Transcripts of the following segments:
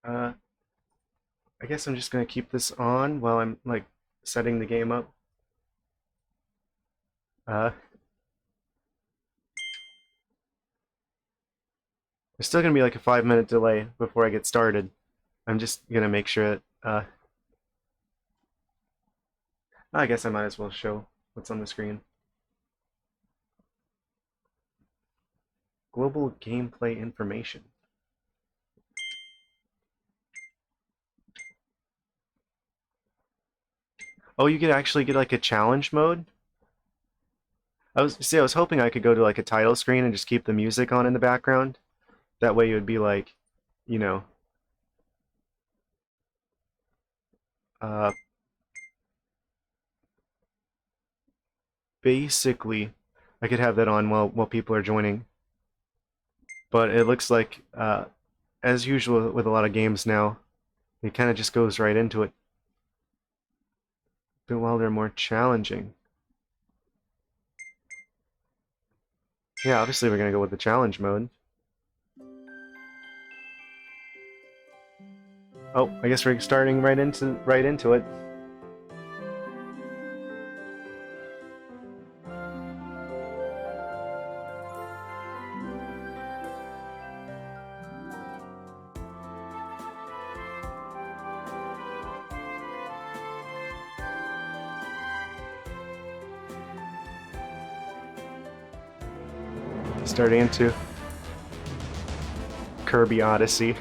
Uh, I guess I'm just gonna keep this on while I'm like setting the game up. Uh, there's still gonna be like a 5 minute delay before I get started. I'm just gonna make sure that, I guess I might as well show what's on the screen. Global gameplay information. Oh, you could actually get like a challenge mode? I was hoping I could go to like a title screen and just keep the music on in the background. That way it would be like, you know, uh, basically I could have that on while people are joining. But it looks like, as usual with a lot of games now, it kind of just goes right into it. But while they're more challenging. Yeah, obviously we're gonna go with the challenge mode. Oh, I guess we're starting right into it. Starting into Kirby Odyssey.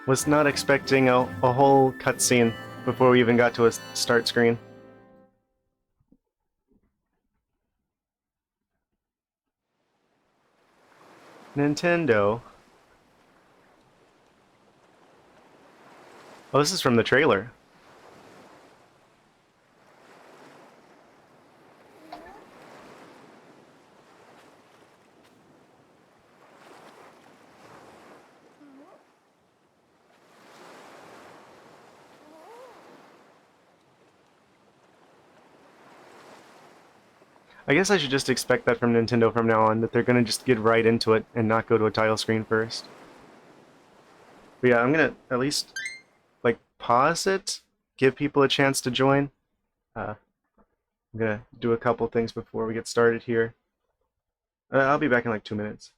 Was not expecting a whole cutscene before we even got to a start screen. Nintendo. Oh, this is from the trailer. I guess I should just expect that from Nintendo from now on, that they're gonna just get right into it and not go to a title screen first. But yeah, I'm gonna at least like pause it, give people a chance to join. I'm gonna do a couple things before we get started here. I'll be back in like 2 minutes.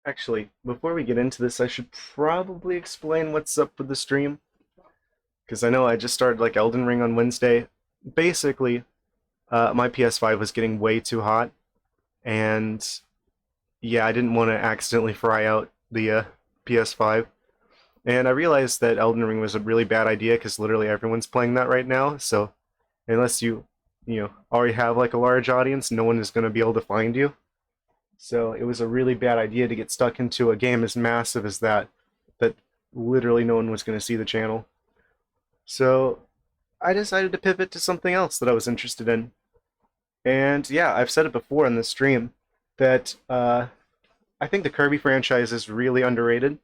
Actually, before we get into this, I should probably explain what's up with the stream. Because I know I just started like Elden Ring on Wednesday. Basically, my PS5 was getting way too hot. And yeah, I didn't want to accidentally fry out the PS5. And I realized that Elden Ring was a really bad idea because literally everyone's playing that right now. So unless you already have like a large audience, no one is going to be able to find you. So it was a really bad idea to get stuck into a game as massive as that literally no one was going to see the channel. So I decided to pivot to something else that I was interested in. And yeah, I've said it before in this stream that I think the Kirby franchise is really underrated.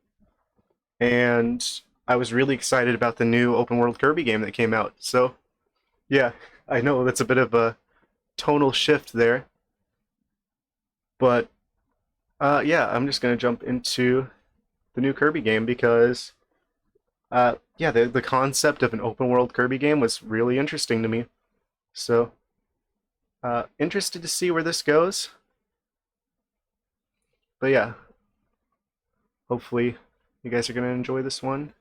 And I was really excited about the new open world Kirby game that came out. So yeah, I know that's a bit of a tonal shift there. But yeah, I'm just going to jump into the new Kirby game because yeah, the concept of an open world Kirby game was really interesting to me. So interested to see where this goes. But yeah, hopefully you guys are going to enjoy this one.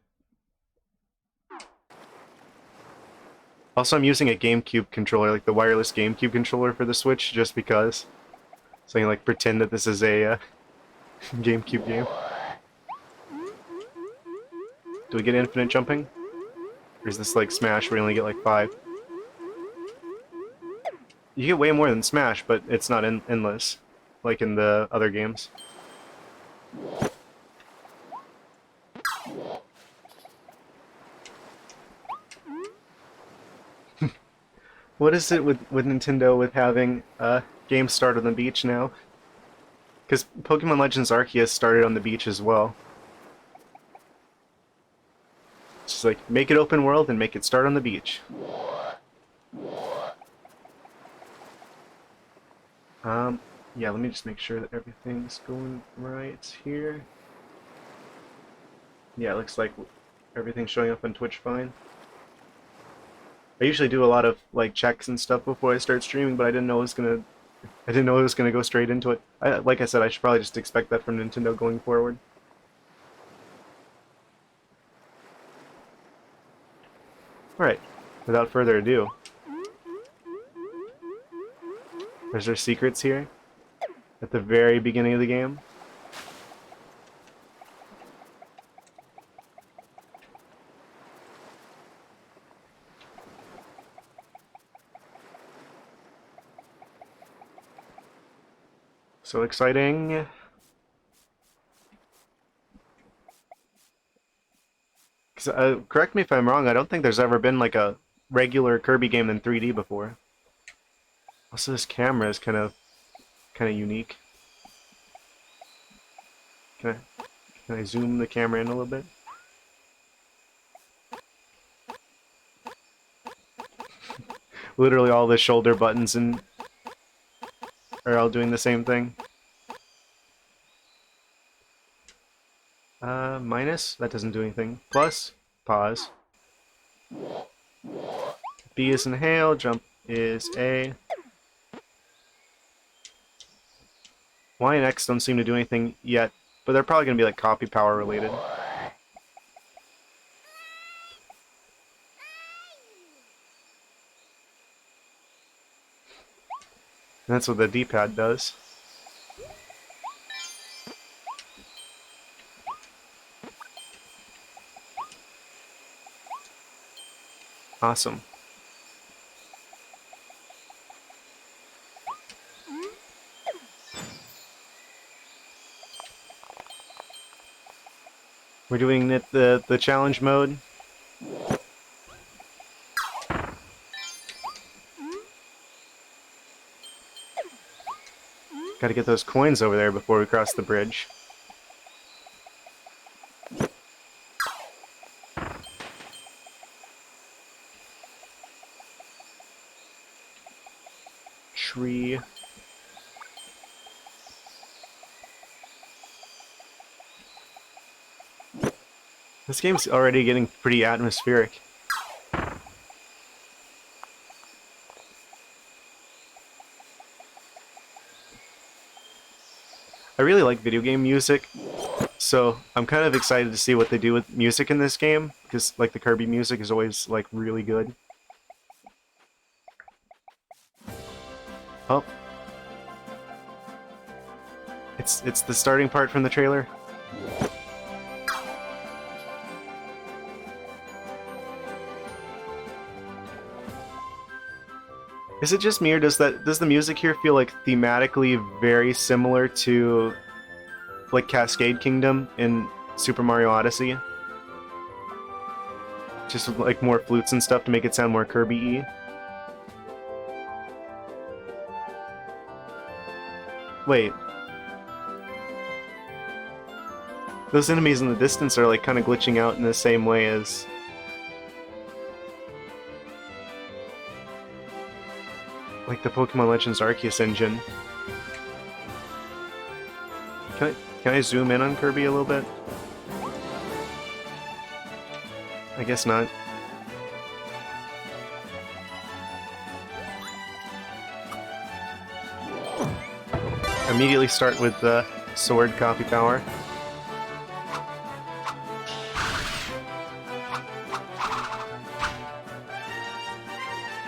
Also, I'm using a GameCube controller, like the wireless GameCube controller for the Switch, just because. So I can like pretend that this is a GameCube game. Do we get infinite jumping? Or is this like Smash where you only get like 5? You get way more than Smash, but it's not endless, like in the other games. What is it with Nintendo with having games start on the beach now? Because Pokemon Legends Arceus started on the beach as well. It's just like, make it open world and make it start on the beach. Yeah, let me just make sure that everything's going right here. Yeah, it looks like everything's showing up on Twitch fine. I usually do a lot of like checks and stuff before I start streaming, but I didn't know it was gonna go straight into it. Like I said, I should probably just expect that from Nintendo going forward. Alright, without further ado. There's our secrets here at the very beginning of the game. So exciting. Correct me if I'm wrong, I don't think there's ever been like a regular Kirby game in 3D before. Also, this camera is kind of unique. Can I zoom the camera in a little bit? Literally all the shoulder buttons and are all doing the same thing. Minus? That doesn't do anything. Plus? Pause. B is inhale, jump is A. Y and X don't seem to do anything yet, but they're probably going to be like copy power related. And that's what the D-pad does. Awesome. We're doing it the challenge mode. Gotta get those coins over there before we cross the bridge. Tree. This game's already getting pretty atmospheric. I really like video game music, so I'm kind of excited to see what they do with music in this game, because like the Kirby music is always like really good. Oh. It's the starting part from the trailer. Is it just me, or does the music here feel like thematically very similar to like Cascade Kingdom in Super Mario Odyssey? Just with, like more flutes and stuff to make it sound more Kirby-y. Wait. Those enemies in the distance are like kind of glitching out in the same way as... like the Pokemon Legends Arceus engine. Can I zoom in on Kirby a little bit? I guess not. Immediately start with the sword copy power.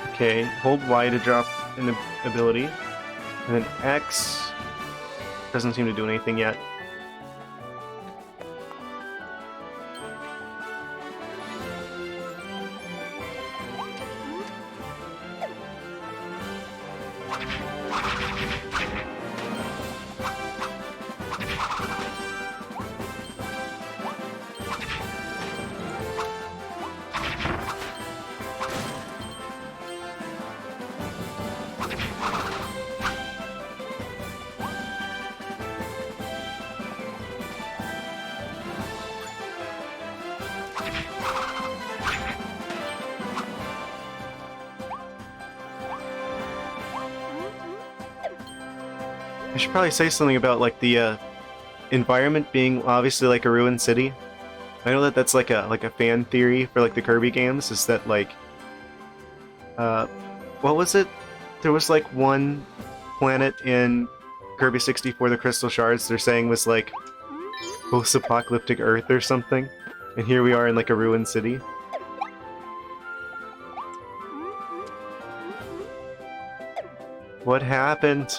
Okay, hold Y to drop an ability, and then X doesn't seem to do anything yet. I should probably say something about like the environment being obviously like a ruined city. I know that that's like a fan theory for like the Kirby games, is that like what was it? There was like one planet in Kirby 64, the Crystal Shards, they're saying was like post-apocalyptic Earth or something, and here we are in like a ruined city. What happened?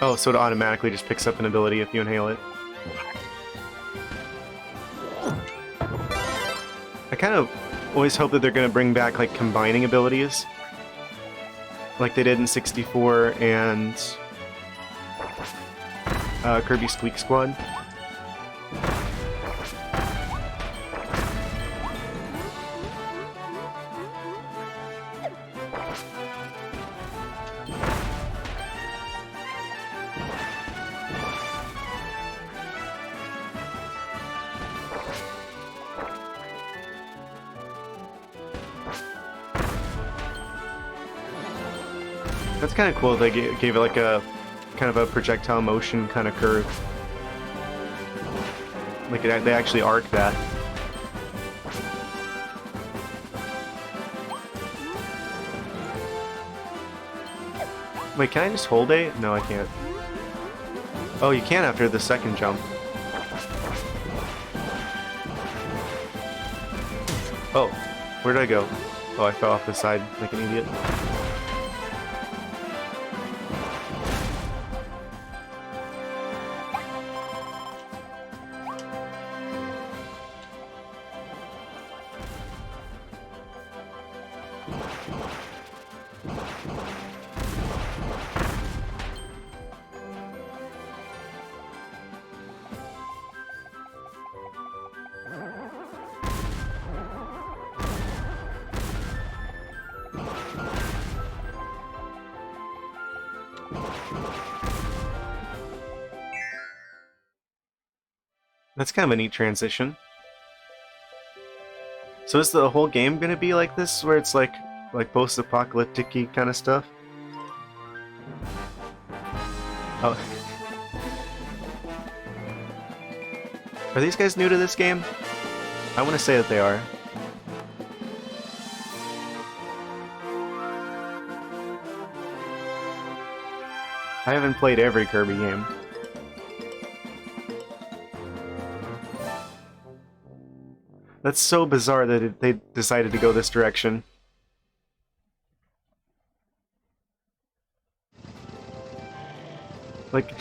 Oh, so it automatically just picks up an ability if you inhale it. I kind of always hope that they're going to bring back like combining abilities, like they did in 64 and Kirby Squeak Squad. That's kind of cool. They gave it like a kind of a projectile motion kind of curve. Like they actually arc that. Wait, can I just hold A? No, I can't. Oh, you can after the second jump. Oh, where did I go? Oh, I fell off the side like an idiot. That's kind of a neat transition. So is the whole game gonna be like this, where it's like post-apocalyptic-y kind of stuff? Oh. Are these guys new to this game? I want to say that they are. I haven't played every Kirby game. That's so bizarre that they decided to go this direction. Like...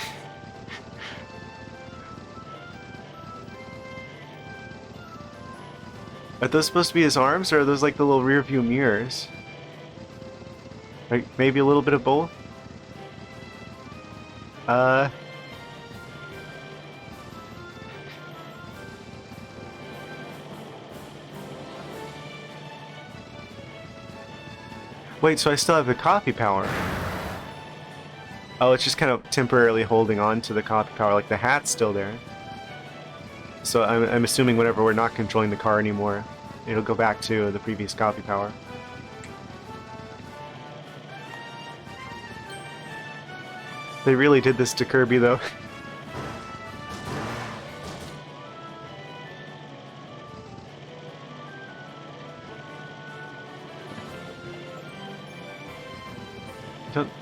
Are those supposed to be his arms, or are those like the little rear view mirrors? Like, maybe a little bit of both? Wait, so I still have the copy power? Oh, it's just kind of temporarily holding on to the copy power, like the hat's still there. So I'm assuming whenever we're not controlling the car anymore, it'll go back to the previous copy power. They really did this to Kirby, though.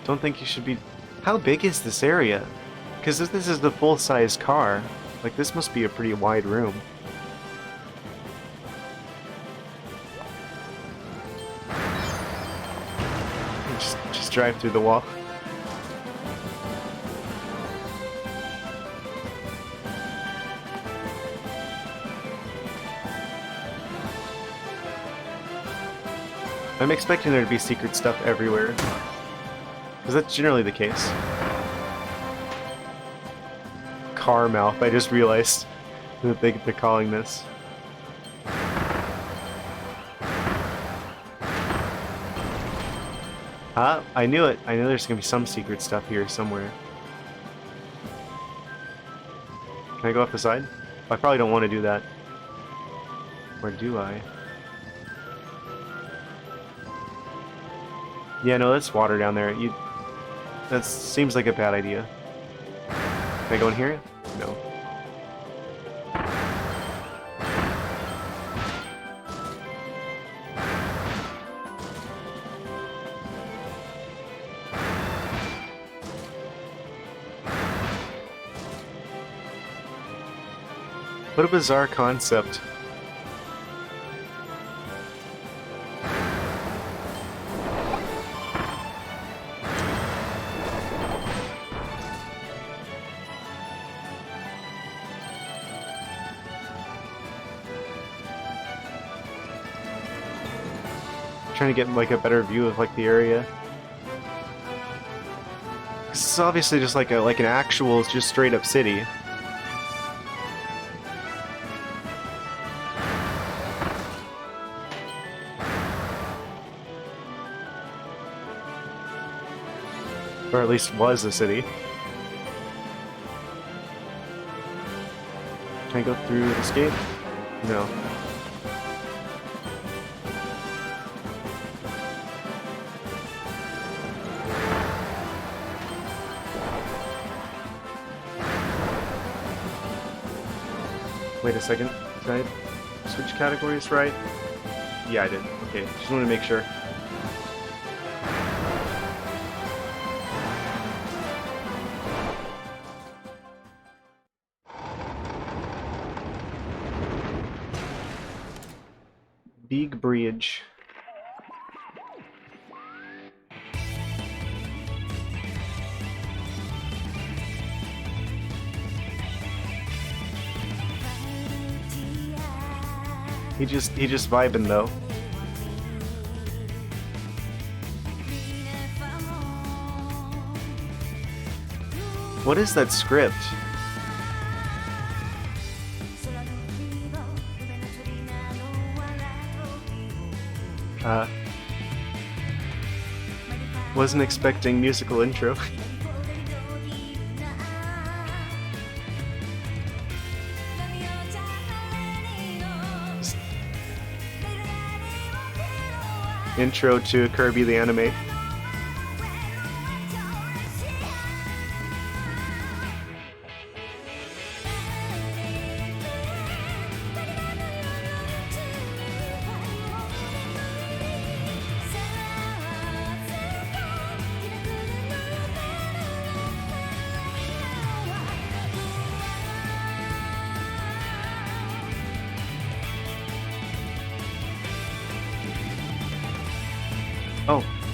Don't think you should be... How big is this area? Because if this is the full-size car, like, this must be a pretty wide room. Just drive through the wall. I'm expecting there to be secret stuff everywhere. Because that's generally the case. Car mouth, I just realized that they're calling this. Ah, I knew it. I knew there's gonna be some secret stuff here somewhere. Can I go off the side? I probably don't want to do that. Or do I? Yeah, no, that's water down there. That seems like a bad idea. Can I go in here? No. What a bizarre concept. Trying to get like a better view of like the area. This is obviously just like an actual, just straight up city. Or at least was a city. Can I go through this gate? No. Wait a second. Did I switch categories right? Yeah, I did. Okay, just want to make sure. Big bridge. He just vibing though. What is that script? Wasn't expecting musical intro. Intro to Kirby the anime.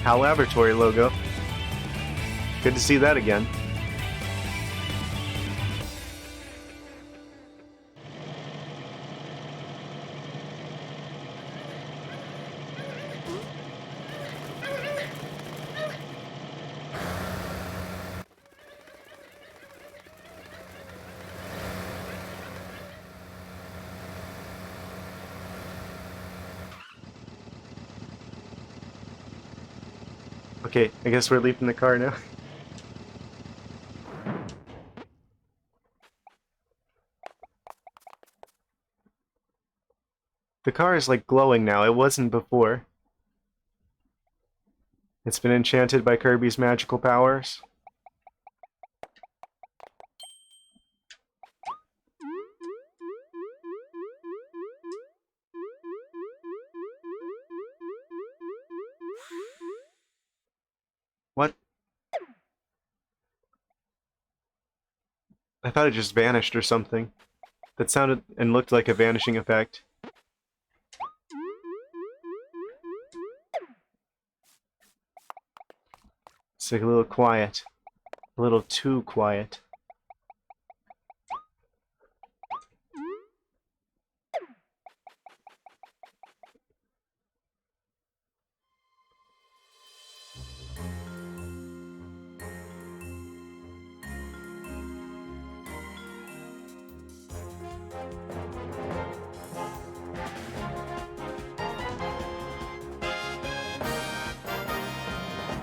HAL Laboratory logo. Good to see that again. Okay, I guess we're leaving the car now. The car is like glowing now, it wasn't before. It's been enchanted by Kirby's magical powers. What? I thought it just vanished or something. That sounded and looked like a vanishing effect. It's like a little quiet. A little too quiet.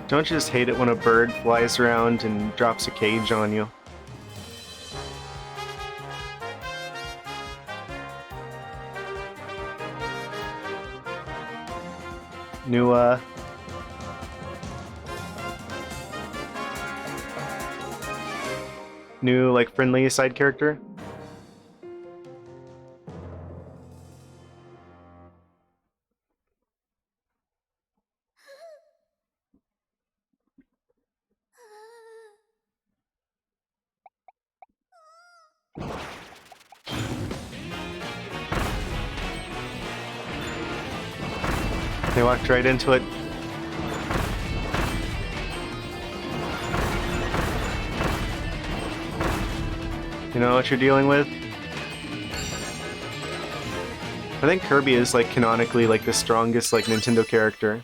Don't you just hate it when a bird flies around and drops a cage on you? New, like, friendly side character? They walked right into it. You know what you're dealing with? I think Kirby is, like, canonically, like, the strongest, like, Nintendo character.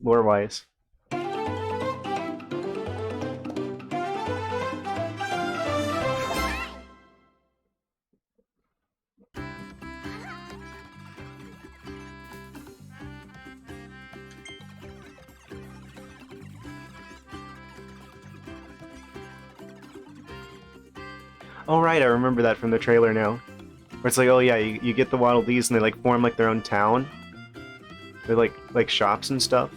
Lore-wise. Oh right, I remember that from the trailer now. Where it's like, oh yeah, you get the Waddle Dees and they like form like their own town. They're like shops and stuff.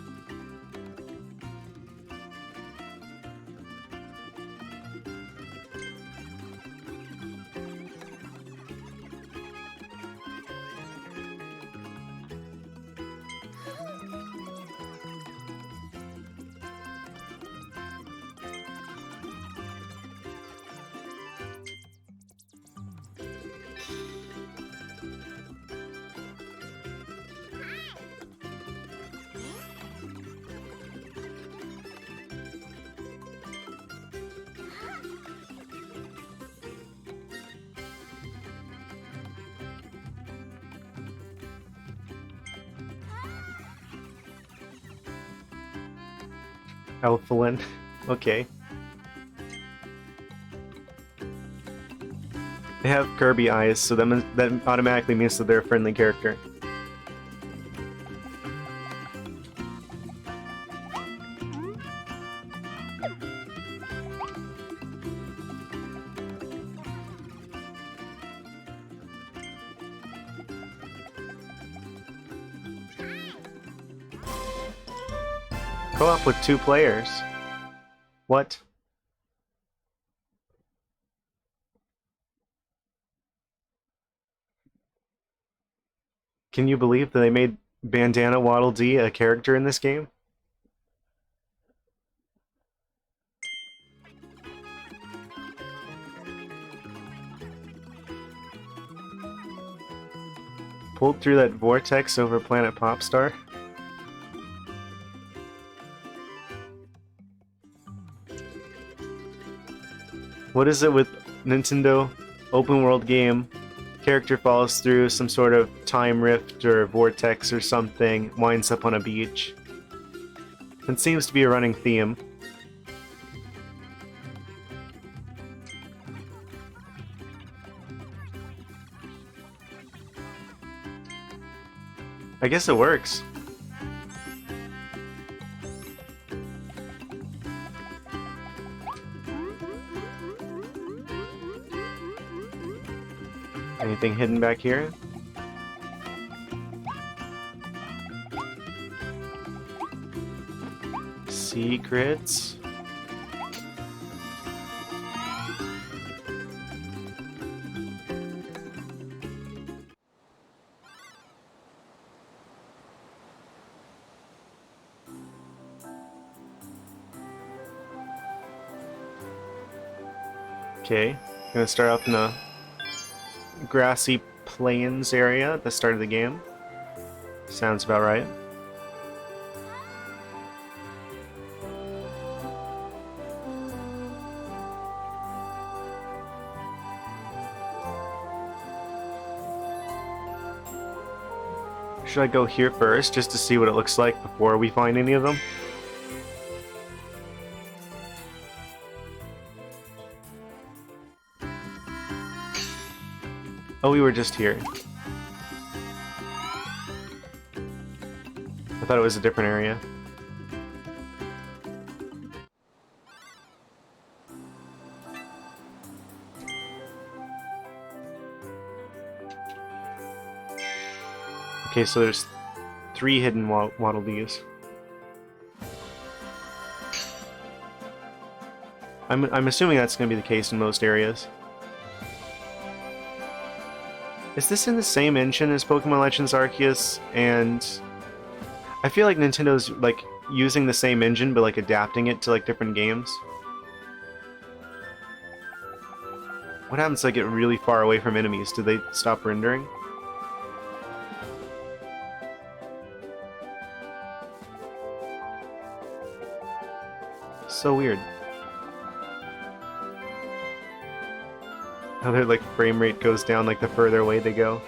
Alphalin. Okay. They have Kirby eyes, so that automatically means that they're a friendly character. Co-op with 2 players. What? Can you believe that they made Bandana Waddle Dee a character in this game? Pulled through that vortex over Planet Popstar? What is it with Nintendo open world game? Character falls through some sort of time rift or vortex or something, winds up on a beach. It seems to be a running theme. I guess it works. Anything hidden back here? Secrets? Okay, gonna start off in the grassy plains area at the start of the game. Sounds about right. Should I go here first just to see what it looks like before we find any of them? Oh, we were just here. I thought it was a different area. Okay, so there's 3 hidden Waddle Dees. I'm assuming that's going to be the case in most areas. Is this in the same engine as Pokemon Legends Arceus? And I feel like Nintendo's like using the same engine but like adapting it to like different games. What happens if I get really far away from enemies? Do they stop rendering? So weird. How their like frame rate goes down like the further away they go.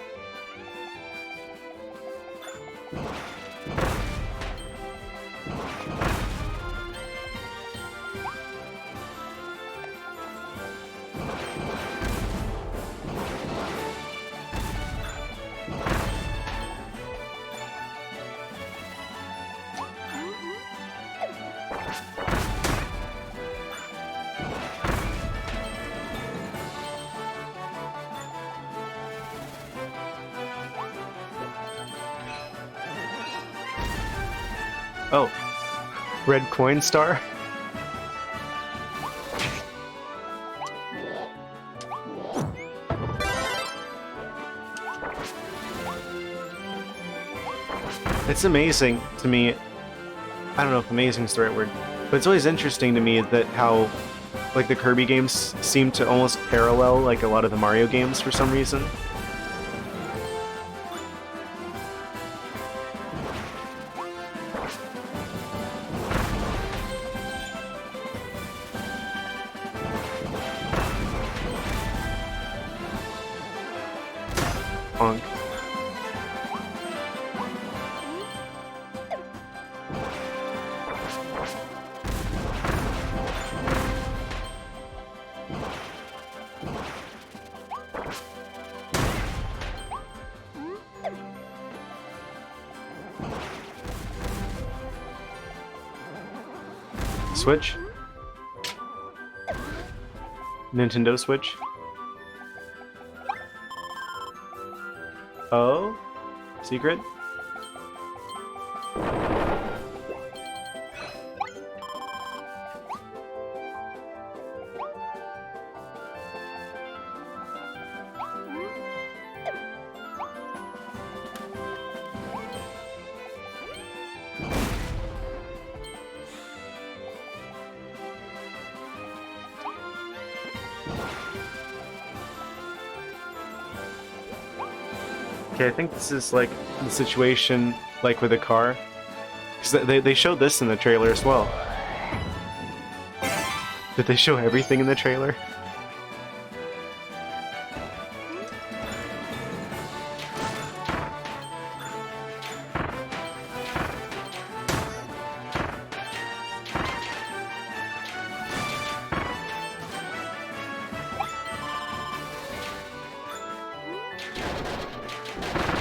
Oh, red coin star? It's amazing to me. I don't know if amazing is the right word, but it's always interesting to me that how like the Kirby games seem to almost parallel like a lot of the Mario games for some reason. Punk. Switch? Nintendo Switch? Oh? Secret? Okay, I think this is like the situation like with a car. Because they showed this in the trailer as well. Did they show everything in the trailer?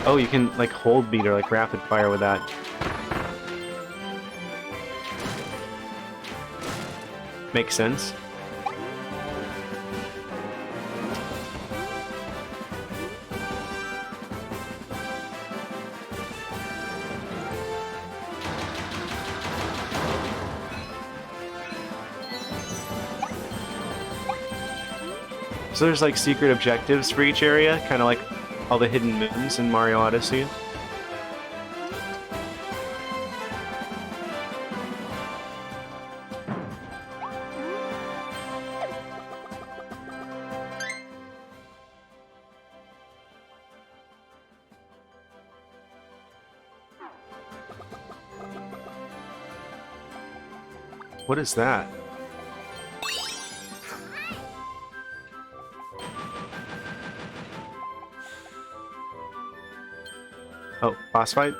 Oh, you can like hold beat or like rapid fire with that. Makes sense. So there's like secret objectives for each area, kind of like all the hidden moons in Mario Odyssey. What is that? Oh, boss fight?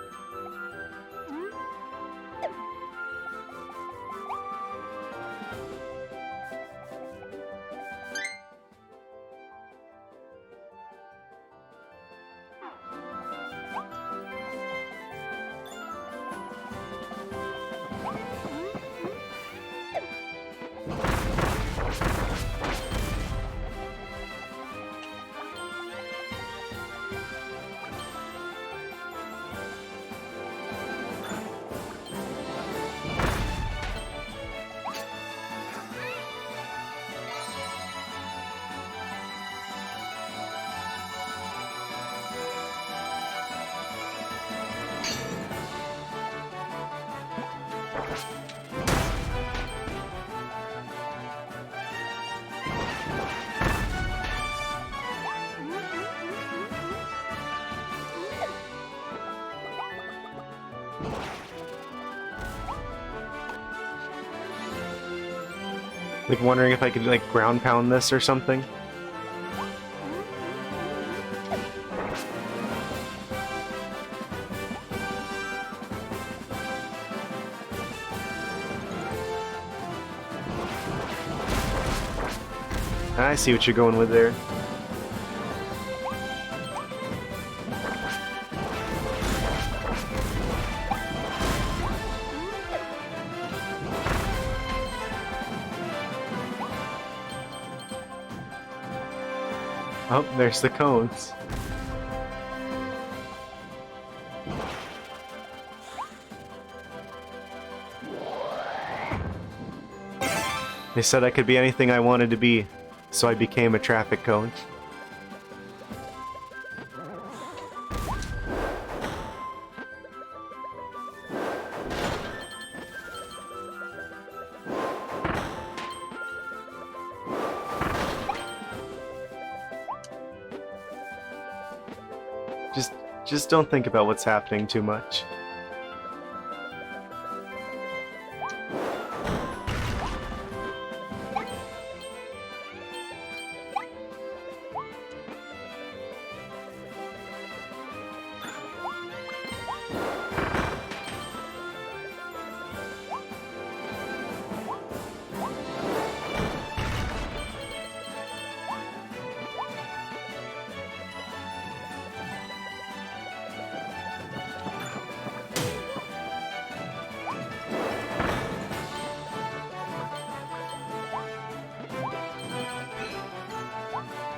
Like wondering if I could like ground pound this or something. I see what you're going with there. Oh, there's the cones. They said I could be anything I wanted to be, so I became a traffic cone. Just don't think about what's happening too much.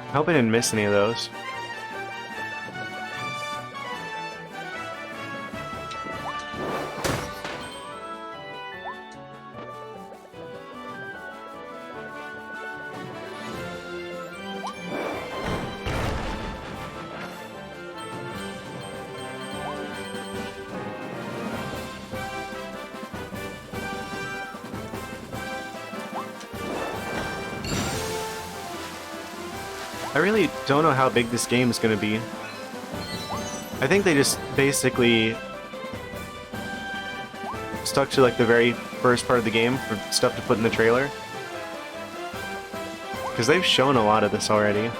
I hope I didn't miss any of those. I really don't know how big this game is going to be. I think they just basically stuck to like the very first part of the game for stuff to put in the trailer. Because they've shown a lot of this already.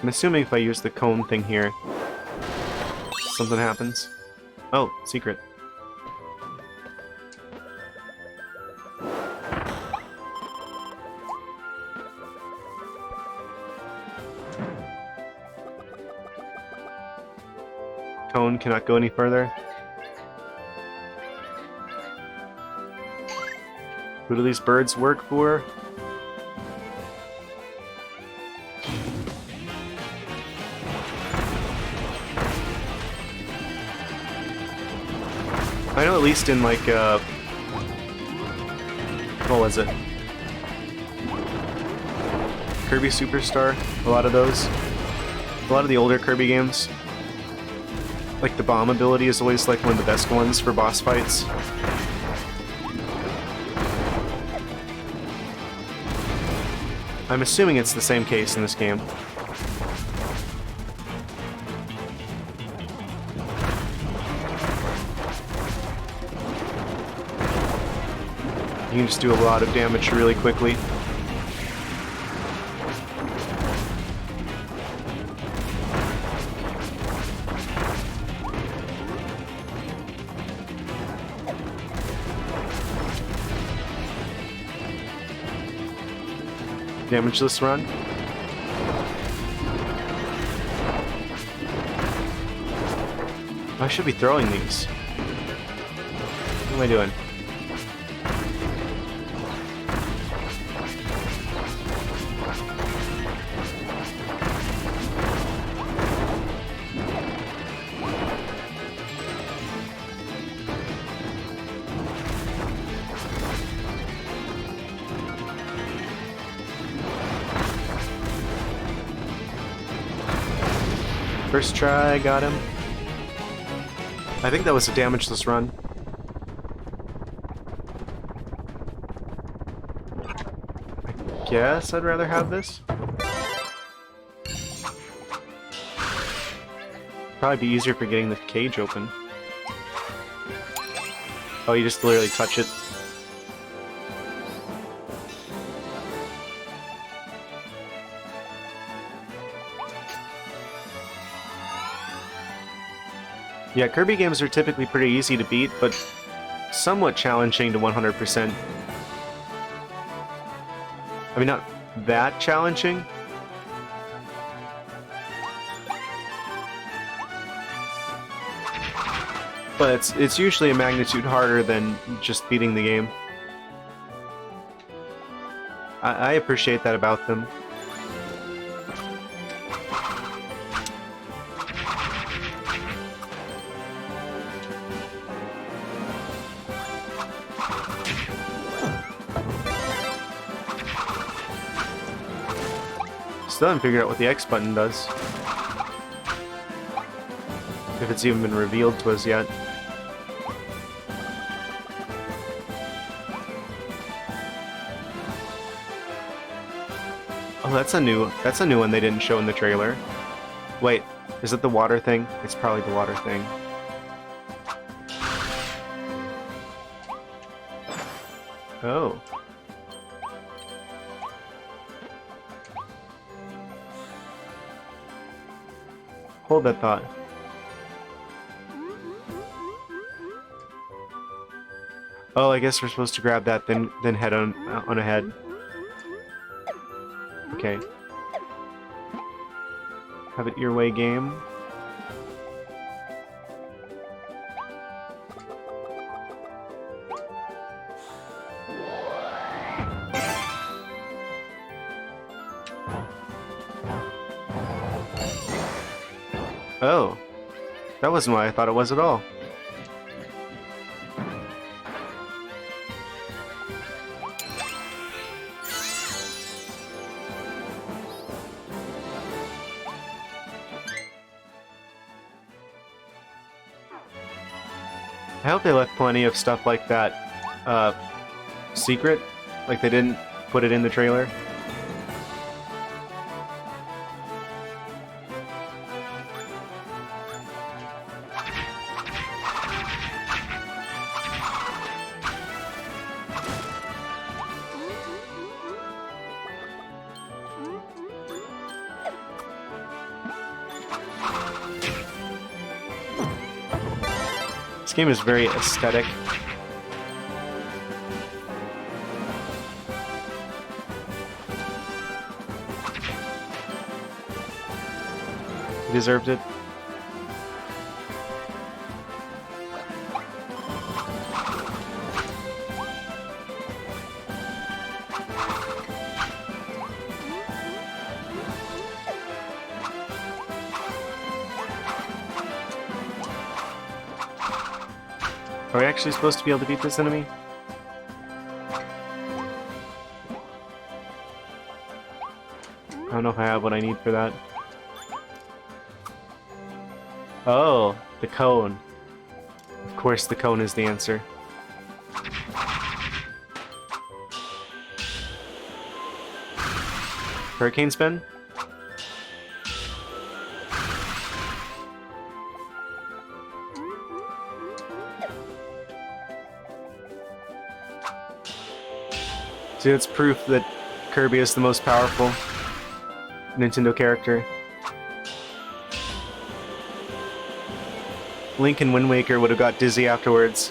I'm assuming if I use the cone thing here, something happens. Oh, secret. Cone cannot go any further. Who do these birds work for? I know at least in like, what was it? Kirby Superstar, a lot of those. A lot of the older Kirby games. Like the bomb ability is always like one of the best ones for boss fights. I'm assuming it's the same case in this game. You can just do a lot of damage really quickly. Damageless run. I should be throwing these. What am I doing? First try, got him. I think that was a damageless run. I guess I'd rather have this. Probably be easier for getting the cage open. Oh, you just literally touch it. Yeah, Kirby games are typically pretty easy to beat, but somewhat challenging to 100%. I mean, not that challenging. But it's usually a magnitude harder than just beating the game. I appreciate that about them. Still haven't figured out what the X button does. If it's even been revealed to us yet. Oh, that's a new one they didn't show in the trailer. Wait, is it the water thing? It's probably the water thing. Oh. Hold that thought. Oh, I guess we're supposed to grab that, then head on ahead. Okay. Have it your way, game. Oh. That wasn't what I thought it was at all. I hope they left plenty of stuff like that secret, like they didn't put it in the trailer. game is very aesthetic. He deserved it. Are we actually supposed to be able to beat this enemy? I don't know if I have what I need for that. Oh, the cone. Of course the cone is the answer. Hurricane spin? See, that's proof that Kirby is the most powerful Nintendo character. Link in Wind Waker would have got dizzy afterwards.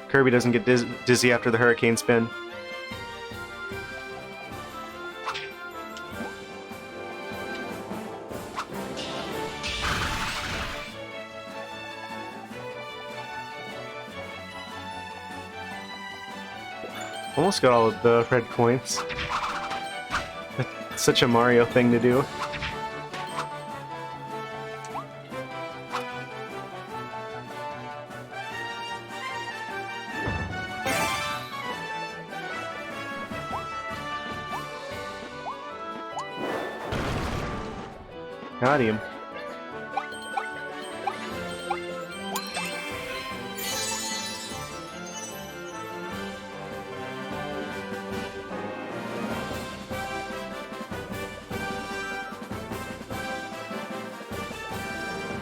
Kirby doesn't get dizzy after the hurricane spin. Almost got all of the red coins. That's such a Mario thing to do. Got him.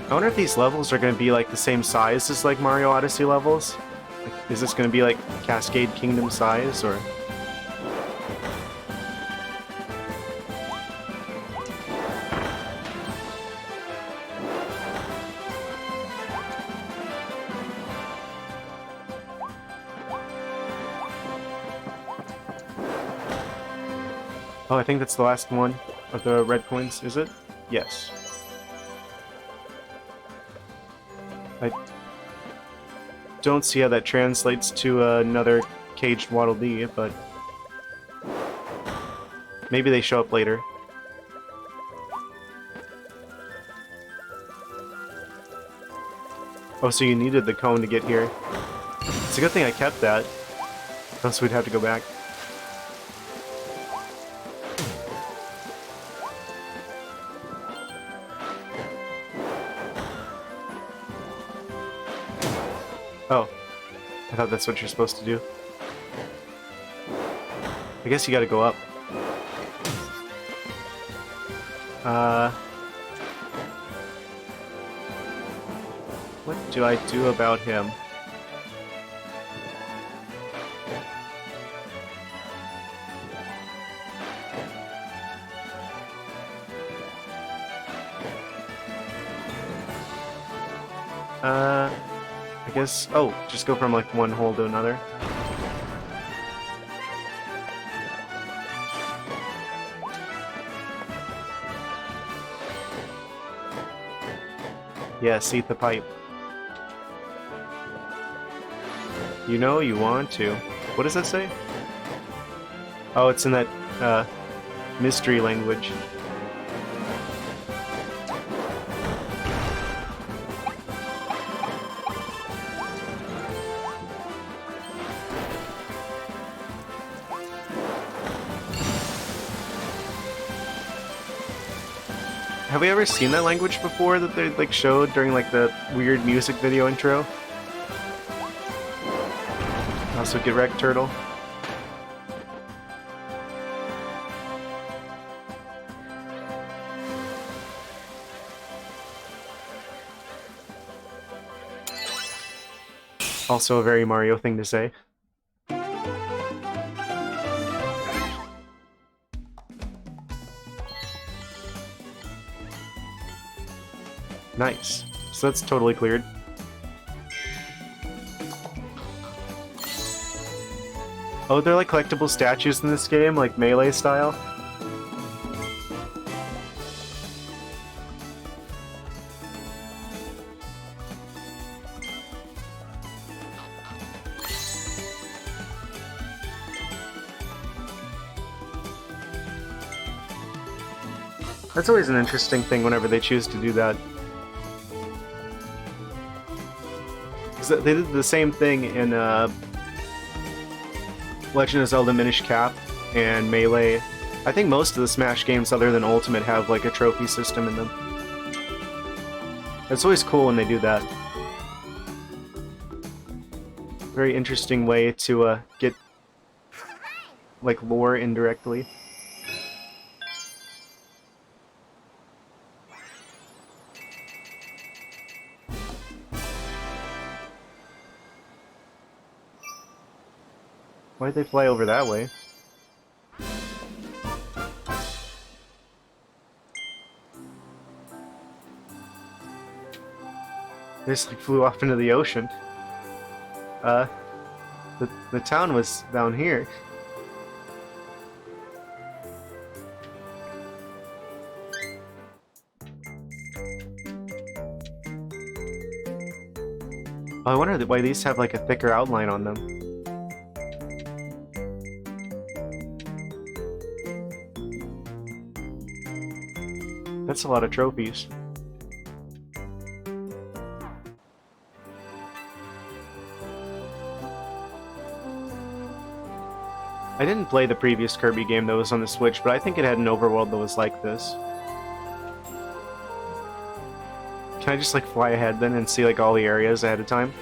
I wonder if these levels are going to be like the same size as like Mario Odyssey levels. Like, is this going to be like Cascade Kingdom size, or? Oh, I think that's the last one of the red coins, is it? Yes. I don't see how that translates to another caged Waddle Dee, but maybe they show up later. Oh, so you needed the cone to get here. It's a good thing I kept that, else we'd have to go back. Oh, I thought that's what you're supposed to do. I guess you gotta go up. What do I do about him? I guess, oh, just go from like one hole to another. Yes, eat the pipe. You know you want to. What does that say? Oh, it's in that, mystery language. Have we ever seen that language before that they like showed during like the weird music video intro? Also, get wrecked, turtle. Also a very Mario thing to say. Nice. so that's totally cleared. Oh, they're like collectible statues in this game, like Melee style. That's always an interesting thing whenever they choose to do that. They did the same thing in Legend of Zelda Minish Cap and Melee. I think most of the Smash games other than Ultimate have like a trophy system in them. It's always cool when they do that. Very interesting way to get like lore indirectly. Why'd they fly over that way? They just like flew off into the ocean. The town was down here. Oh, I wonder why these have like a thicker outline on them. That's a lot of trophies. I didn't play the previous Kirby game that was on the Switch, but I think it had an overworld that was like this. Can I just like fly ahead then and see like all the areas ahead of time?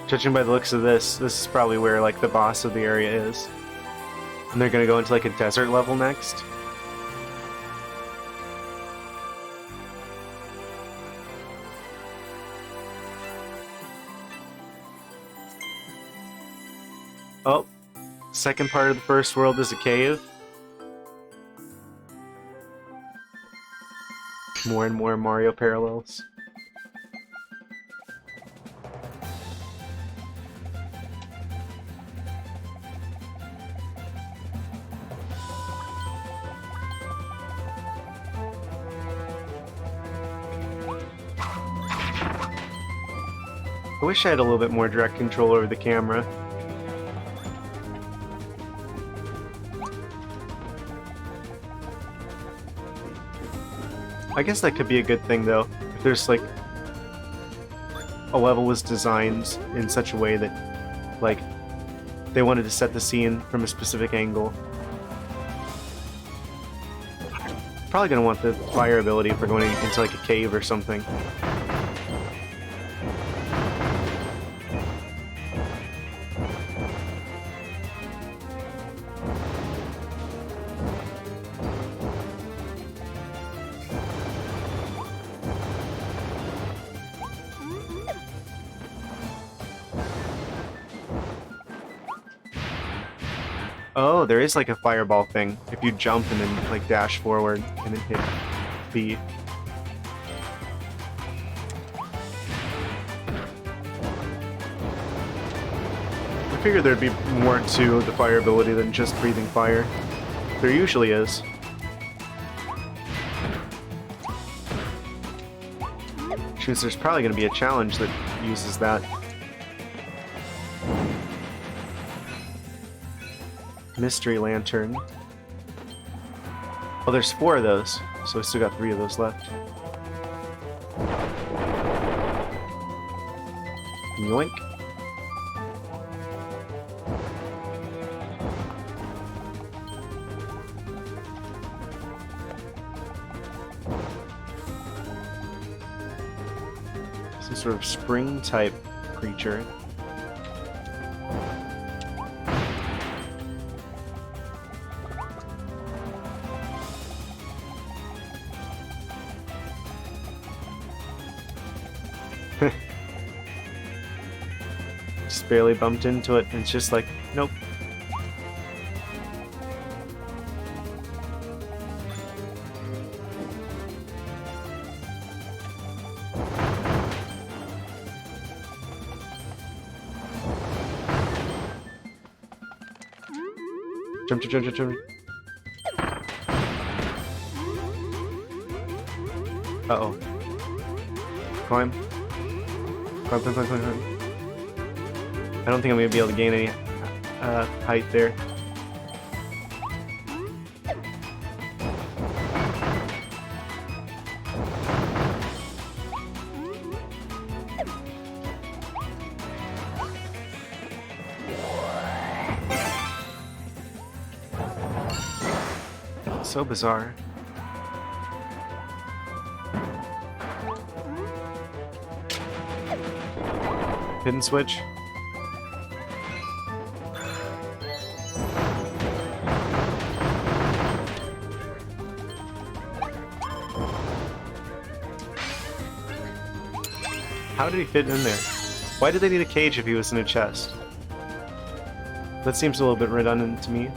Judging by the looks of this is probably where like the boss of the area is. And they're gonna go into like a desert level next. Oh, second part of the first world is a cave. More and more Mario parallels. I wish I had a little bit more direct control over the camera. I guess that could be a good thing though, if there's like a level was designed in such a way that like they wanted to set the scene from a specific angle. Probably gonna want the fire ability if we're going into like a cave or something. Oh, there is like a fireball thing. If you jump and then like dash forward and then hit B. I figured there'd be more to the fire ability than just breathing fire. There usually is. Which means there's probably going to be a challenge that uses that. Mystery Lantern. Oh, there's 4 of those, so we still got 3 of those left. Yoink. Some sort of spring type creature. Barely bumped into it, and it's just like, nope. Jump, jump, jump, jump, jump. Uh-oh. Climb. Climb, climb, climb, climb, climb. I don't think I'm gonna be able to gain any height there. So bizarre. Hidden switch. How did he fit in there? Why did they need a cage if he was in a chest? That seems a little bit redundant to me.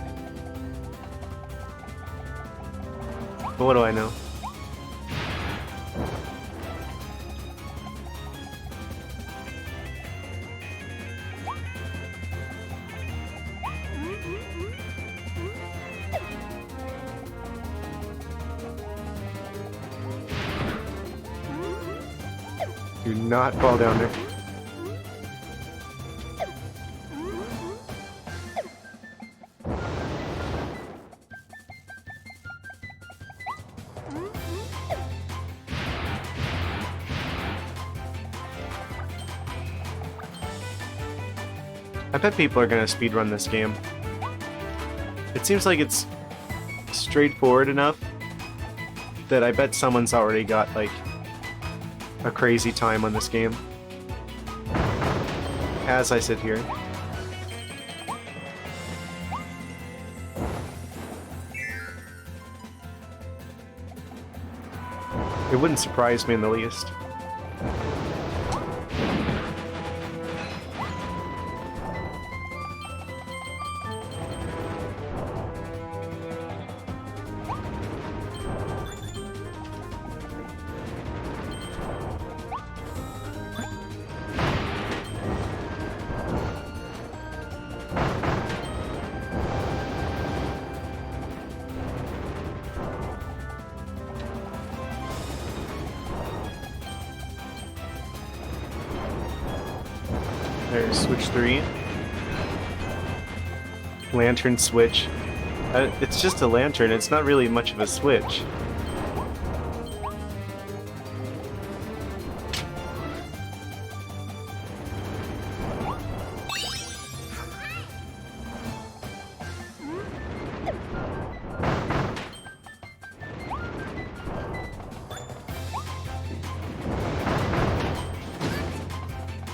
But what do I know? Do not fall down there. I bet people are gonna speedrun this game. It seems like it's straightforward enough that I bet someone's already got, like, a crazy time on this game. As I sit here. It wouldn't surprise me in the least. There's switch 3. Lantern switch. It's just a lantern, it's not really much of a switch.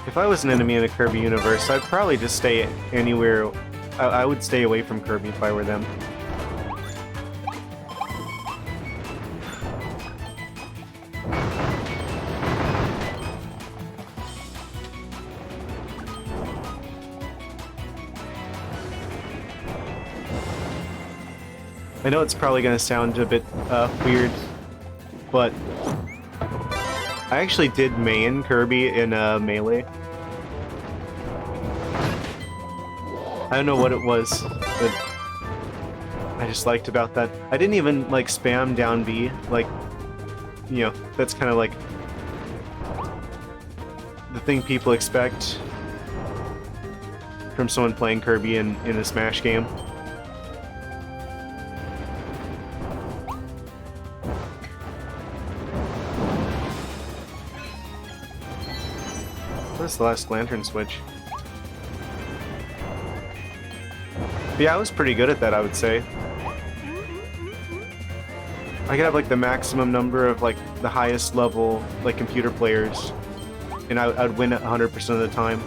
If I was an enemy in a Kirby universe, I'd probably just stay anywhere. I would stay away from Kirby if I were them. I know it's probably going to sound a bit weird, but I actually did main Kirby in Melee. I don't know what it was, but I just liked about that. I didn't even, like, spam down B, like, you know, that's kind of like the thing people expect from someone playing Kirby in a Smash game. What's the last lantern switch? But yeah, I was pretty good at that, I would say. I could have, like, the maximum number of, like, the highest level, like, computer players, and I would win 100% of the time.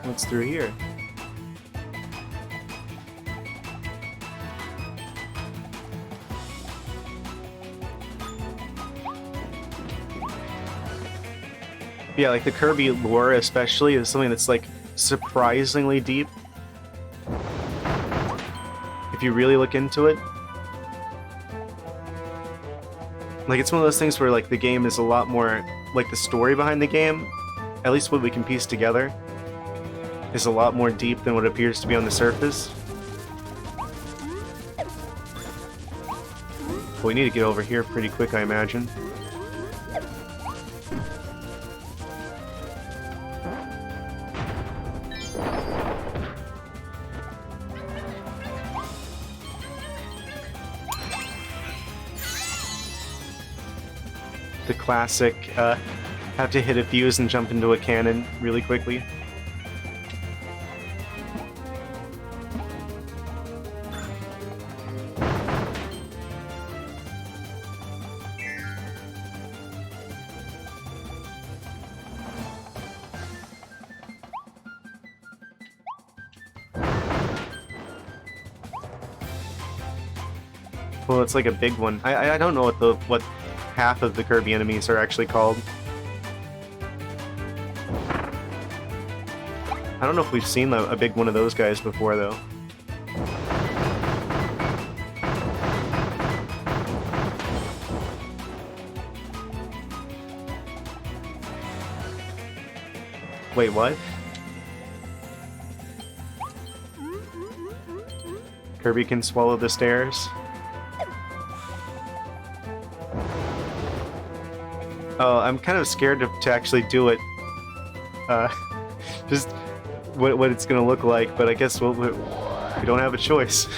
What's through here? Yeah, like the Kirby lore especially is something that's like surprisingly deep. If you really look into it. Like, it's one of those things where like the game is a lot more, like the story behind the game, at least what we can piece together, is a lot more deep than what appears to be on the surface. But we need to get over here pretty quick, I imagine. The classic, have to hit a fuse and jump into a cannon really quickly. Well, it's like a big one. I don't know what half of the Kirby enemies are actually called. I don't know if we've seen a big one of those guys before, though. Wait, what? Kirby can swallow the stairs? Oh, I'm kind of scared to actually do it. Just what it's gonna look like, but I guess we don't have a choice.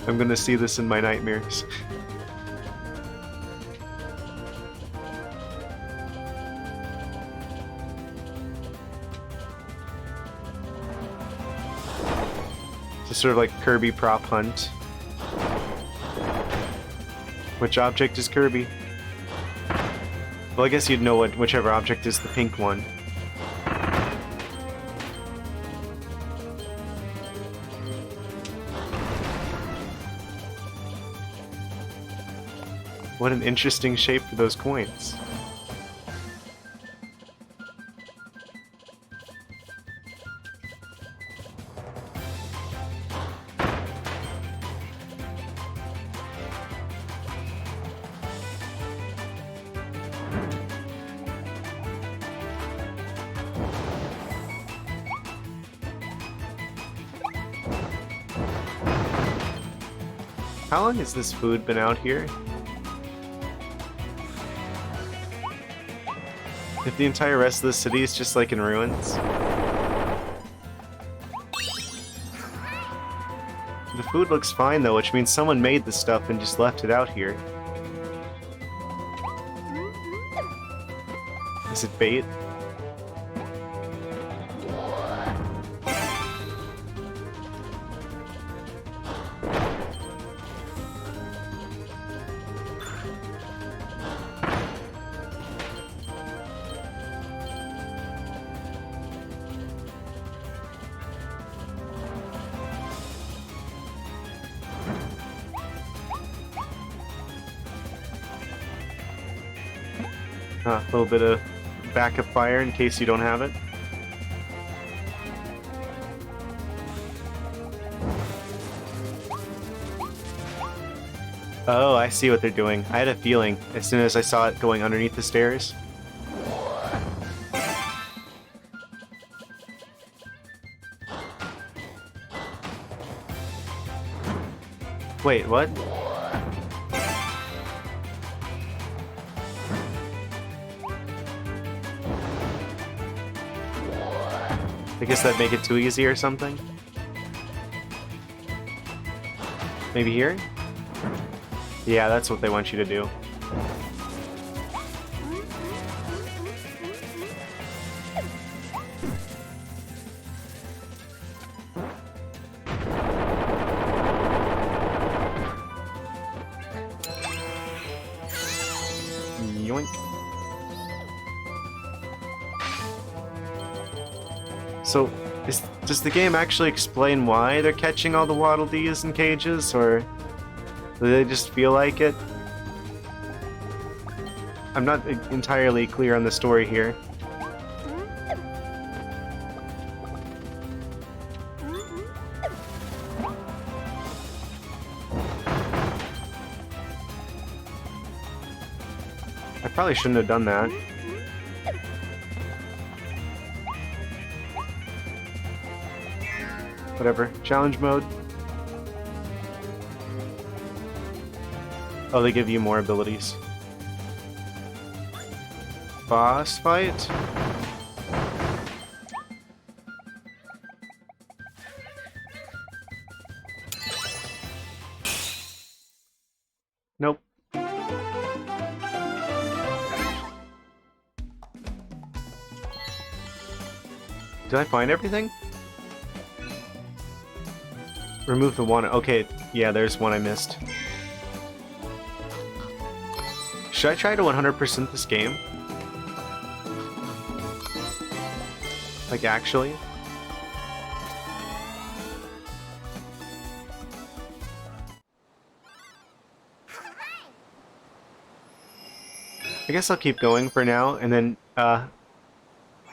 I'm gonna see this in my nightmares. Just sort of like Kirby prop hunt. Which object is Kirby? Well, I guess you'd know whichever object is the pink one. What an interesting shape for those coins. How long has this food been out here? If the entire rest of the city is just like in ruins. The food looks fine though, which means someone made the stuff and just left it out here. Is it bait? A little bit of backup fire in case you don't have it. Oh, I see what they're doing. I had a feeling as soon as I saw it going underneath the stairs. Wait, what? I guess that'd make it too easy or something? Maybe here? Yeah, that's what they want you to do. Yoink. So, does the game actually explain why they're catching all the Waddle Dees in cages, or do they just feel like it? I'm not entirely clear on the story here. I probably shouldn't have done that. Whatever. Challenge mode. Oh, they give you more abilities. Boss fight? Nope. Did I find everything? Remove the one. Okay, yeah, there's one I missed. Should I try to 100% this game? Like, actually? I guess I'll keep going for now, and then, I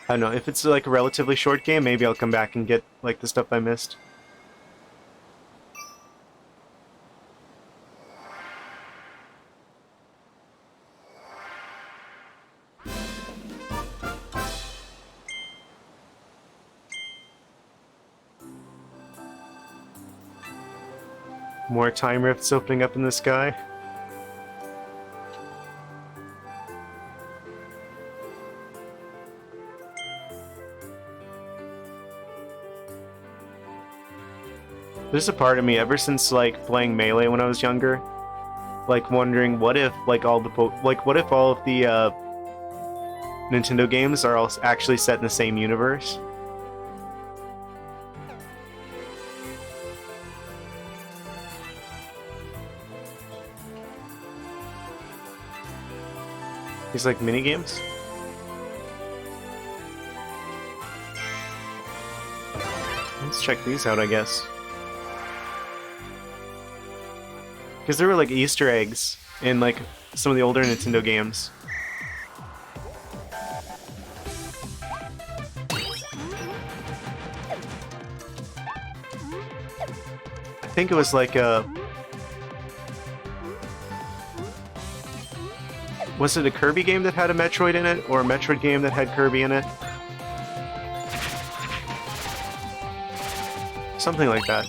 don't know, if it's like a relatively short game, maybe I'll come back and get, like, the stuff I missed. More time rifts opening up in the sky. There's a part of me, ever since, like, playing Melee when I was younger, like, wondering what if, like, all the what if all of the, Nintendo games are all actually set in the same universe? These, like, mini-games? Let's check these out, I guess. Because there were, like, Easter eggs in, like, some of the older Nintendo games. I think it was, like, was it a Kirby game that had a Metroid in it, or a Metroid game that had Kirby in it? Something like that.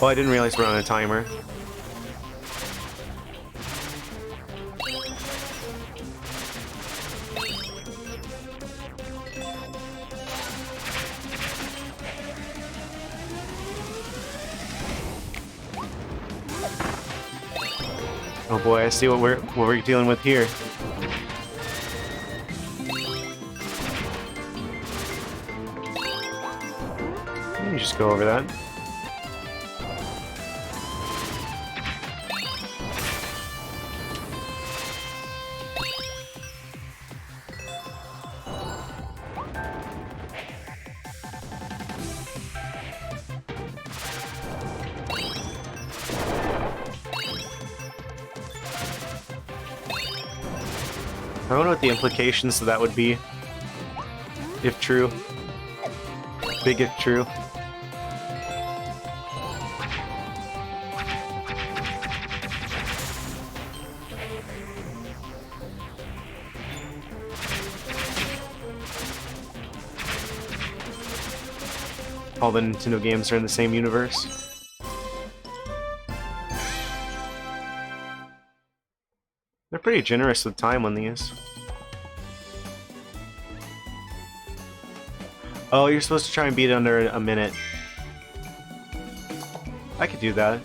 Oh, I didn't realize we're on a timer. Oh boy, I see what we're dealing with here. Let me just go over that. I don't know what the implications of that would be. If true. Big if true. All the Nintendo games are in the same universe. They're pretty generous with time on these. Oh, you're supposed to try and beat it under a minute. I could do that.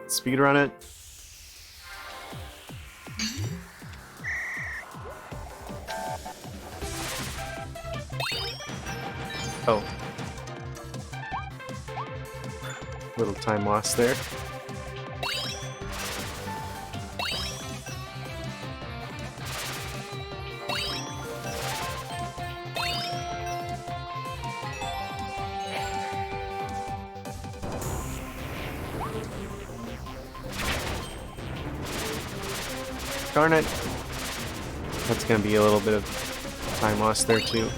Speedrun it. Oh. Little time lost there. Darn it. That's gonna be a little bit of time lost there too.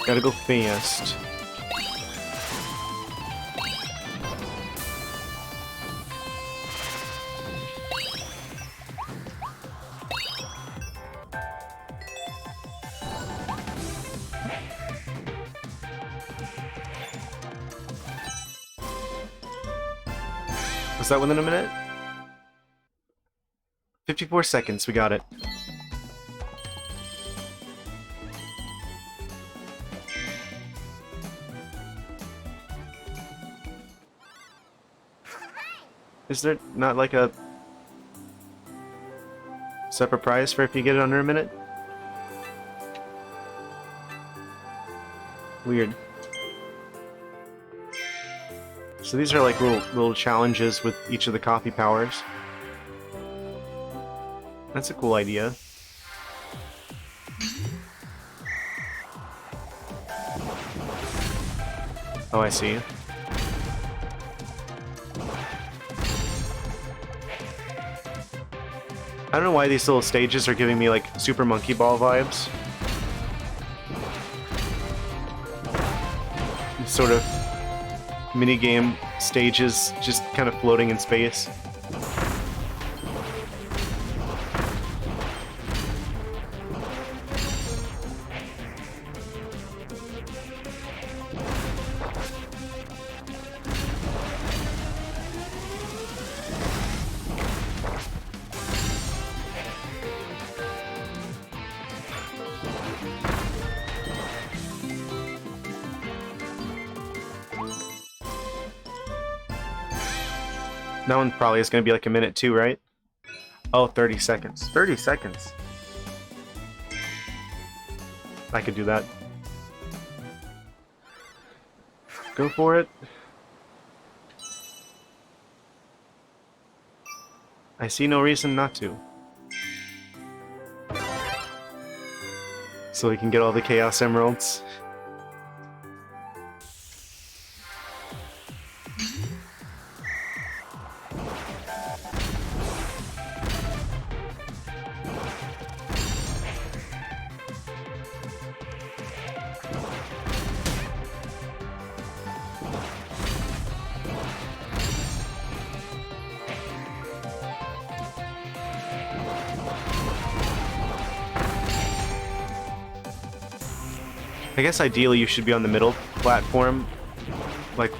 Gotta go fast. Was that within a minute? 54 seconds, we got it. Is there not like a separate prize for if you get it under a minute? Weird. So these are like little challenges with each of the coffee powers. That's a cool idea. Oh, I see. I don't know why these little stages are giving me like Super Monkey Ball vibes. Sort of minigame stages just kind of floating in space. That one probably is going to be like a minute too, right? Oh, 30 seconds. 30 seconds. I could do that. Go for it. I see no reason not to. So we can get all the Chaos Emeralds. I guess ideally you should be on the middle platform, like,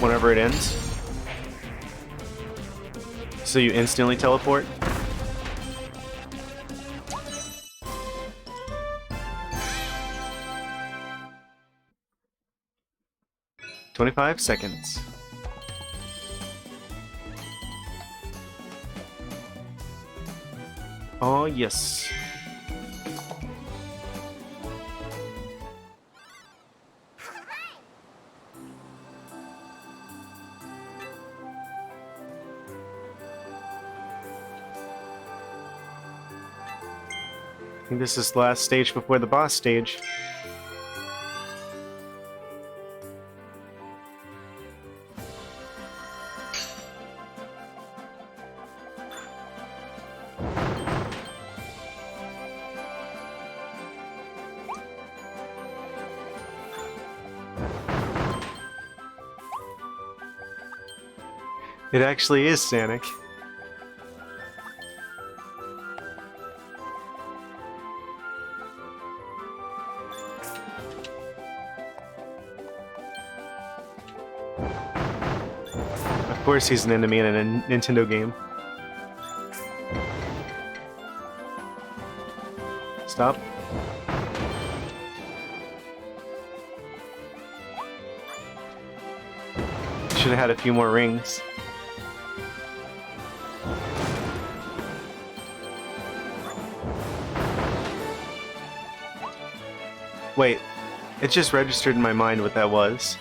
whenever it ends. So you instantly teleport. "25 seconds. Oh, yes. I think this is the last stage before the boss stage. It actually is Sanic. Of course he's an enemy in a Nintendo game. Stop. Should have had a few more rings. Wait, it just registered in my mind what that was.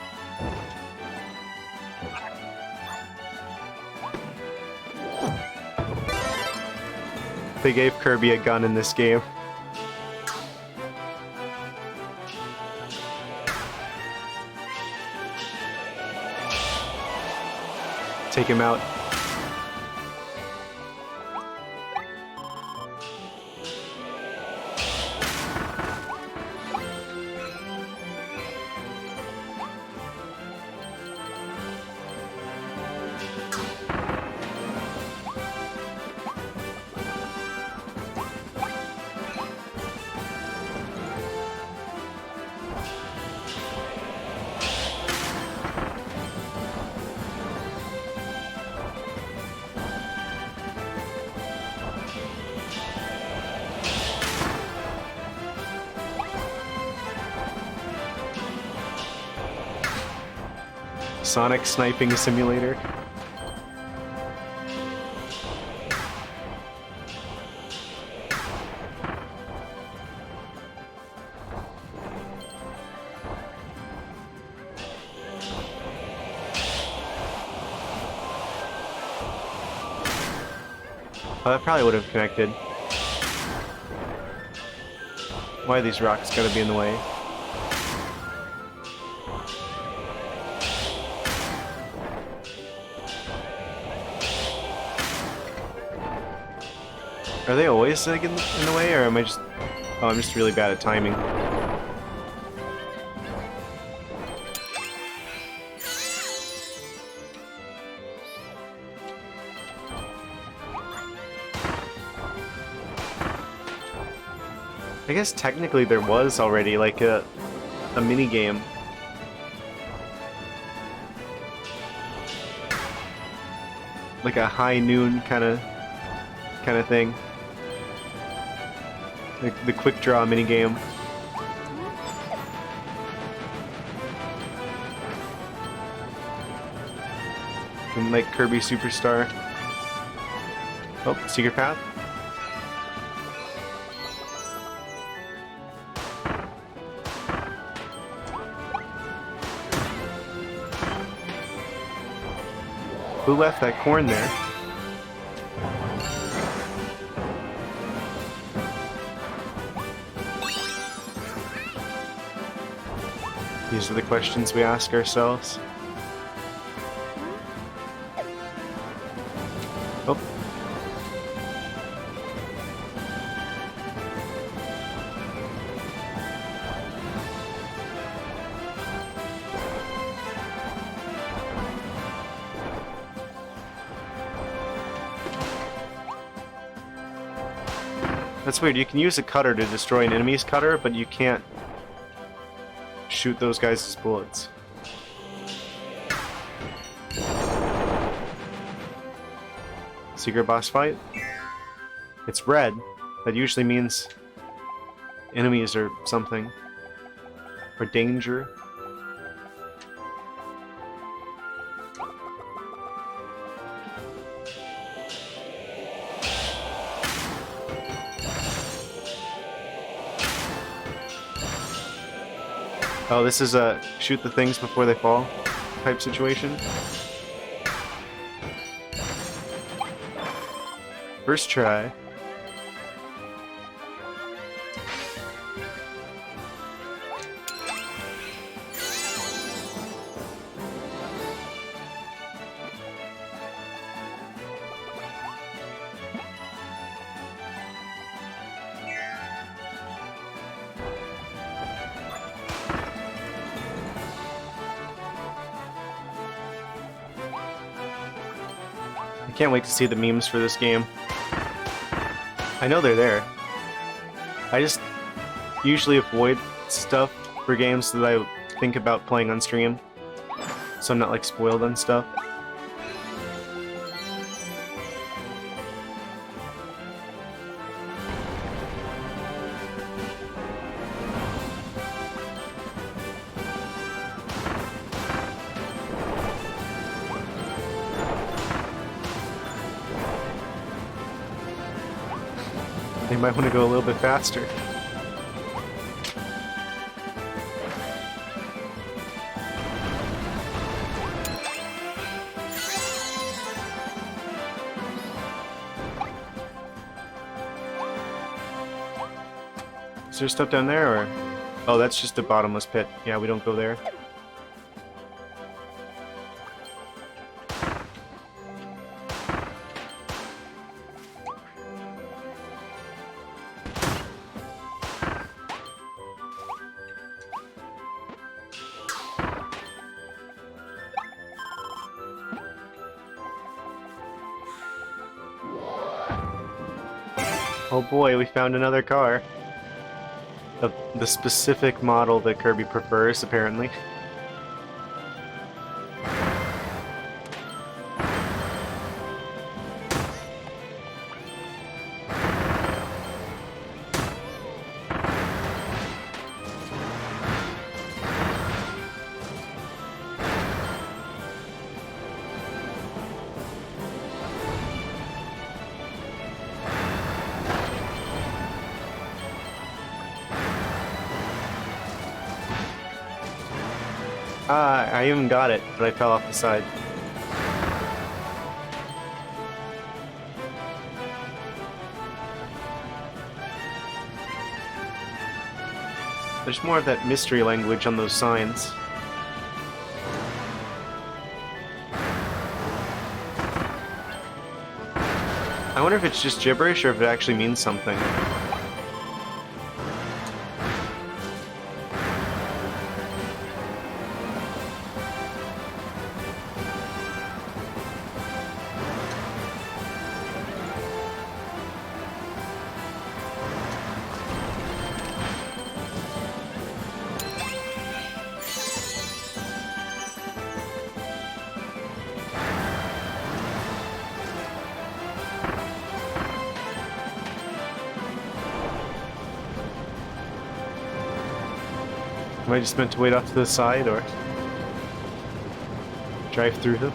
they gave Kirby a gun in this game. Take him out. Sonic sniping simulator. Oh, that probably would have connected. Why are these rocks gotta be in the way? Are they always like in the way, or am I just... Oh, I'm just really bad at timing. I guess technically there was already like a mini game. Like a high noon kind of thing. Like the quick draw mini game. And like Kirby Superstar. Oh, secret path. Who left that corn there? These are the questions we ask ourselves. Oh. That's weird. You can use a cutter to destroy an enemy's cutter, but you can't shoot those guys' bullets. Secret boss fight? It's red. That usually means enemies or something. Or danger. Oh, this is a shoot the things before they fall type situation. First try. I can't wait to see the memes for this game. I know they're there. I just usually avoid stuff for games that I think about playing on stream, so I'm not like spoiled on stuff. They might want to go a little bit faster. Is there stuff down there, or... Oh, that's just a bottomless pit. Yeah, we don't go there. Oh boy, we found another car. The specific model that Kirby prefers, apparently. Ah, I even got it, but I fell off the side. There's more of that mystery language on those signs. I wonder if it's just gibberish or if it actually means something. Am I just meant to wait off to the side, or drive through them?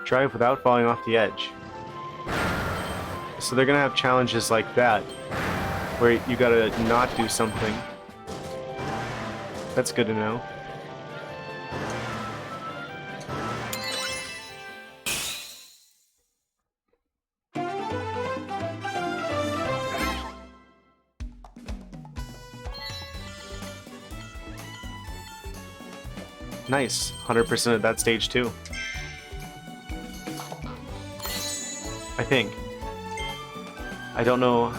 Drive without falling off the edge. So they're gonna have challenges like that, where you gotta not do something. That's good to know. Nice, 100% of that stage too. I think. I don't know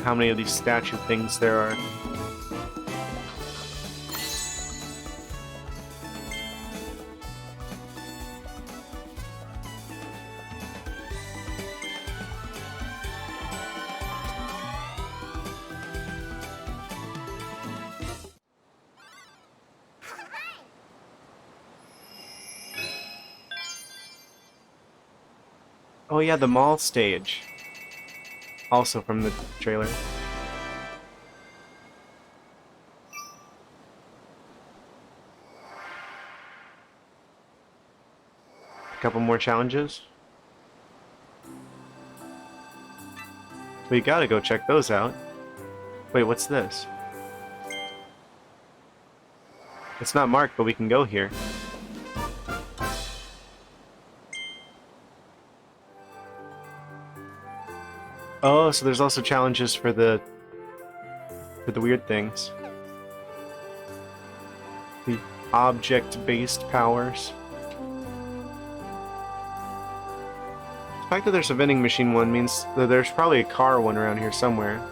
how many of these statue things there are. Oh yeah, the mall stage. Also from the trailer. A couple more challenges. We gotta go check those out. Wait, what's this? It's not marked, but we can go here. Oh, so there's also challenges for the weird things. The object-based powers. The fact that there's a vending machine one means that there's probably a car one around here somewhere.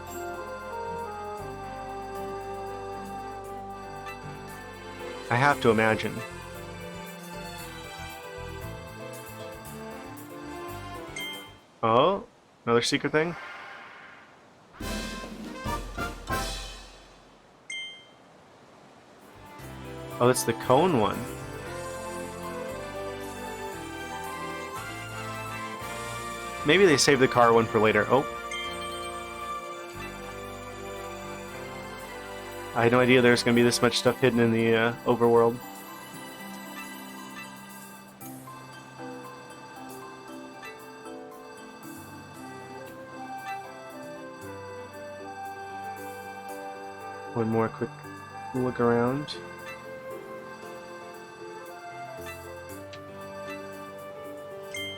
I have to imagine. Oh, another secret thing? Oh, it's the cone one. Maybe they saved the car one for later. Oh. I had no idea there was going to be this much stuff hidden in the overworld. One more quick look around.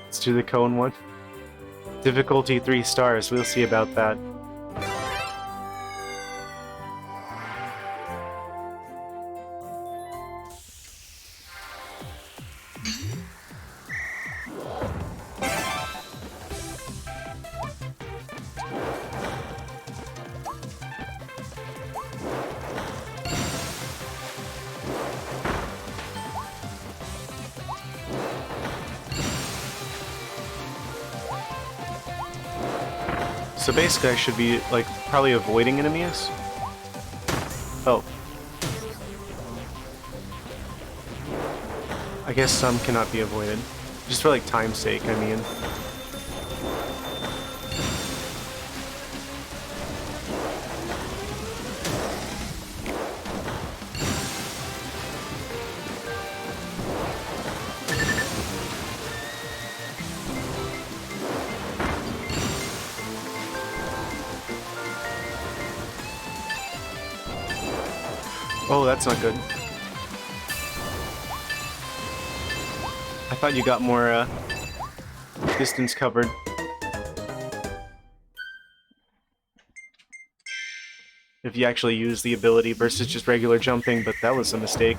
Let's do the cone one. Difficulty 3 stars, we'll see about that. So basically I should be, like, probably avoiding enemies. Oh. I guess some cannot be avoided. Just for, like, time's sake, I mean. Oh, that's not good. I thought you got more, distance covered. If you actually use the ability versus just regular jumping, but that was a mistake.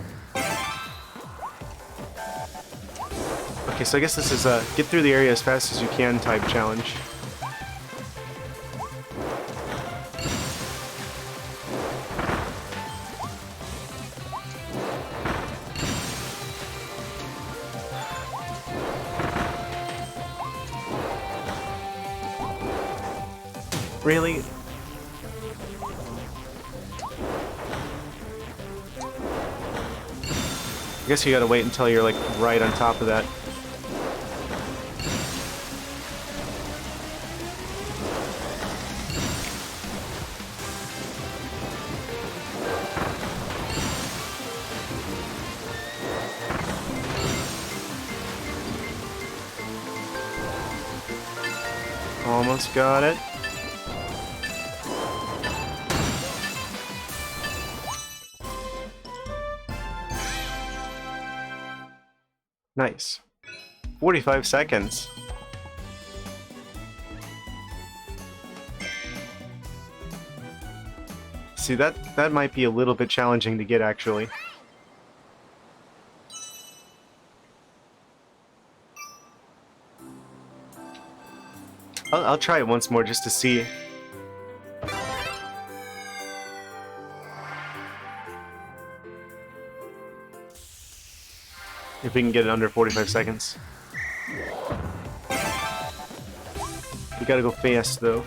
Okay, so I guess this is a get through the area as fast as you can type challenge. Really? I guess you gotta wait until you're, like, right on top of that. Almost got it. Nice. 45 seconds. See, that might be a little bit challenging to get, actually. I'll try it once more just to see. If we can get it under 45 seconds. We gotta go fast, though.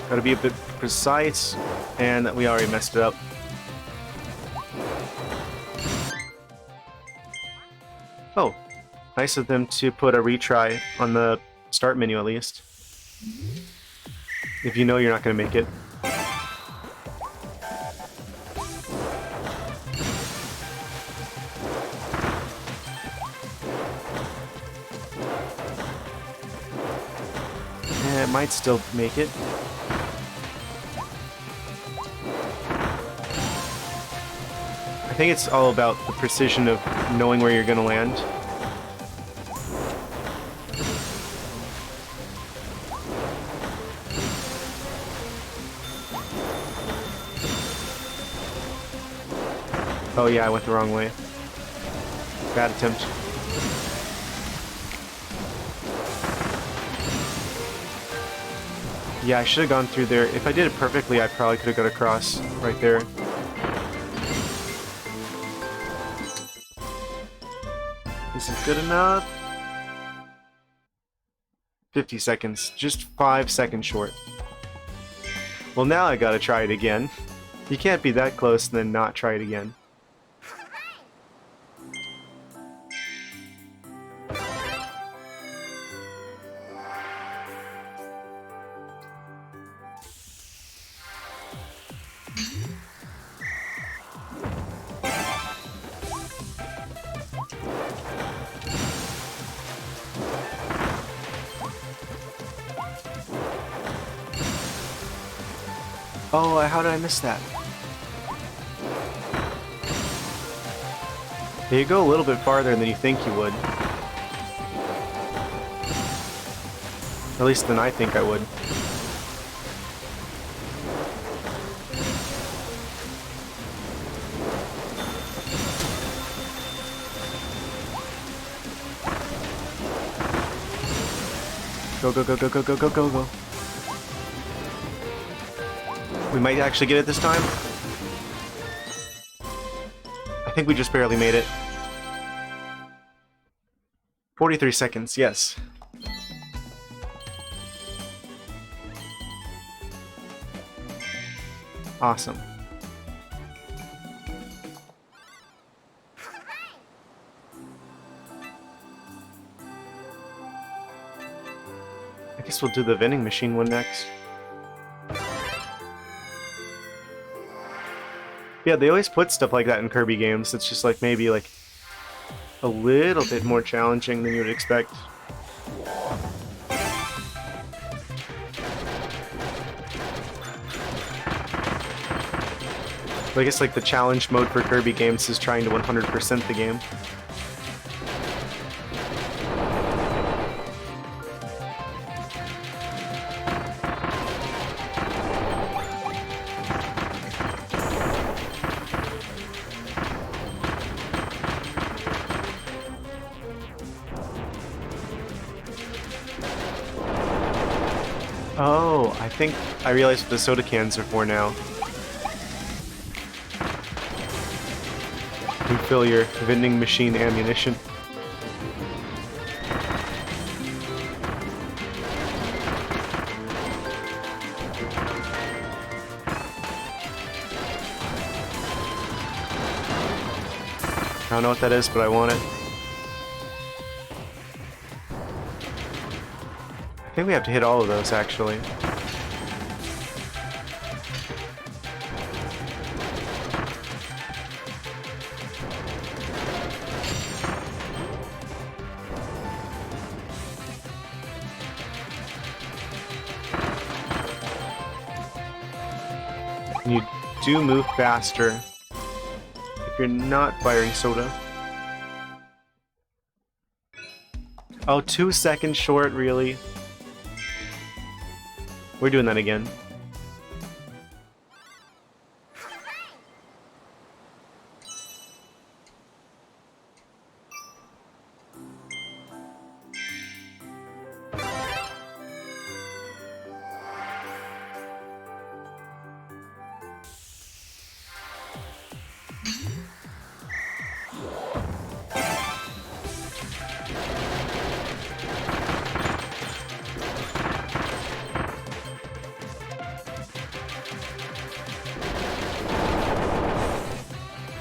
Gotta be a bit precise, and we already messed it up. Oh, nice of them to put a retry on the start menu at least. If you know you're not gonna make it. It might still make it. I think it's all about the precision of knowing where you're going to land. Oh yeah, I went the wrong way. Bad attempt. Yeah, I should have gone through there. If I did it perfectly, I probably could have got across right there. Is it good enough? 50 seconds. Just 5 seconds short. Well, now I gotta try it again. You can't be that close and then not try it again. Oh, how did I miss that? Yeah, you go a little bit farther than you think you would. At least than I think I would. Go, go, go, go, go, go, go, go, go. We might actually get it this time. I think we just barely made it. 43 seconds, yes. Awesome. I guess we'll do the vending machine one next. Yeah, they always put stuff like that in Kirby games. It's just like maybe like a little bit more challenging than you would expect. I guess like the challenge mode for Kirby games is trying to 100% the game. Oh, I think I realize what the soda cans are for now. Refill your vending machine ammunition. I don't know what that is, but I want it. I think we have to hit all of those, actually. And you do move faster if you're not firing soda. Oh, 2 seconds short, really? We're doing that again.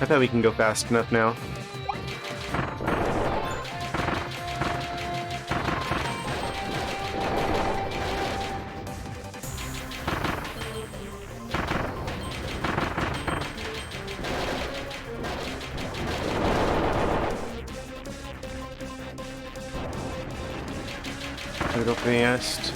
I thought we can go fast enough now. Gotta go fast.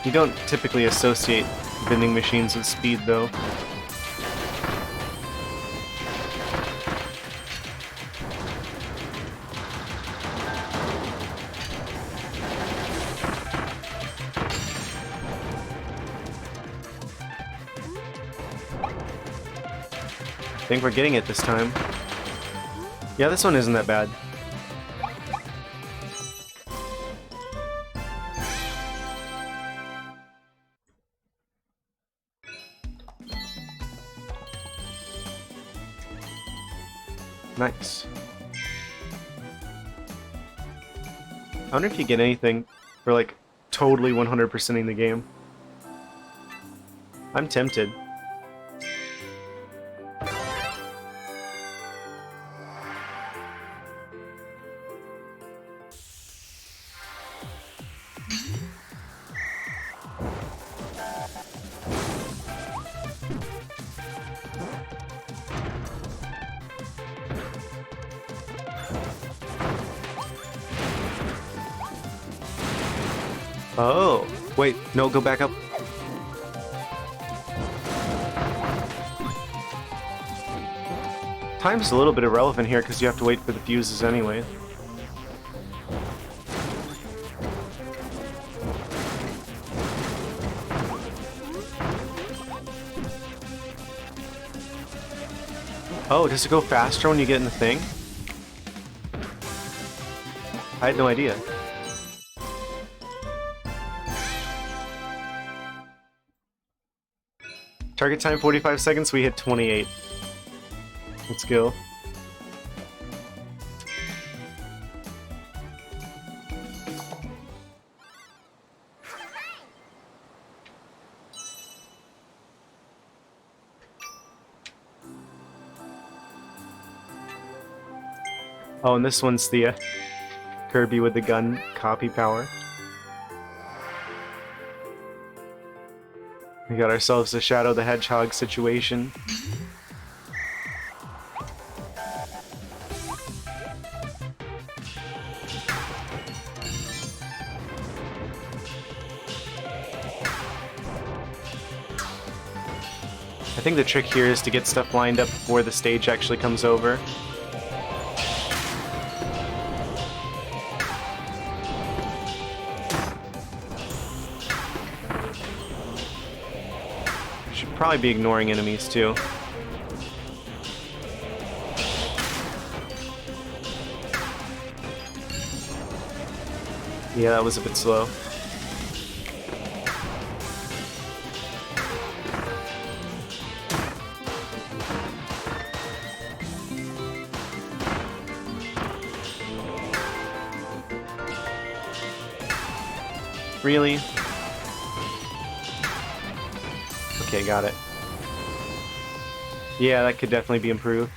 You don't typically associate vending machines with speed, though. I think we're getting it this time. Yeah, this one isn't that bad. Nice. I wonder if you get anything for like totally 100%ing the game. I'm tempted. Oh, wait, no, go back up. Time's a little bit irrelevant here because you have to wait for the fuses anyway. Oh, does it go faster when you get in the thing? I had no idea. Target time 45 seconds, we hit 28. Let's go. Oh, and this one's the Kirby with the gun copy power. We got ourselves a Shadow the Hedgehog situation. I think the trick here is to get stuff lined up before the stage actually comes over. Should probably be ignoring enemies too. Yeah, that was a bit slow. Really? Okay, got it. Yeah, that could definitely be improved.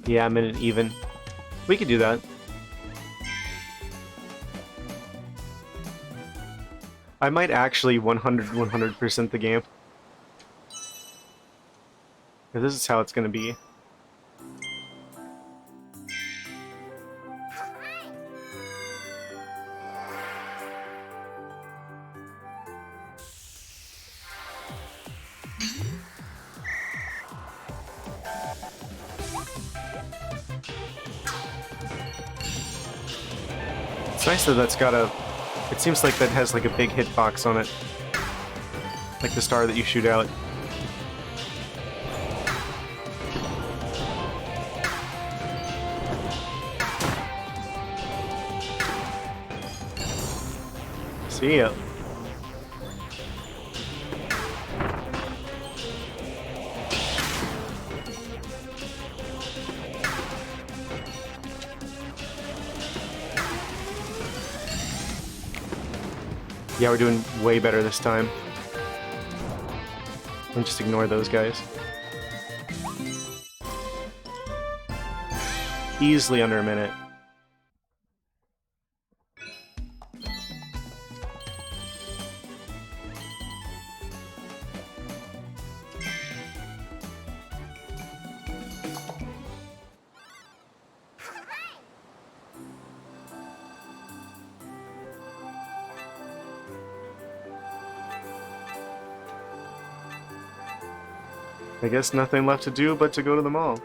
Yeah, I'm in it even. We could do that. I might actually 100% the game. This is how it's gonna be. It's nice that that's got a... It seems like that has like a big hitbox on it. Like the star that you shoot out. See ya. Yeah, we're doing way better this time. And just ignore those guys. Easily under a minute. I guess nothing left to do but to go to the mall.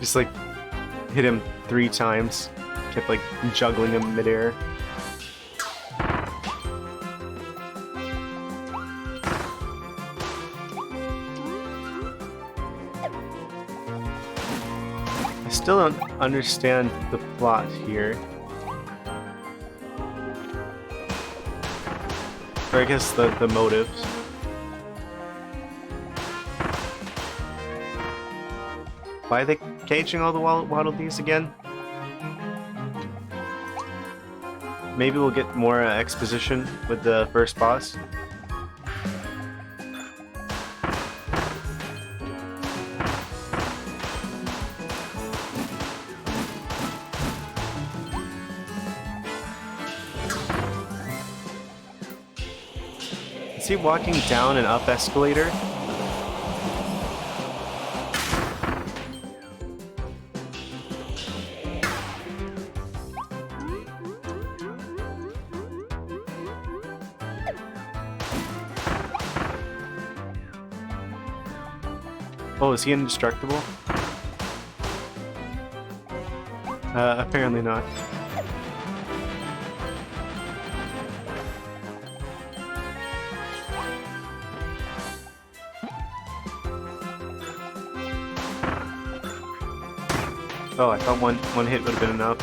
Just like hit him 3 times. Kept like juggling him midair. still don't understand the plot here. Or I guess the motives. Why are they caging all the Waddle Dees again? Maybe we'll get more exposition with the first boss. Is he walking down an up escalator? Oh, is he indestructible? Apparently not. Oh, I thought one hit would have been enough.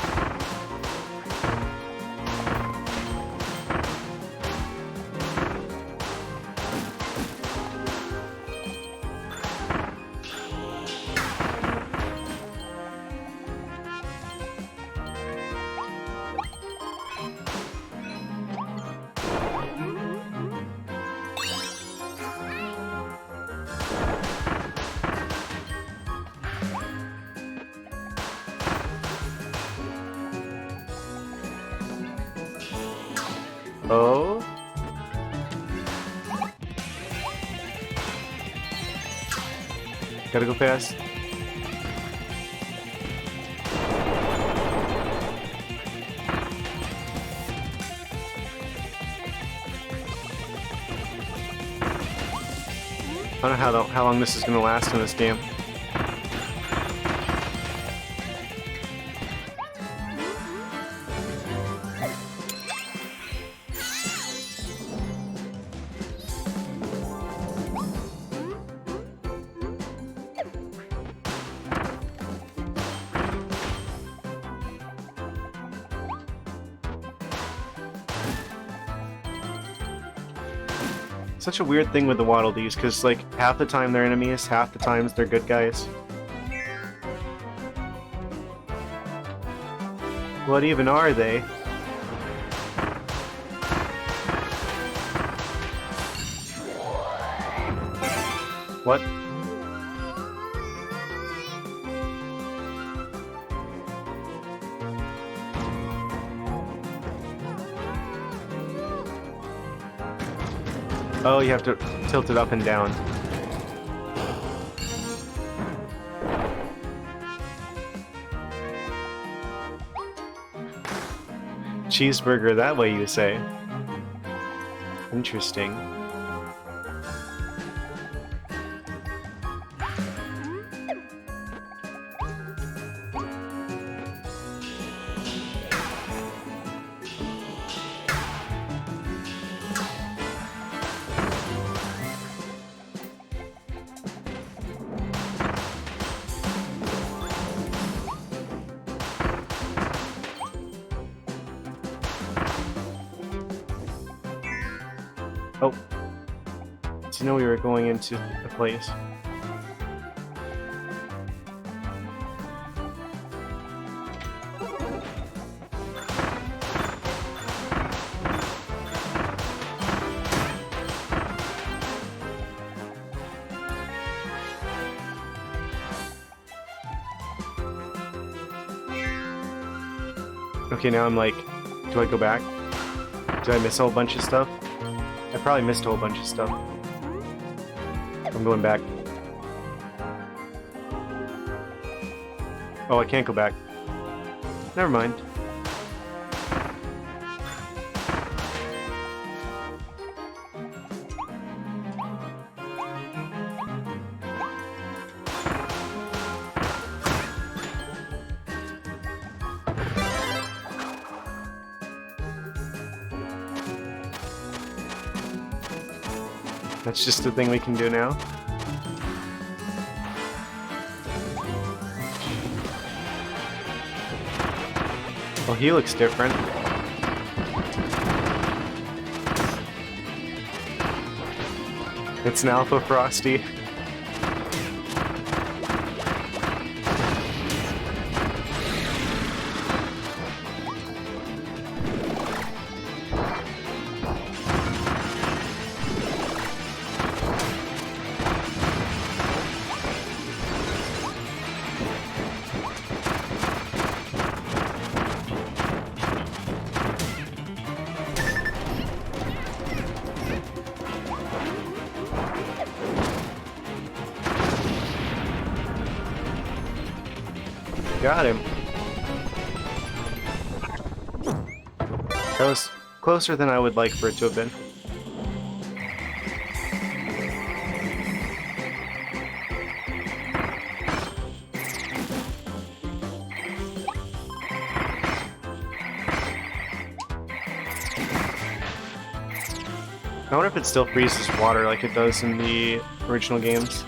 Oh? Gotta go fast. I don't know how long this is gonna last in this game. Such a weird thing with the Waddle Dees, because like half the time they're enemies, half the times they're good guys. What even are they? What? Oh, you have to tilt it up and down. Cheeseburger that way, you say? Interesting. Oh. Did you know we were going into a place? Okay, now I'm like, do I go back? Did I miss a whole bunch of stuff? I probably missed a whole bunch of stuff. I'm going back. Oh, I can't go back. Never mind. That's just a thing we can do now. Well, he looks different. It's an Alpha Frosty. Got him. That was closer than I would like for it to have been. I wonder if it still freezes water like it does in the original games.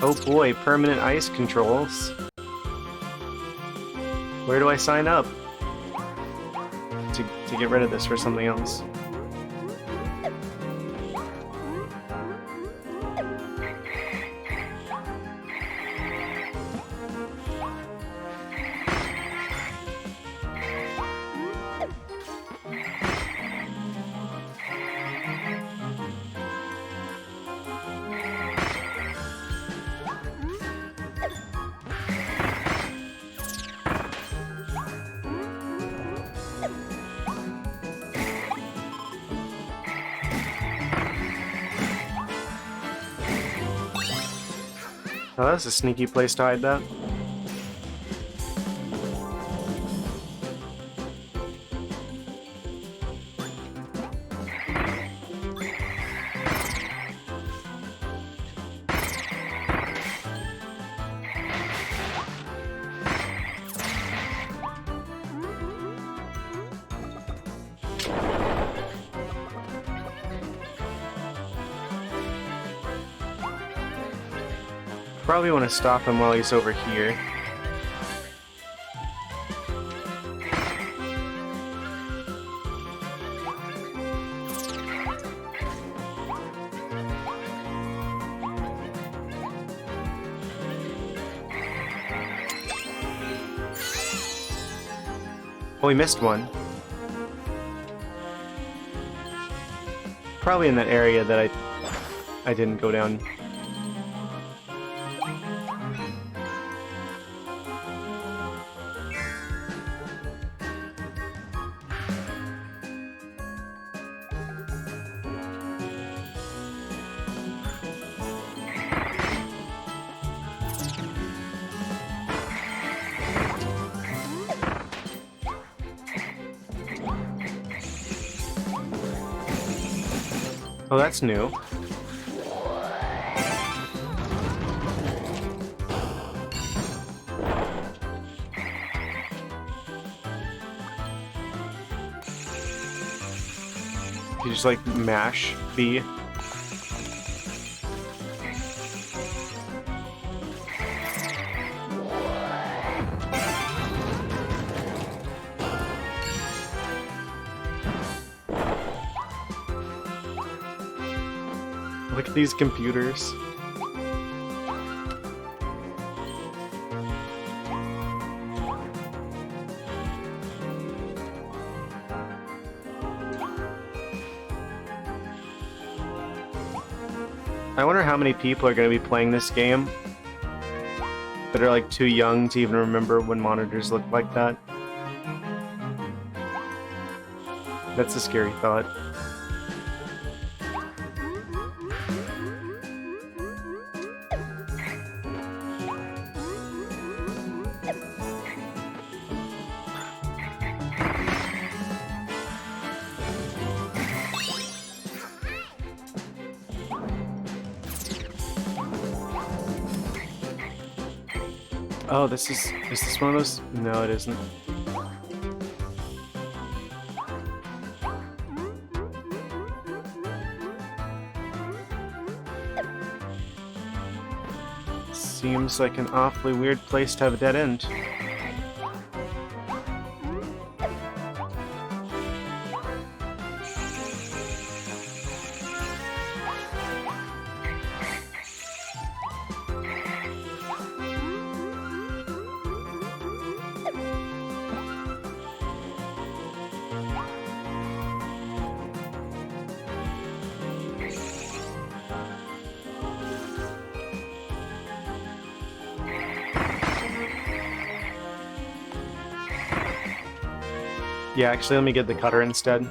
Oh boy, permanent ice controls. Where do I sign up? To get rid of this for something else. Oh, that's a sneaky place to hide that. Probably want to stop him while he's over here. Oh, we missed one. Probably in that area that I didn't go down. Oh, that's new. You just like mash B. Look at these computers. I wonder how many people are going to be playing this game that are like too young to even remember when monitors looked like that. That's a scary thought. Oh, is this one of those? No, it isn't. seems like an awfully weird place to have a dead end. Yeah, actually, let me get the cutter instead.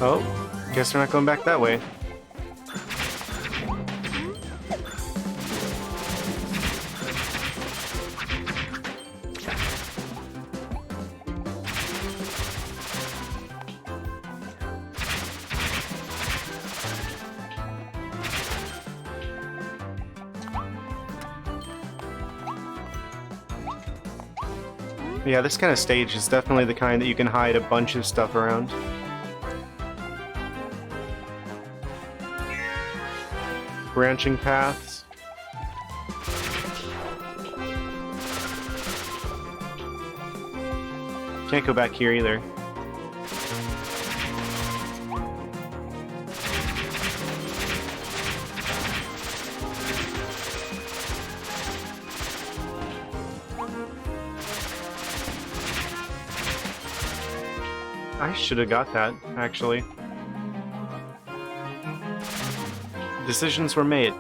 Oh, guess we're not going back that way. Yeah, this kind of stage is definitely the kind that you can hide a bunch of stuff around. Branching paths. Can't go back here either. I should have got that, actually. Decisions were made.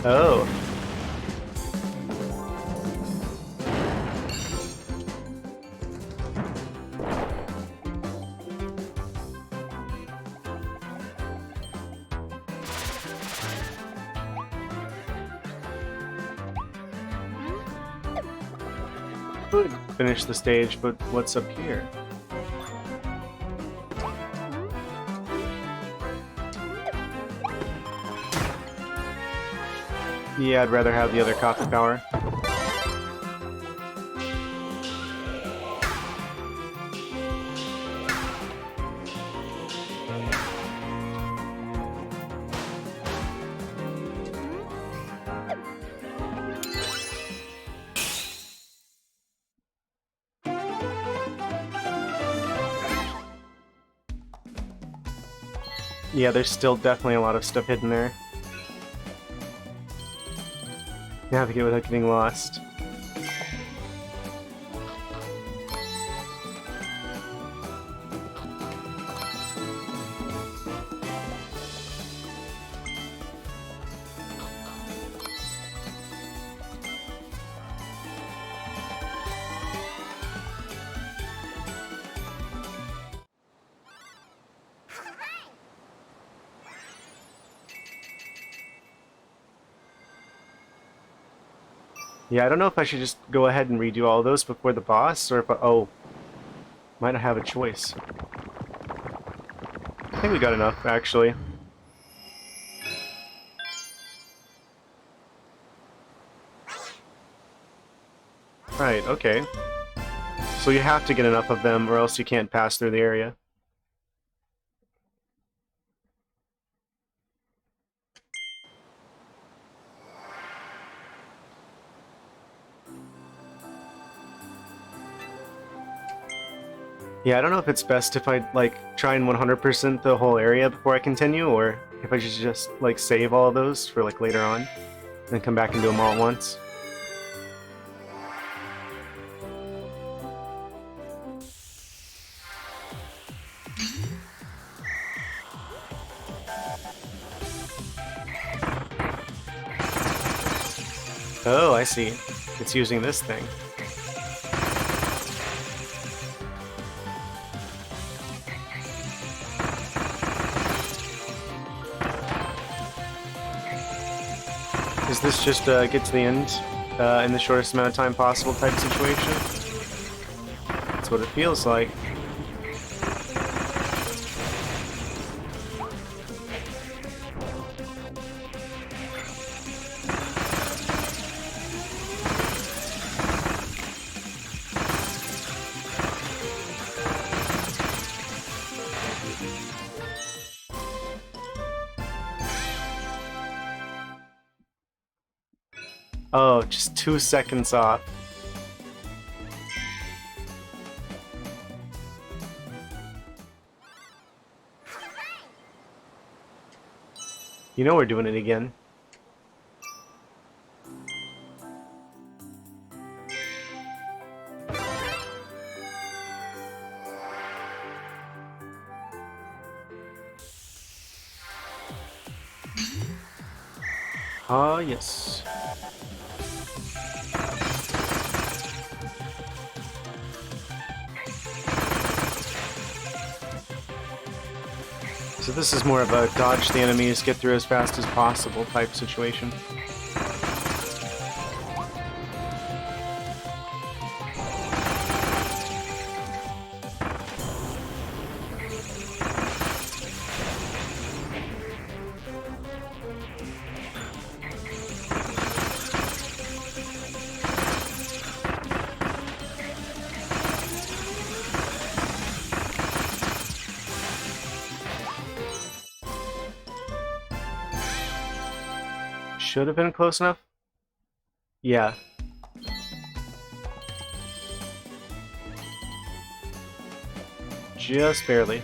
Oh. Could finish the stage, but what's up here? Yeah, I'd rather have the other copper power. Yeah, there's still definitely a lot of stuff hidden there. Navigate without getting lost. Yeah, I don't know if I should just go ahead and redo all those before the boss, or if I... Oh. Might not have a choice. I think we got enough, actually. Right, okay. So you have to get enough of them, or else you can't pass through the area. Yeah, I don't know if it's best if I, like, try and 100% the whole area before I continue, or if I should just, like, save all of those for, like, later on, and then come back and do them all at once. Oh, I see. It's using this thing. Is this just get to the end in the shortest amount of time possible type situation? That's what it feels like. Oh, just 2 seconds off. You know we're doing it again. Ah, yes. So this is more of a dodge the enemies, get through as fast as possible type situation. Should have been close enough? Yeah. Just barely.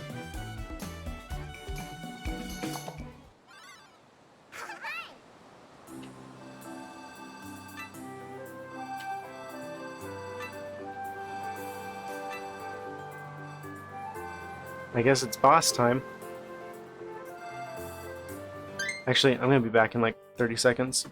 I guess it's boss time. Actually, I'm gonna be back in like 30 seconds.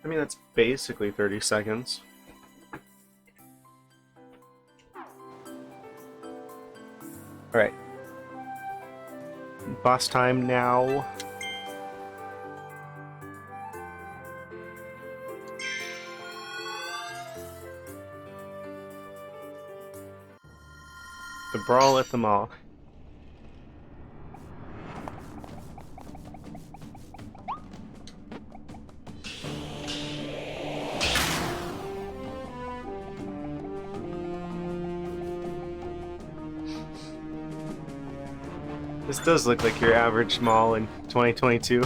I mean, that's basically 30 seconds. Alright. Boss time now. The brawl at the mall. This does look like your average mall in 2022.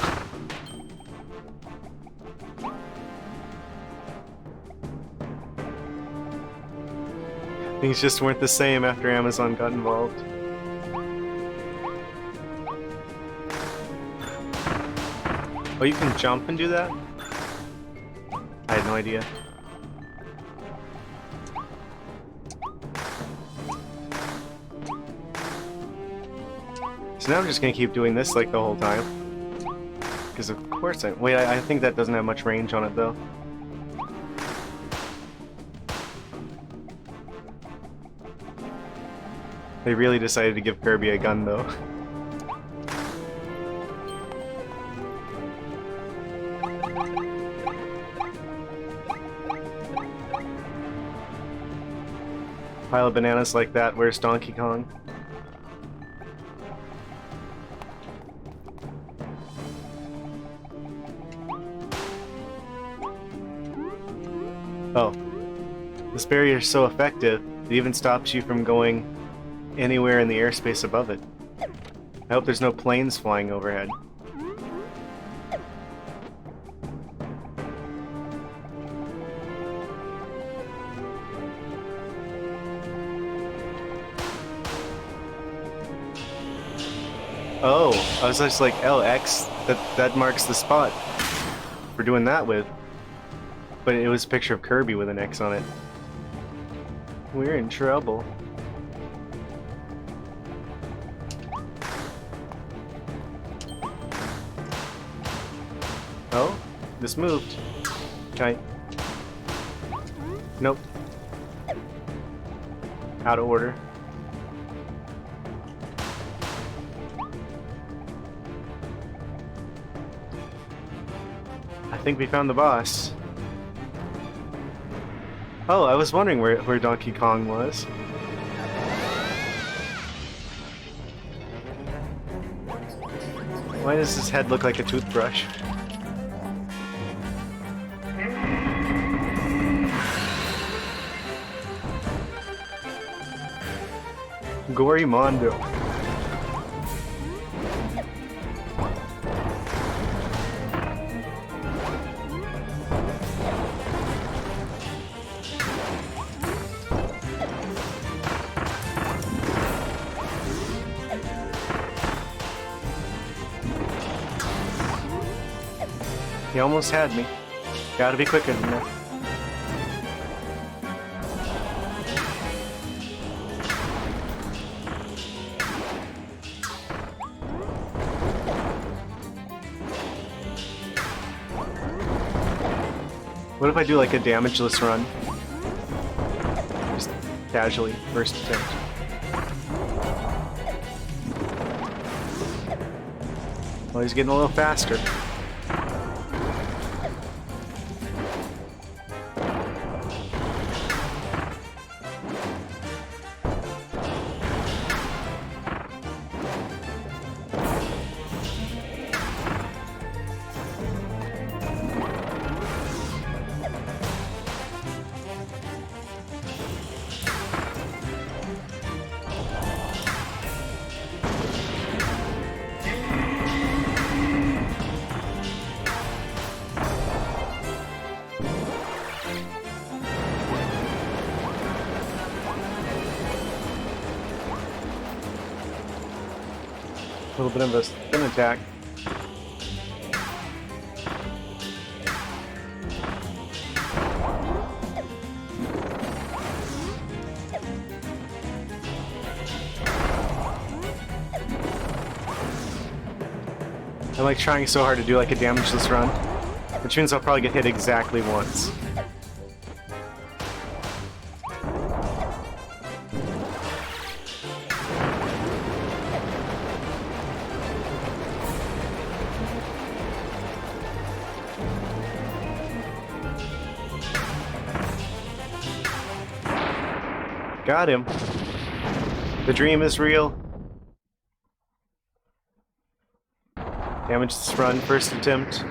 Things just weren't the same after Amazon got involved. Oh, you can jump and do that? I had no idea. So now I'm just gonna keep doing this like the whole time. Because of course I... Wait, I think that doesn't have much range on it though. They really decided to give Kirby a gun though. Pile of bananas like that, where's Donkey Kong? Oh. This barrier is so effective, it even stops you from going anywhere in the airspace above it. I hope there's no planes flying overhead. Oh, I was just like, LX, that marks the spot for doing that with. But it was a picture of Kirby with an X on it. We're in trouble. Oh, this moved. Can I... Nope. Out of order. I think we found the boss. Oh, I was wondering where Donkey Kong was. Why does his head look like a toothbrush? Gory Mondo. He almost had me. Gotta be quicker than that. What if I do like a damageless run? Just casually, first attempt. Well, he's getting a little faster. A little bit of a spin attack. I'm like trying so hard to do like a damageless run, which means I'll probably get hit exactly once. Got him. The dream is real. Damage this run, first attempt.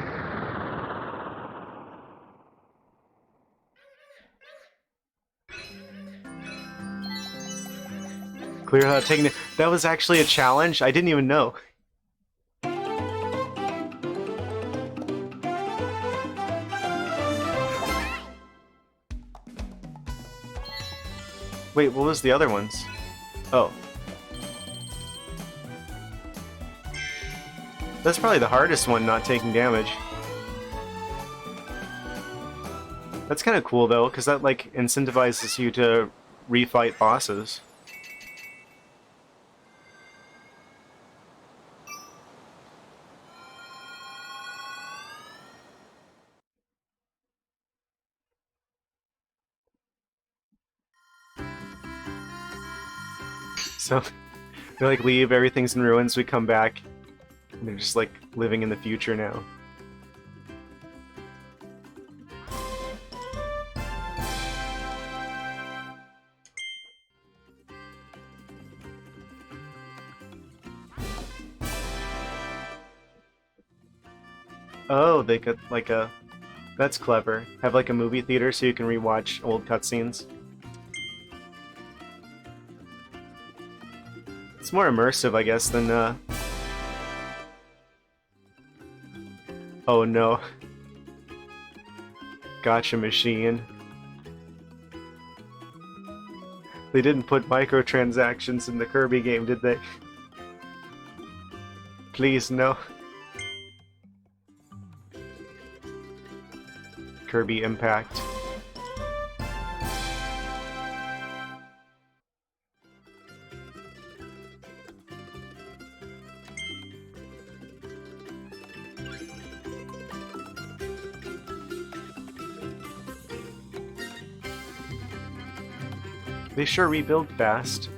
Clear without taking it. That was actually a challenge? I didn't even know. Wait, what was the other ones? Oh. That's probably the hardest one, not taking damage. That's kind of cool though, because that like incentivizes you to refight bosses. So we like leave, everything's in ruins, we come back, and they're just like living in the future now. Oh, they could like a... That's clever. Have like a movie theater so you can rewatch old cutscenes. It's more immersive, I guess, than Oh no. Gotcha machine. They didn't put microtransactions in the Kirby game, did they? Please, no. Kirby Impact. They sure rebuild fast.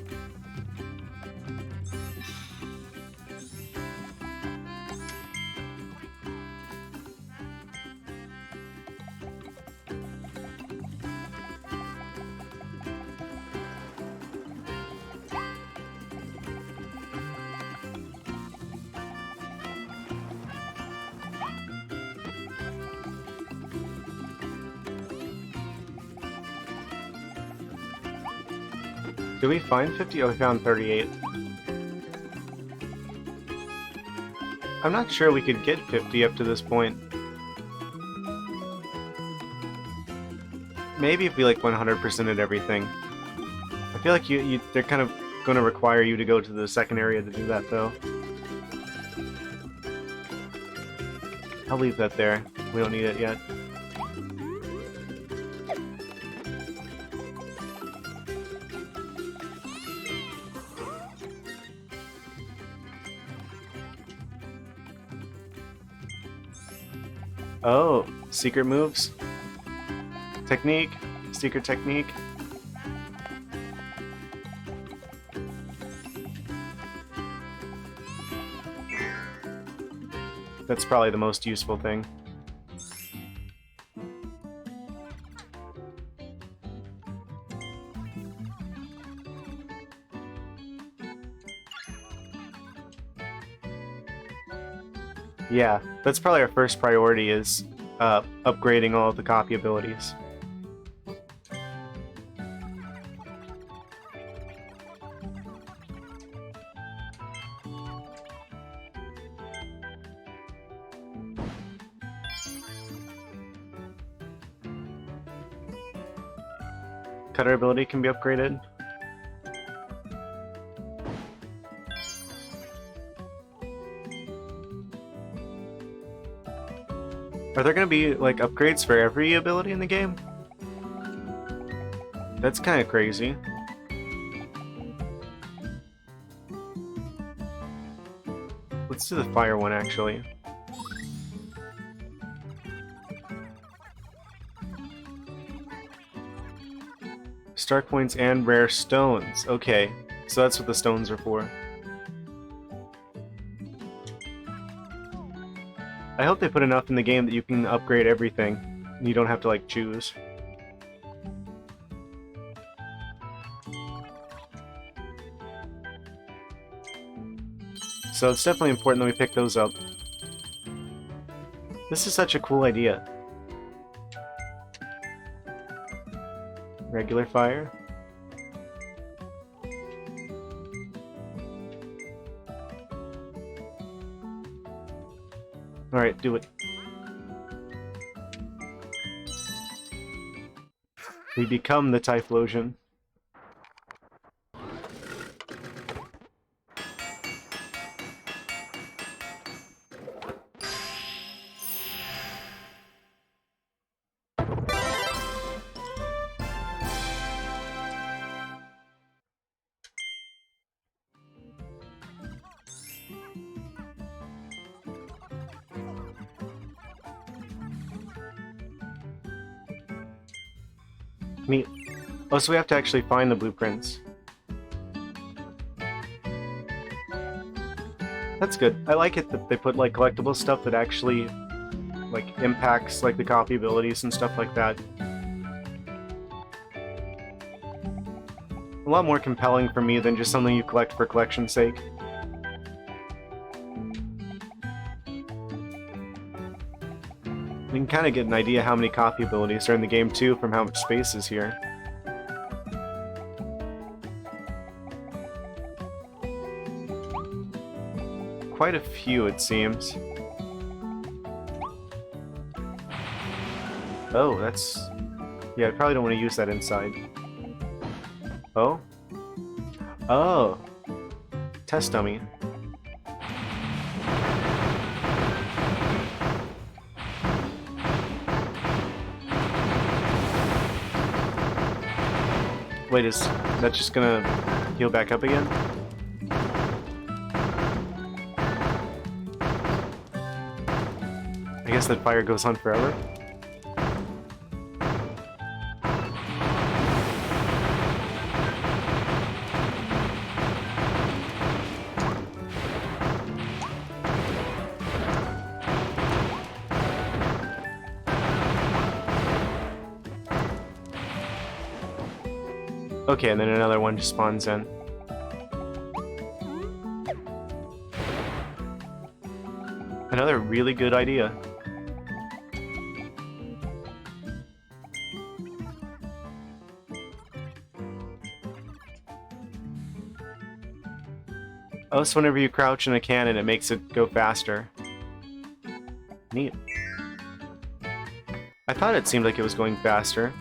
Did we find 50? Oh, we found 38. I'm not sure we could get 50 up to this point. Maybe if we like 100%ed everything. I feel like they're kind of going to require you to go to the second area to do that, though. I'll leave that there. We don't need it yet. Oh, secret moves? Technique? Secret technique? That's probably the most useful thing. Yeah, that's probably our first priority is upgrading all of the copy abilities. Cutter ability can be upgraded. Are there gonna be, like, upgrades for every ability in the game? That's kinda crazy. Let's do the fire one, actually. Star coins and rare stones. Okay, so that's what the stones are for. I hope they put enough in the game that you can upgrade everything, and you don't have to, like, choose. So it's definitely important that we pick those up. This is such a cool idea. Regular fire. Alright, do it. We become the Typhlosion. Neat. Oh, so we have to actually find the blueprints. That's good. I like it that they put like collectible stuff that actually like impacts like the copy abilities and stuff like that. A lot more compelling for me than just something you collect for collection's sake. You can kind of get an idea how many copy abilities are in the game too from how much space is here. Quite a few, it seems. Oh, that's... yeah, I probably don't want to use that inside. Oh? Oh! Test dummy. Wait, is that just gonna heal back up again? I guess that fire goes on forever? Okay, and then another one just spawns in. Another really good idea. Oh, so whenever you crouch in a cannon, it makes it go faster. Neat. I thought it seemed like it was going faster.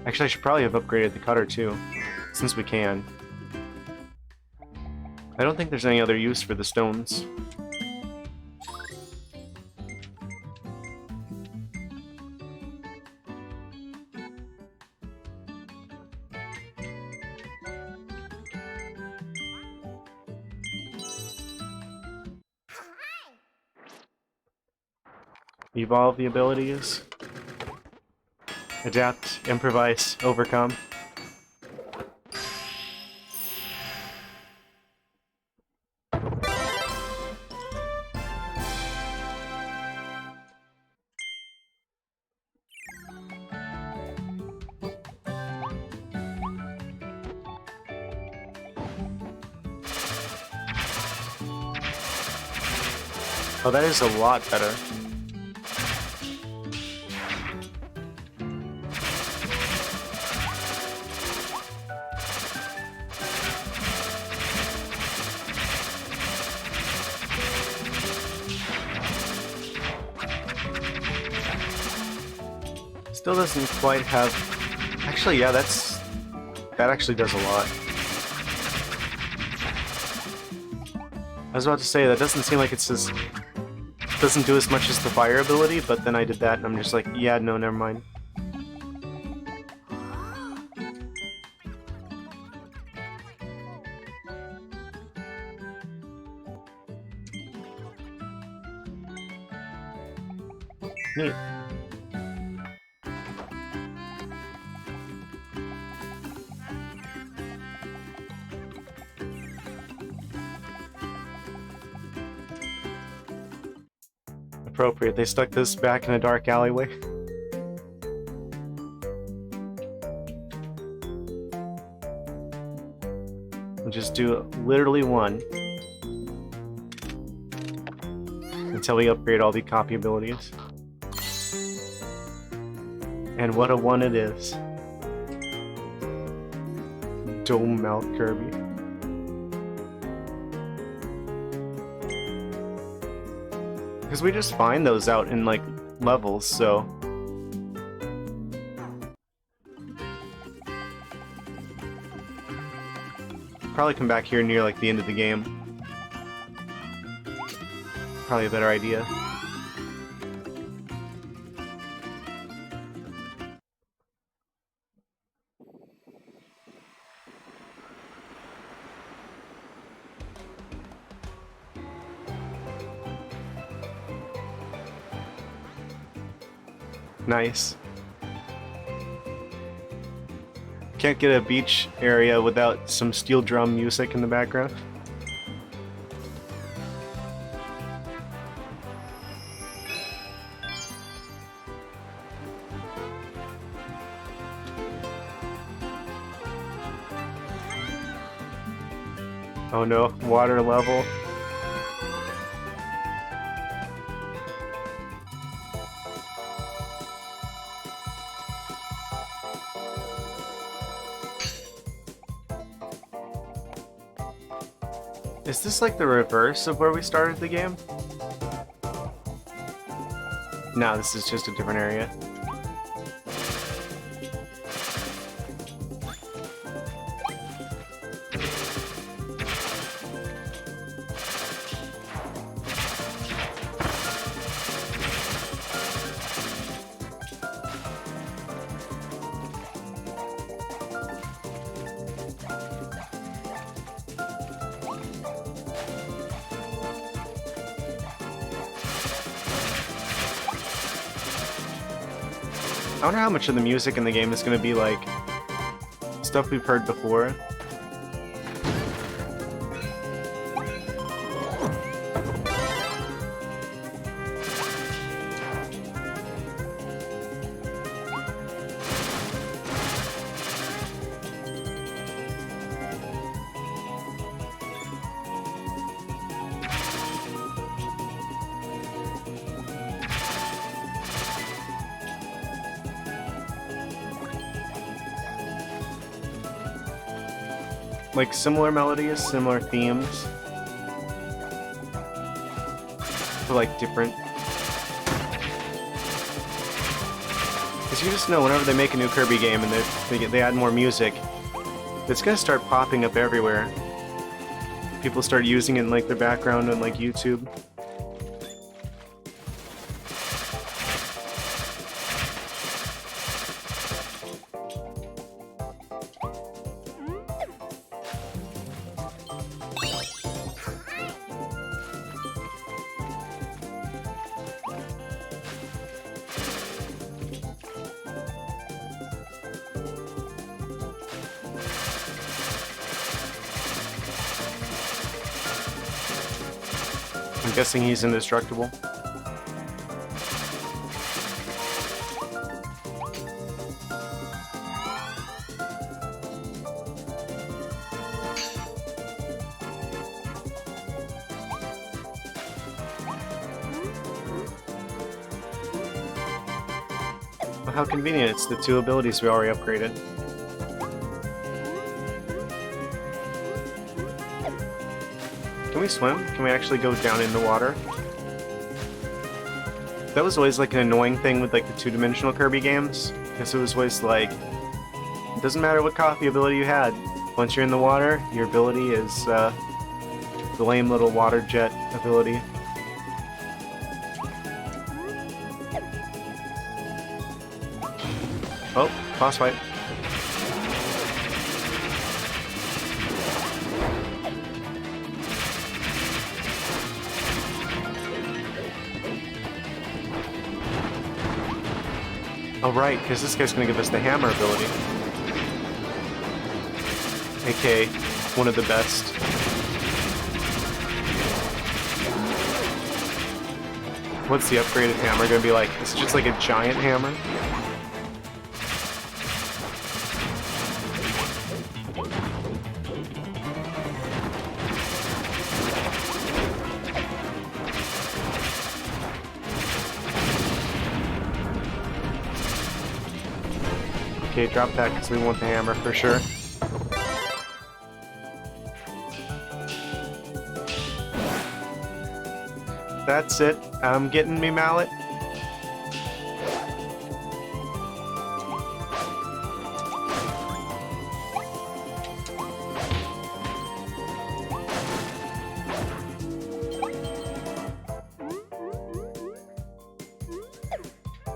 Actually, I should probably have upgraded the cutter too, since we can. I don't think there's any other use for the stones. Evolve the abilities. Adapt, improvise, overcome. Oh, that is a lot better. Still doesn't quite have... Actually, yeah, that actually does a lot. I was about to say, that doesn't seem like it's as... doesn't do as much as the fire ability, but then I did that and I'm just like, yeah, no, never mind. Neat. Appropriate. They stuck this back in a dark alleyway. We'll just do literally one. Until we upgrade all the copy abilities. And what a one it is. Dome mouth Kirby. Because we just find those out in, like, levels, so... Probably come back here near, like, the end of the game. Probably a better idea. Nice. Can't get a beach area without some steel drum music in the background. Oh no, water level. Is this like the reverse of where we started the game? No, this is just a different area. I wonder how much of the music in the game is going to be like stuff we've heard before. Like similar melodies, similar themes, but like different. Because you just know whenever they make a new Kirby game and they add more music, it's gonna start popping up everywhere. People start using it in like their background on like YouTube. I'm guessing he's indestructible. Well, how convenient, it's the two abilities we already upgraded. Can we swim? Can we actually go down in the water? That was always like an annoying thing with like the two-dimensional Kirby games, because it was always like, it doesn't matter what coffee ability you had, once you're in the water, your ability is the lame little water jet ability. Oh, boss fight. Oh right, because this guy's going to give us the hammer ability. AKA, one of the best. What's the upgraded hammer going to be like? Is it just like a giant hammer? Okay, drop that because we want the hammer for sure. That's it. I'm getting me mallet.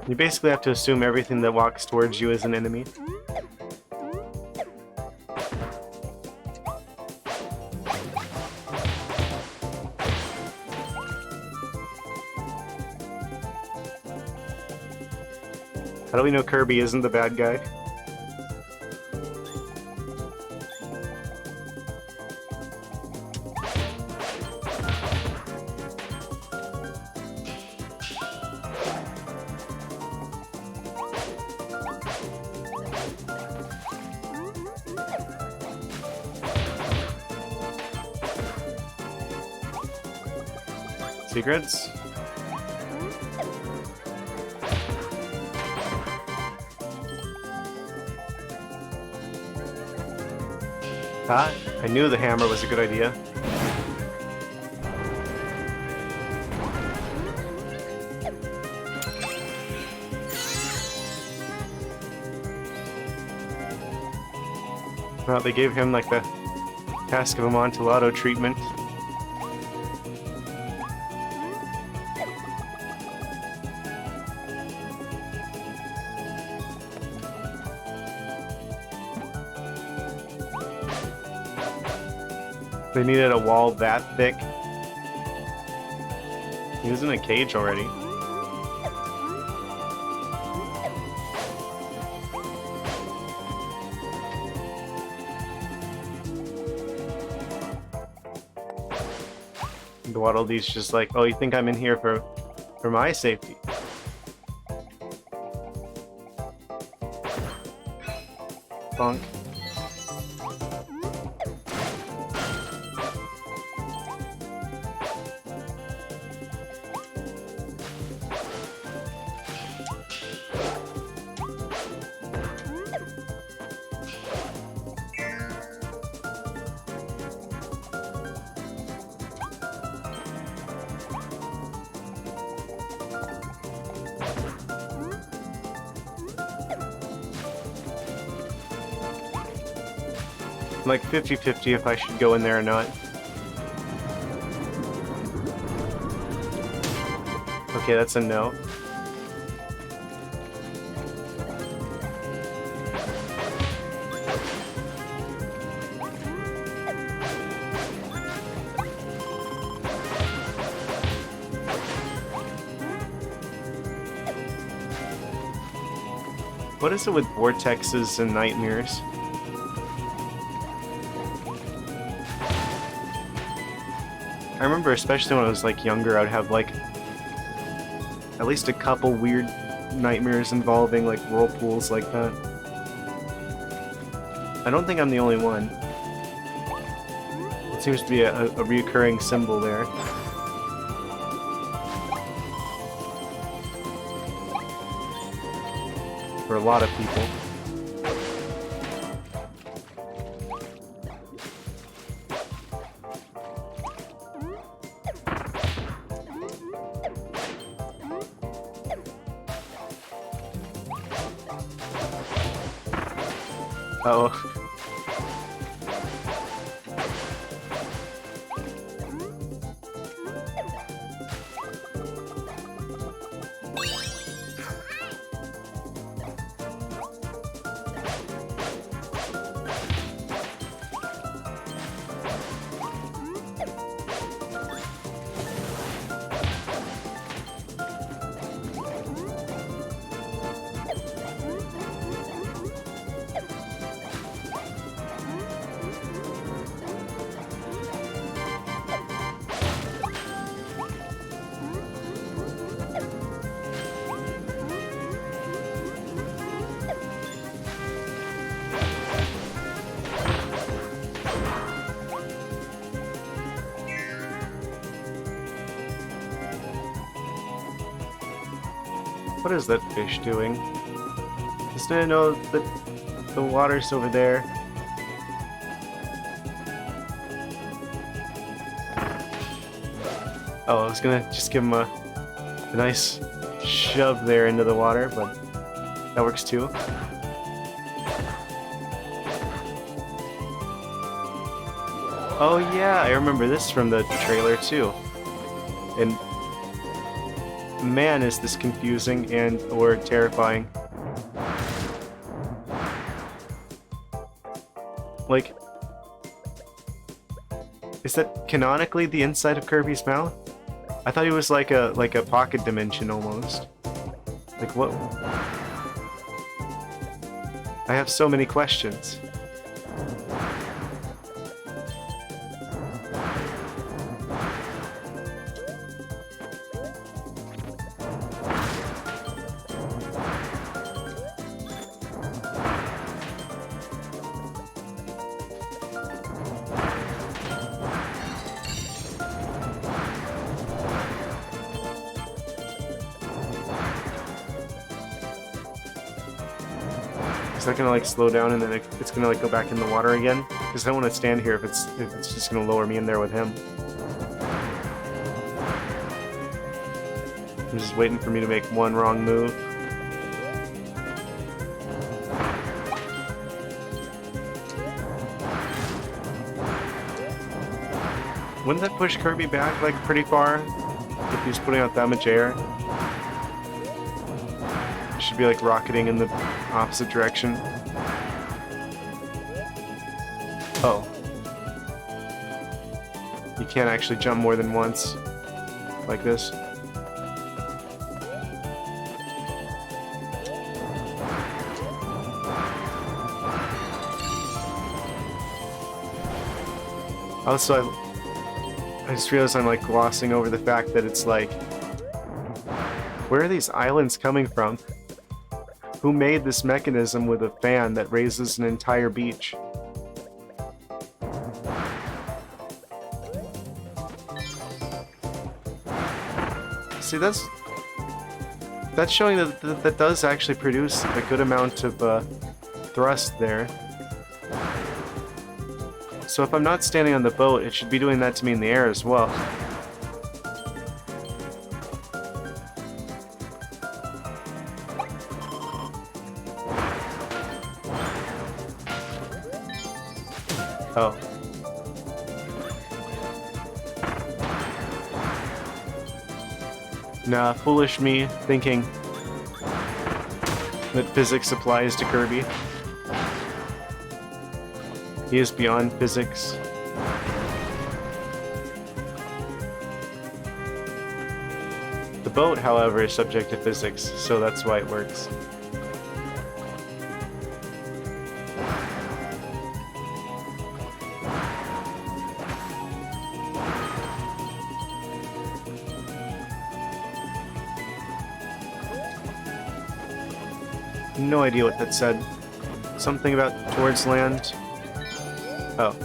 You basically have to assume everything that walks towards you is an enemy. How do we know Kirby isn't the bad guy? Secrets? Ah, I knew the hammer was a good idea. Well, they gave him like the task of Amontillado treatment. They needed a wall that thick. He was in a cage already. And Waddle Dee's just like, oh, you think I'm in here for my safety? Bonk. I'm like 50-50 if I should go in there or not. Okay, that's a no. What is it with vortexes and nightmares? I remember, especially when I was like younger, I'd have like at least a couple weird nightmares involving like whirlpools like that. I don't think I'm the only one. It seems to be a reoccurring symbol there. For a lot of people. Uh-oh. What is that fish doing? Just didn't know that the water's over there. Oh, I was gonna just give him a nice shove there into the water, but that works too. Oh yeah, I remember this from the trailer too. And man, is this confusing and or terrifying. Like, is that canonically the inside of Kirby's mouth? I thought he was like a pocket dimension almost. Like what? I have so many questions. Is that gonna like slow down and then it's gonna like go back in the water again? Because I don't want to stand here if it's just gonna lower me in there with him. I'm just waiting for me to make one wrong move. Wouldn't that push Kirby back like pretty far if he's putting out that much air? Should be like rocketing in the opposite direction. Oh. You can't actually jump more than once. Like this. Also, I just realized I'm like glossing over the fact that it's like, where are these islands coming from? Who made this mechanism with a fan that raises an entire beach? See, that's showing that that does actually produce a good amount of thrust there. So if I'm not standing on the boat, it should be doing that to me in the air as well. Oh. Nah, foolish me thinking that physics applies to Kirby. He is beyond physics. The boat, however, is subject to physics, so that's why it works. No idea what that said. Something about towards land. Oh.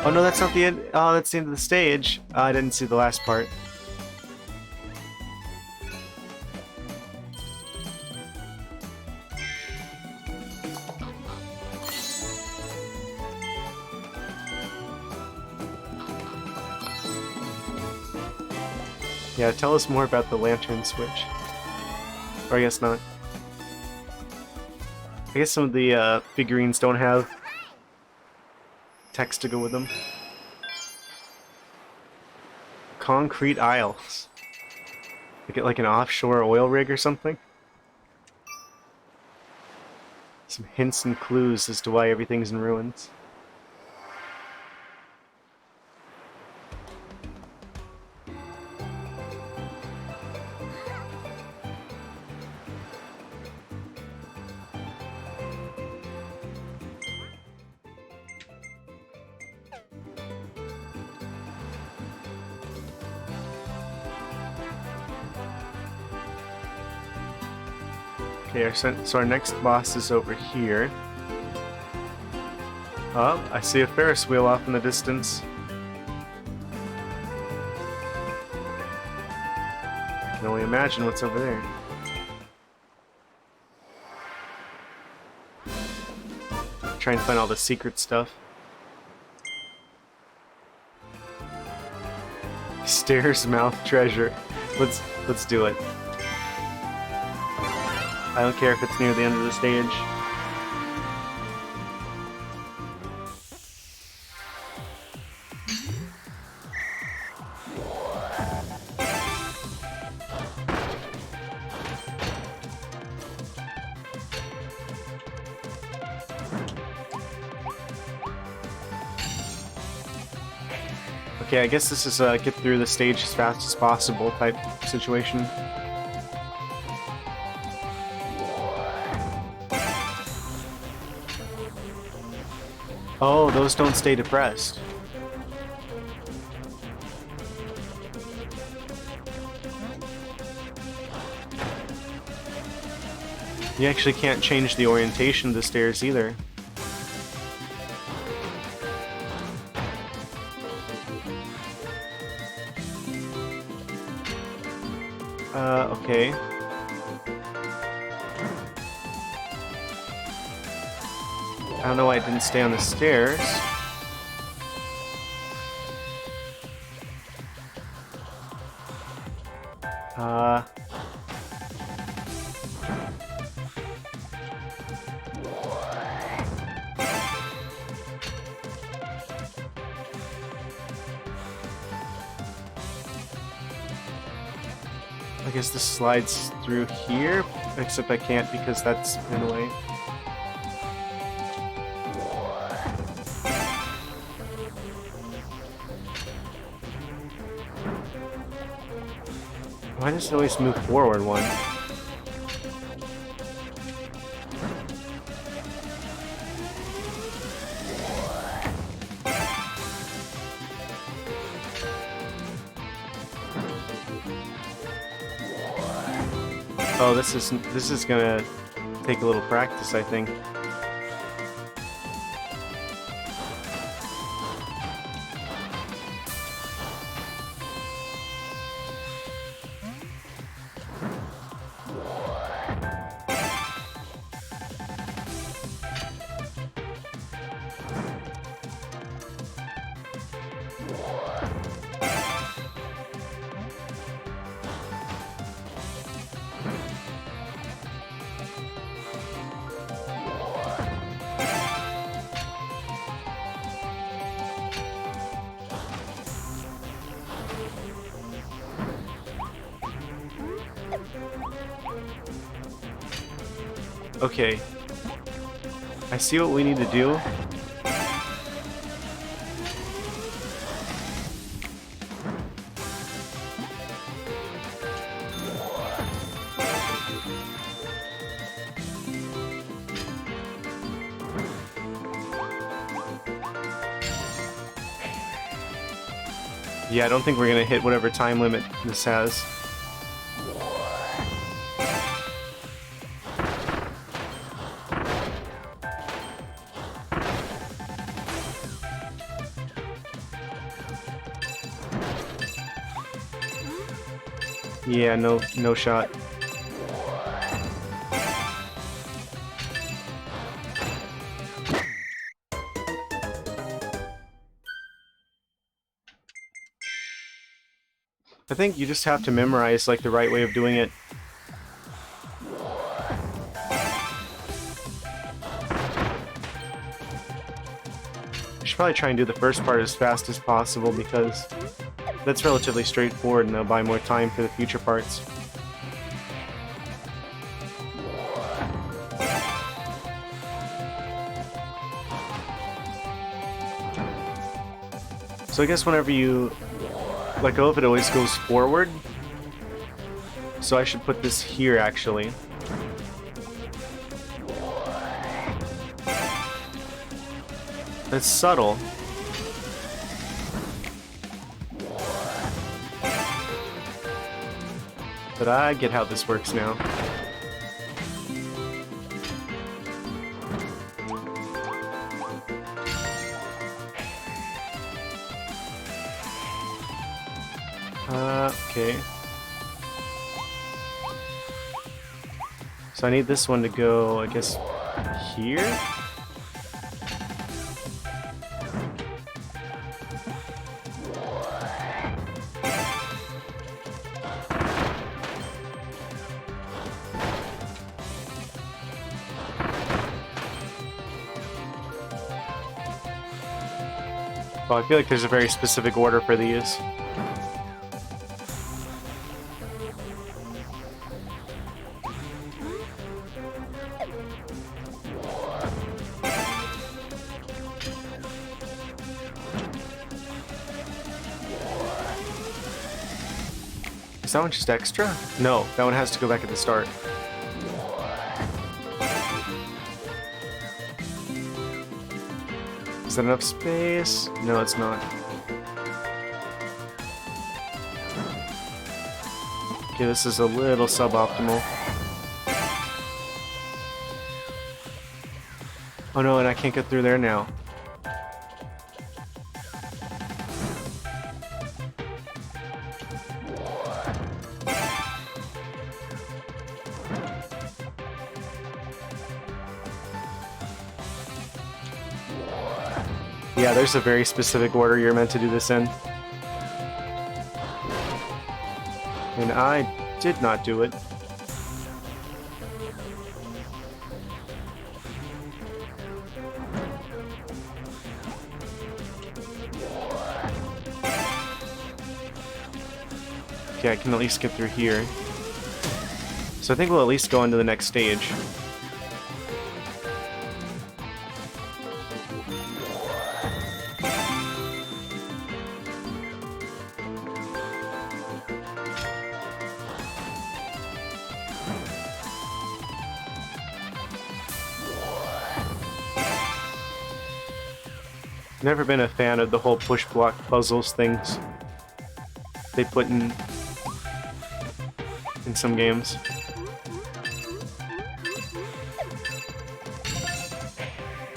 Oh no, that's not the end. Oh, that's the end of the stage. I didn't see the last part. Yeah, tell us more about the lantern switch. Or I guess not. I guess some of the figurines don't have text to go with them. Concrete Isles. Like an offshore oil rig or something? Some hints and clues as to why everything's in ruins. Okay, so our next boss is over here. Oh, I see a Ferris wheel off in the distance. I can only imagine what's over there. Try and find all the secret stuff. Stairs mouth treasure. Let's do it. I don't care if it's near the end of the stage. Okay, I guess this is a get through the stage as fast as possible type situation. Oh, those don't stay depressed. You actually can't change the orientation of the stairs either. Okay. I don't know why it didn't stay on the stairs. I guess this slides through here, except I can't because that's in the way. Why does it always move forward one? Oh, this is gonna take a little practice, I think. Okay. I see what we need to do. Yeah, I don't think we're gonna hit whatever time limit this has. Yeah, no shot. I think you just have to memorize like the right way of doing it. You should probably try and do the first part as fast as possible because that's relatively straightforward and they'll buy more time for the future parts. So I guess whenever you let go of it, always goes forward. So I should put this here actually. It's subtle. But I get how this works now. Okay. So I need this one to go, I guess, here? Well, I feel like there's a very specific order for these. Is that one just extra? No, that one has to go back at the start. Is that enough space? No, it's not. Okay, this is a little suboptimal. Oh no, and I can't get through there now. Yeah, there's a very specific order you're meant to do this in. And I did not do it. Okay, I can at least get through here. So I think we'll at least go into the next stage. Never been a fan of the whole push block puzzles things they put in some games.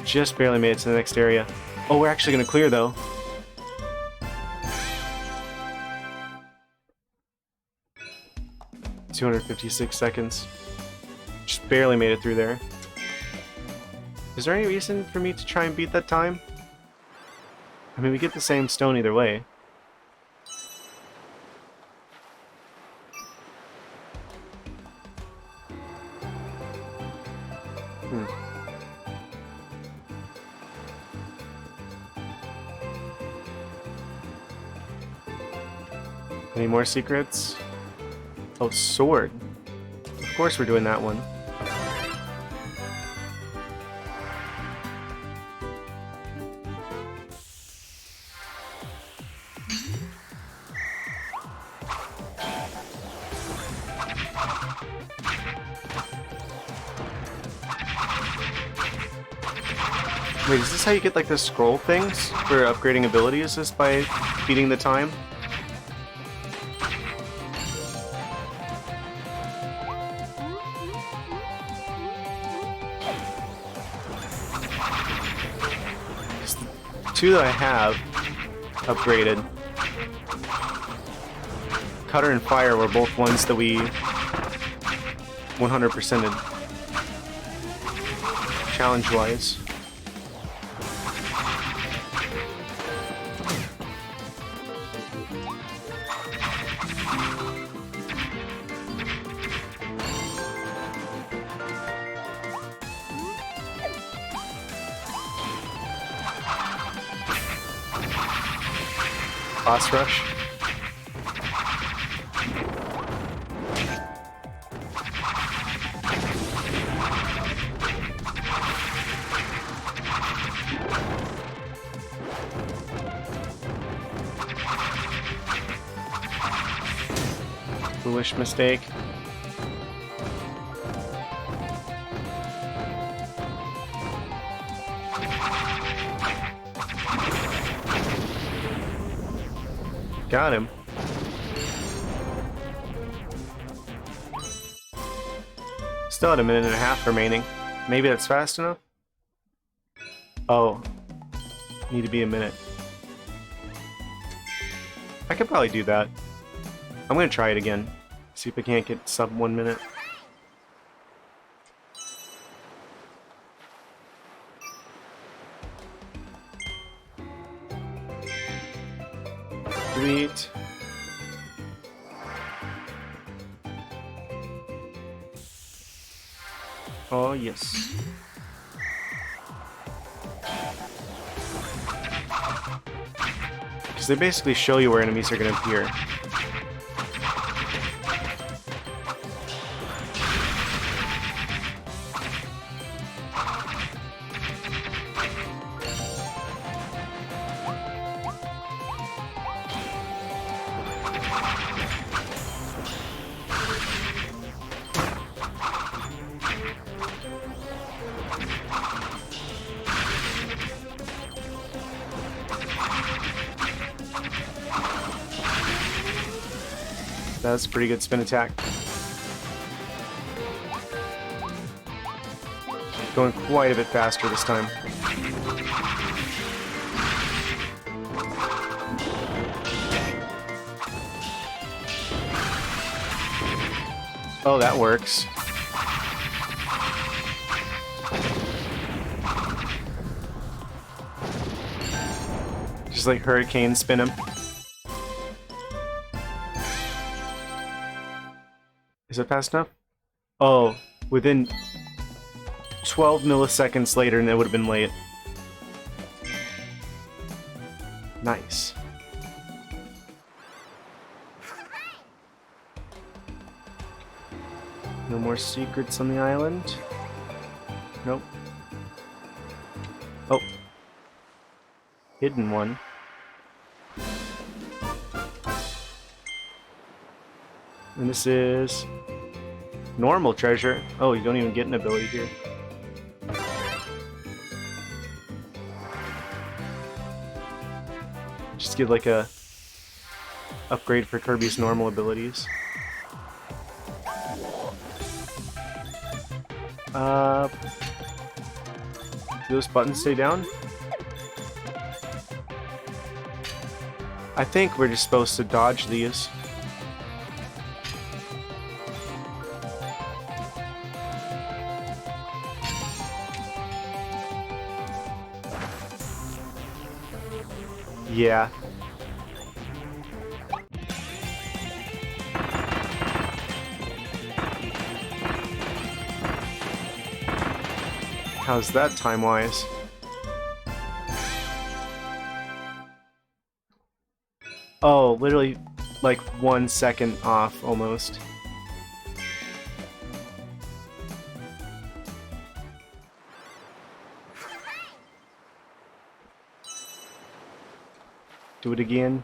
Just barely made it to the next area. Oh, we're actually gonna clear though. $256 seconds. Just barely made it through there. Is there any reason for me to try and beat that time? I mean, we get the same stone either way. Any more secrets? Oh, sword. Of course we're doing that one. Wait, is this how you get like the scroll things for upgrading abilities? Just by beating the time? Two that I have upgraded, Cutter and Fire, were both ones that we 100%ed challenge-wise. Boss rush. Foolish mistake. Got him. Still had a minute and a half remaining. Maybe that's fast enough? Oh. Need to be a minute. I could probably do that. I'm gonna try it again. See if I can't get sub 1 minute. Sweet. Oh, yes. Because they basically show you where enemies are going to appear. That's a pretty good spin attack. Going quite a bit faster this time. Oh, that works. Just like hurricane spin him. Is it fast enough? Oh, within 12 milliseconds later and it would have been late. Nice. No more secrets on the island? Nope. Oh. Hidden one. And this is normal treasure. Oh, you don't even get an ability here. Just get like a upgrade for Kirby's normal abilities. Do those buttons stay down? I think we're just supposed to dodge these. Yeah. How's that time-wise? Oh, literally like 1 second off, almost. Do it again.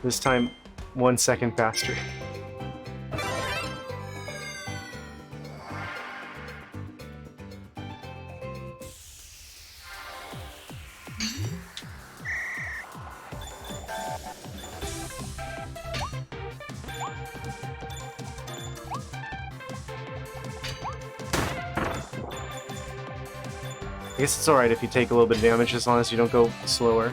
This time, 1 second faster. I guess it's alright if you take a little bit of damage as long as you don't go slower.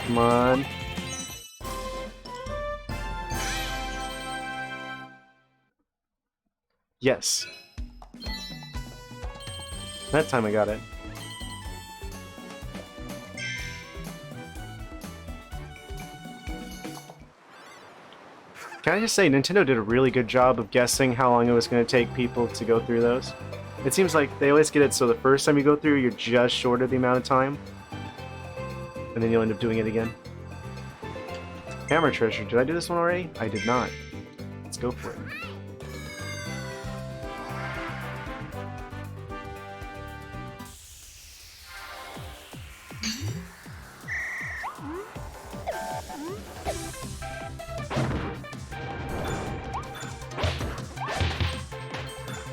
Come on. Yes. That time I got it. Can I just say, Nintendo did a really good job of guessing how long it was going to take people to go through those. It seems like they always get it so the first time you go through, you're just short of the amount of time. And then you'll end up doing it again. Hammer treasure. Did I do this one already? I did not. Let's go for it.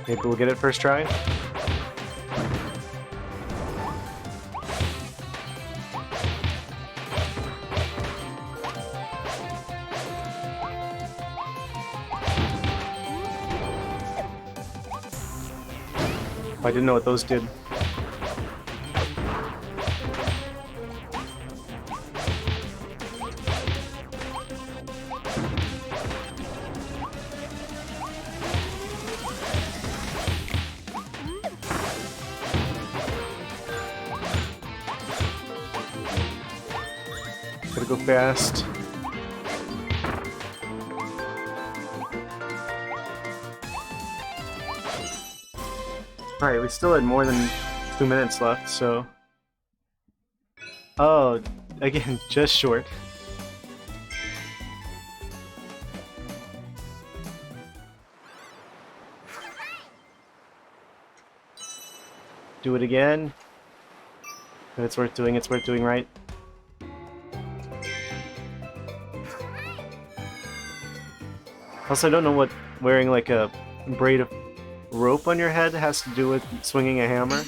Maybe we'll get it first try. I didn't know what those did. Gotta go fast. Alright, we still had more than 2 minutes left, so... Oh, again, just short. Do it again. If it's worth doing right. Also, I don't know what wearing like a braid of rope on your head has to do with swinging a hammer.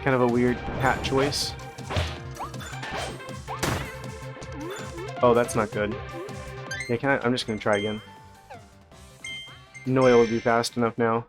Kind of a weird hat choice. Oh, that's not good. Yeah, I'm just gonna try again. No, it would be fast enough now.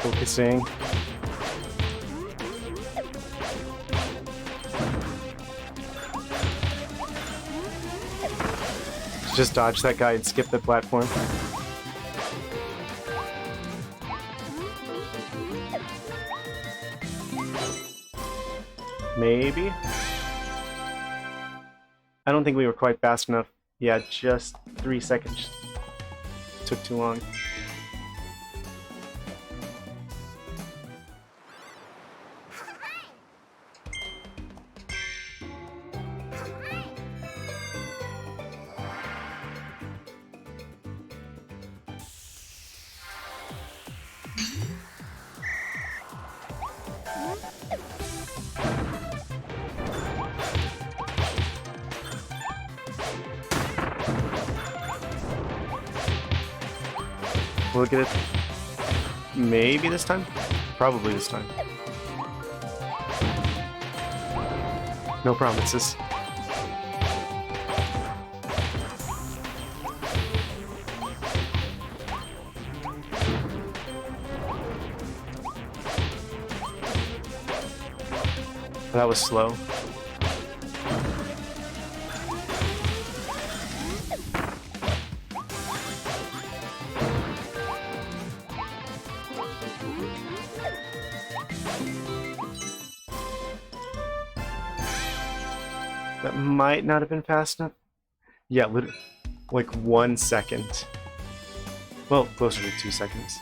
Focusing. Just dodge that guy and skip the platform. Maybe? I don't think we were quite fast enough. Yeah, just 3 seconds. Took too long. We'll get it. Maybe this time? Probably this time. No promises. That was slow. That might not have been fast enough. Yeah, literally, like 1 second. Well, closer to 2 seconds.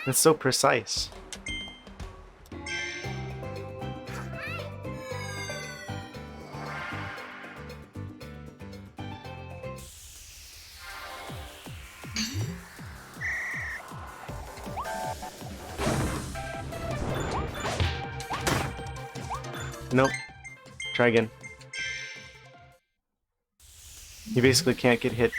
That's so precise. Nope. Try again. You basically can't get hit.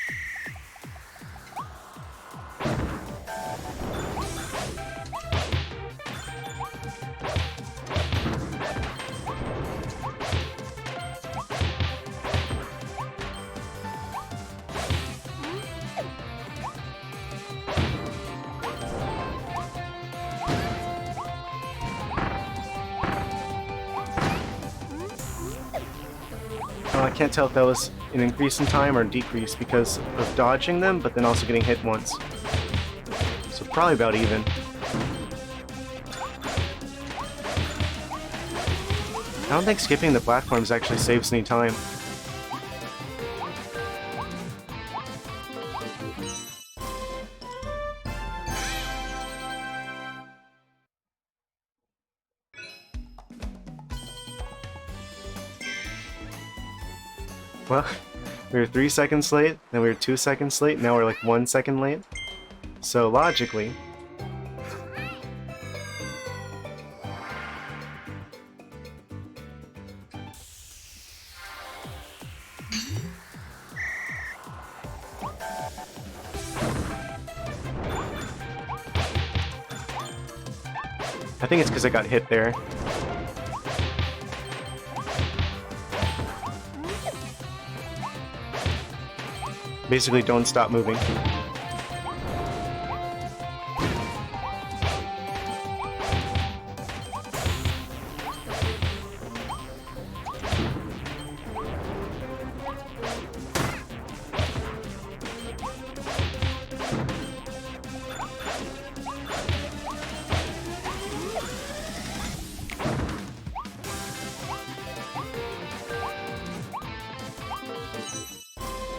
I can't tell if that was an increase in time or a decrease because of dodging them, but then also getting hit once. So probably about even. I don't think skipping the platforms actually saves any time. Well, we were 3 seconds late, then we were 2 seconds late, now we're like 1 second late. So logically... I think it's because I got hit there. Basically, don't stop moving.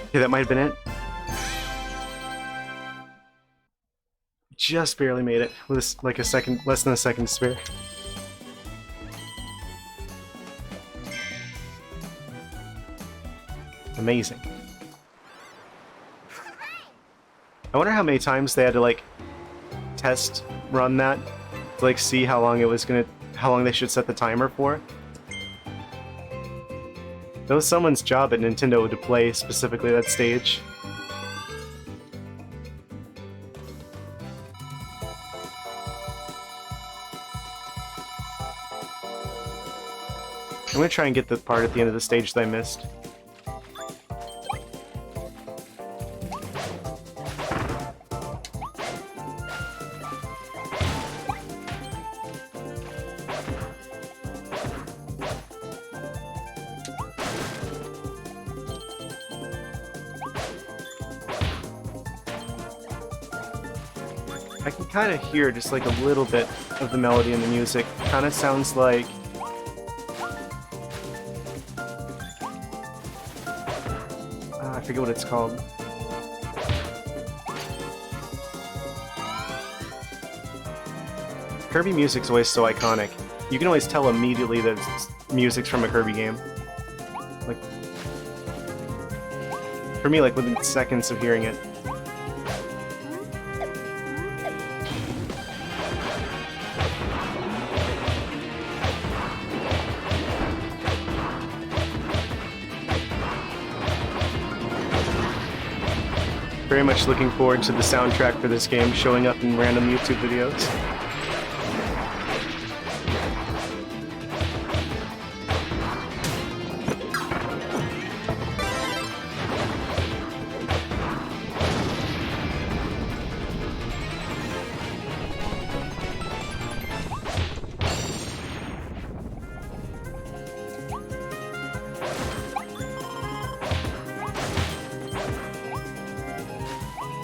Okay, that might have been it. Just barely made it with like a second, less than a second to spare. Amazing. I wonder how many times they had to like test run that to like see how long how long they should set the timer for. That was someone's job at Nintendo to play specifically that stage. I'm gonna try and get the part at the end of the stage that I missed. I can kind of hear just like a little bit of the melody in the music. Kind of sounds like I forget what it's called. Kirby music's always so iconic. You can always tell immediately that it's music's from a Kirby game. Like, for me, like within seconds of hearing it. Very much looking forward to the soundtrack for this game showing up in random YouTube videos.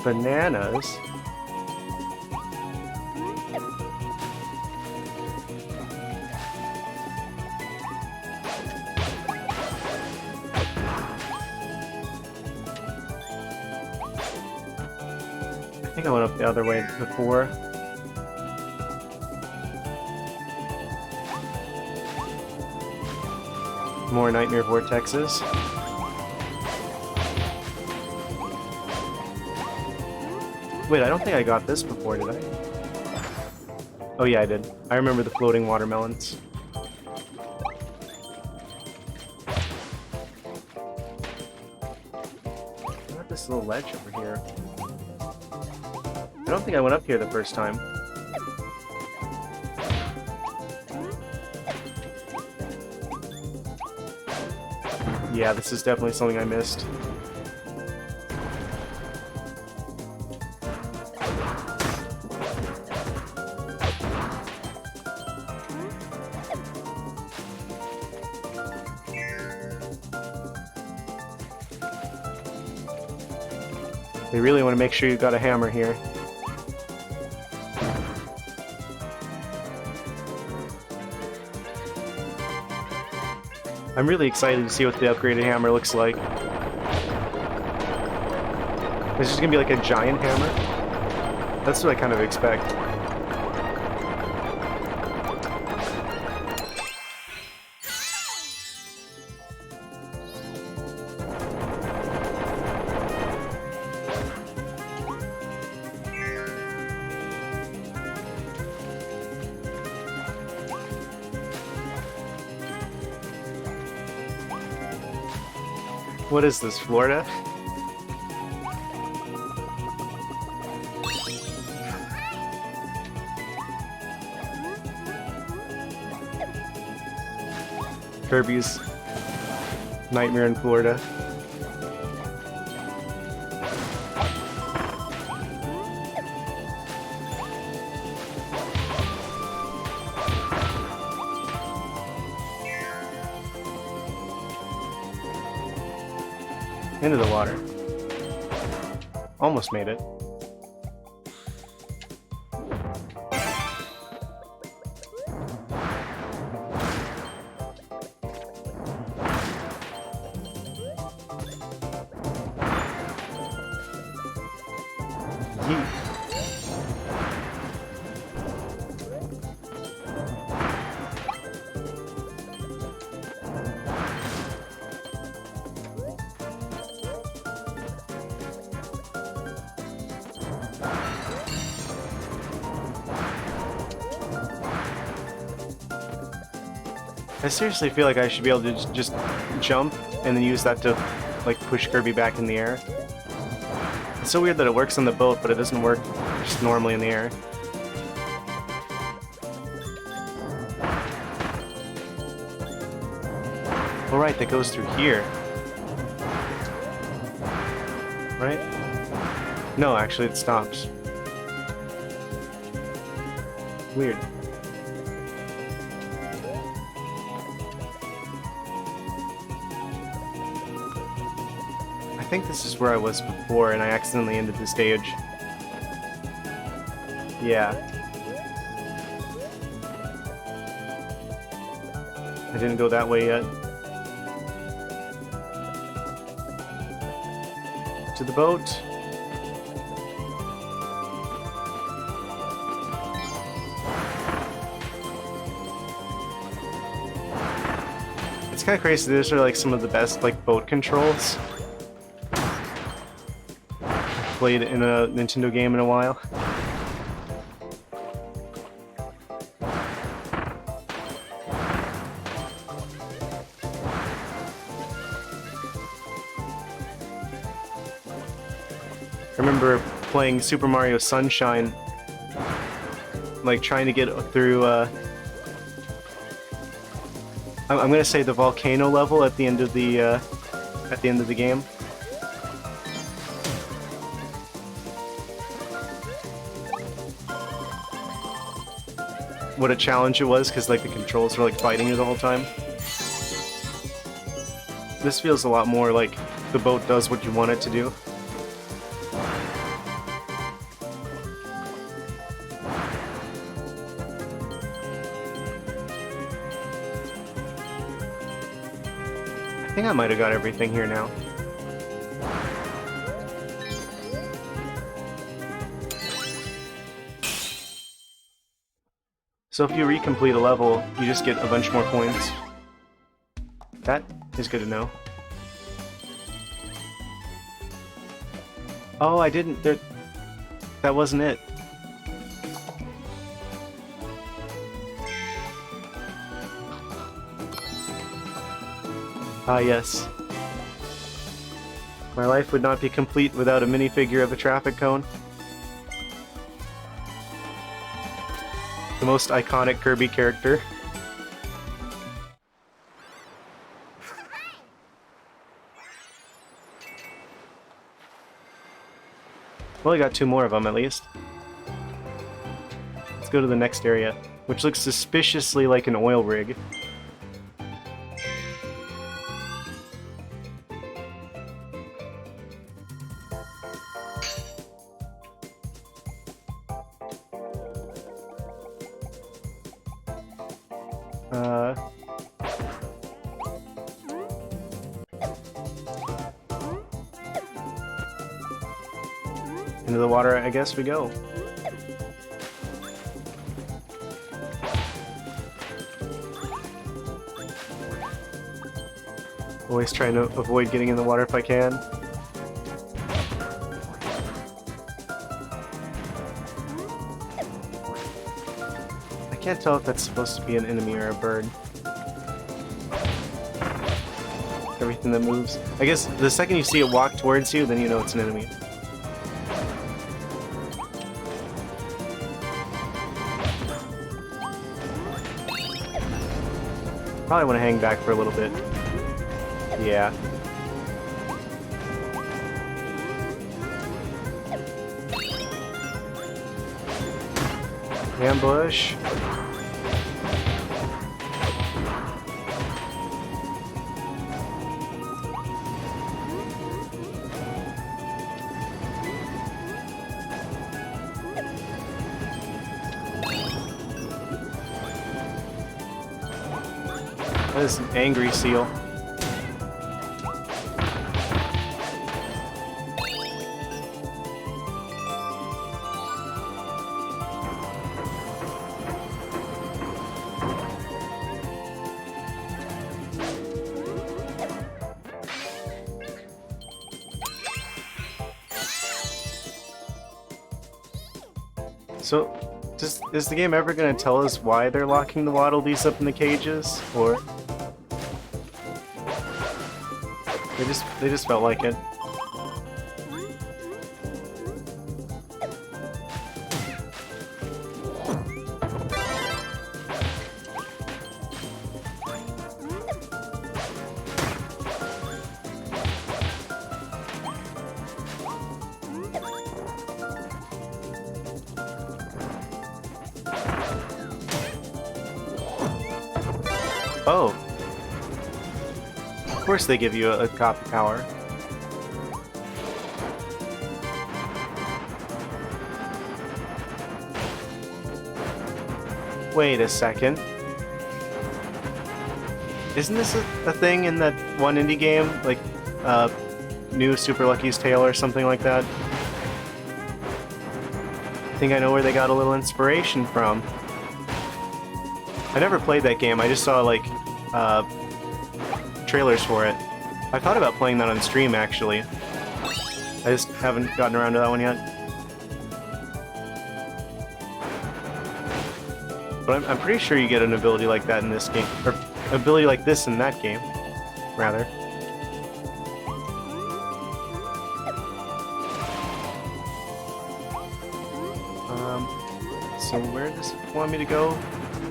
Bananas? I think I went up the other way before. More nightmare vortexes. Wait, I don't think I got this before, did I? Oh yeah, I did. I remember the floating watermelons. What about this little ledge over here? I don't think I went up here the first time. Yeah, this is definitely something I missed. They really want to make sure you got a hammer here. I'm really excited to see what the upgraded hammer looks like. It's just gonna be like a giant hammer? That's what I kind of expect. What is this, Florida? Kirby's Nightmare in Florida. Into the water. Almost made it. Yeet. I seriously feel like I should be able to just jump and then use that to like push Kirby back in the air. It's so weird that it works on the boat, but it doesn't work just normally in the air. Alright, that goes through here. Right? No, actually it stops. Weird. I think this is where I was before and I accidentally ended the stage. Yeah. I didn't go that way yet. To the boat. It's kind of crazy. Those are like some of the best like boat controls I've played in a Nintendo game in a while. I remember playing Super Mario Sunshine, like trying to get through, I'm gonna say the volcano level at the end of the game. What a challenge it was, because like the controls were like fighting you the whole time. This feels a lot more like the boat does what you want it to do. I think I might have got everything here now. So if you recomplete a level, you just get a bunch more points. That is good to know. Oh, I didn't... that wasn't it. Ah, yes. My life would not be complete without a minifigure of a traffic cone. The most iconic Kirby character. Well, I got 2 more of them at least. Let's go to the next area, which looks suspiciously like an oil rig. Into the water, I guess we go. Always trying to avoid getting in the water if I can. I can't tell if that's supposed to be an enemy or a bird. Everything that moves. I guess the second you see it walk towards you, then you know it's an enemy. Probably want to hang back for a little bit. Yeah. Ambush. That is an angry seal. So, Is the game ever gonna tell us why they're locking the Waddle Dees up in the cages, or they just felt like it? Oh. Of course they give you a copy power. Wait a second. Isn't this a thing in that one indie game? Like, New Super Lucky's Tale or something like that? I think I know where they got a little inspiration from. I never played that game, I just saw, like, trailers for it. I thought about playing that on stream, actually. I just haven't gotten around to that one yet. But I'm pretty sure you get an ability like that in this game. Or ability like this in that game, rather. So where does it want me to go?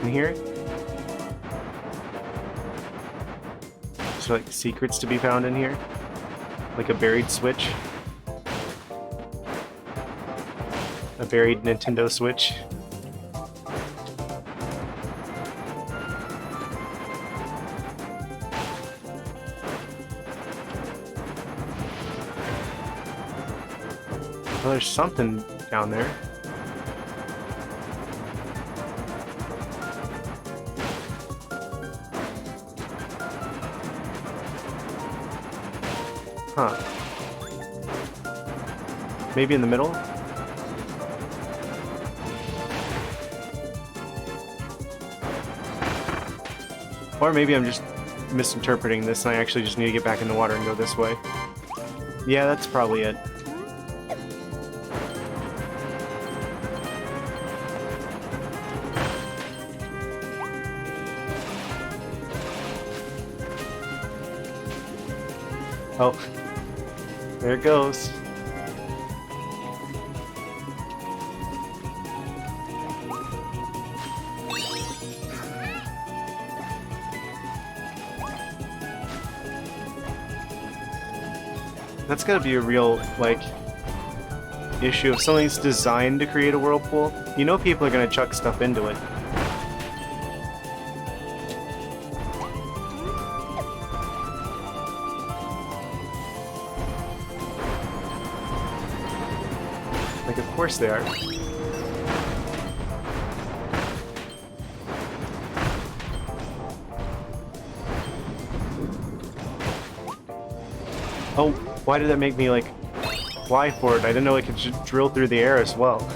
In here? Like secrets to be found in here, like a buried Switch, a buried Nintendo Switch. Well, there's something down there. Huh. Maybe in the middle? Or maybe I'm just misinterpreting this and I actually just need to get back in the water and go this way. Yeah, that's probably it. Oh. There it goes. That's gotta be a real, like, issue. If something's designed to create a whirlpool, you know people are gonna chuck stuff into it. Like, of course they are. Oh, why did that make me, like, fly for it? I didn't know it could just drill through the air as well.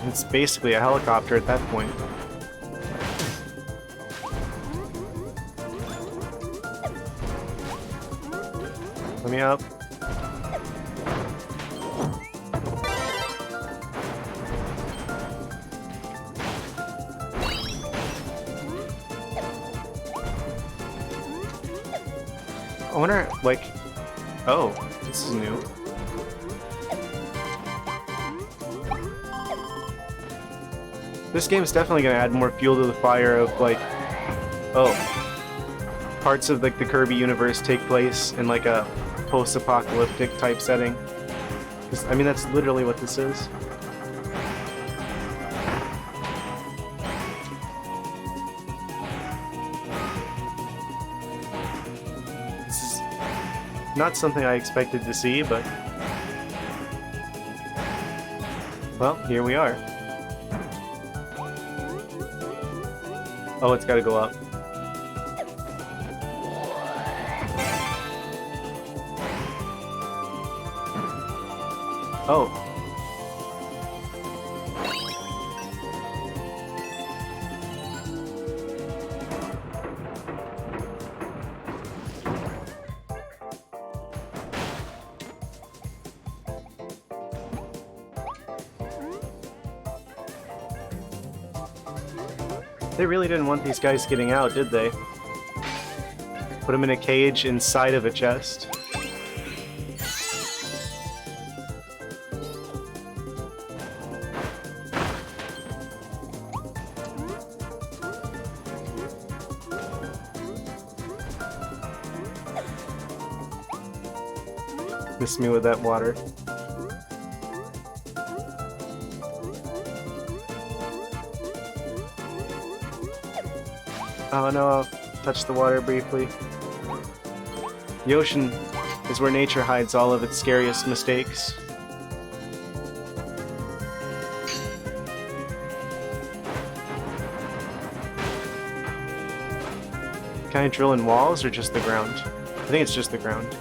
It's basically a helicopter at that point. Let me up. I wonder, like... Oh, this is new. This game's definitely gonna add more fuel to the fire of, like... Oh. Parts of, like, the Kirby universe take place in, like, a post-apocalyptic type setting. I mean, that's literally what this is. Not something I expected to see, but... Well, here we are. Oh, it's gotta go up. Oh. They really didn't want these guys getting out, did they? Put them in a cage inside of a chest. Miss me with that water. Oh no, I'll touch the water briefly. The ocean is where nature hides all of its scariest mistakes. Can I drill in walls or just the ground? I think it's just the ground.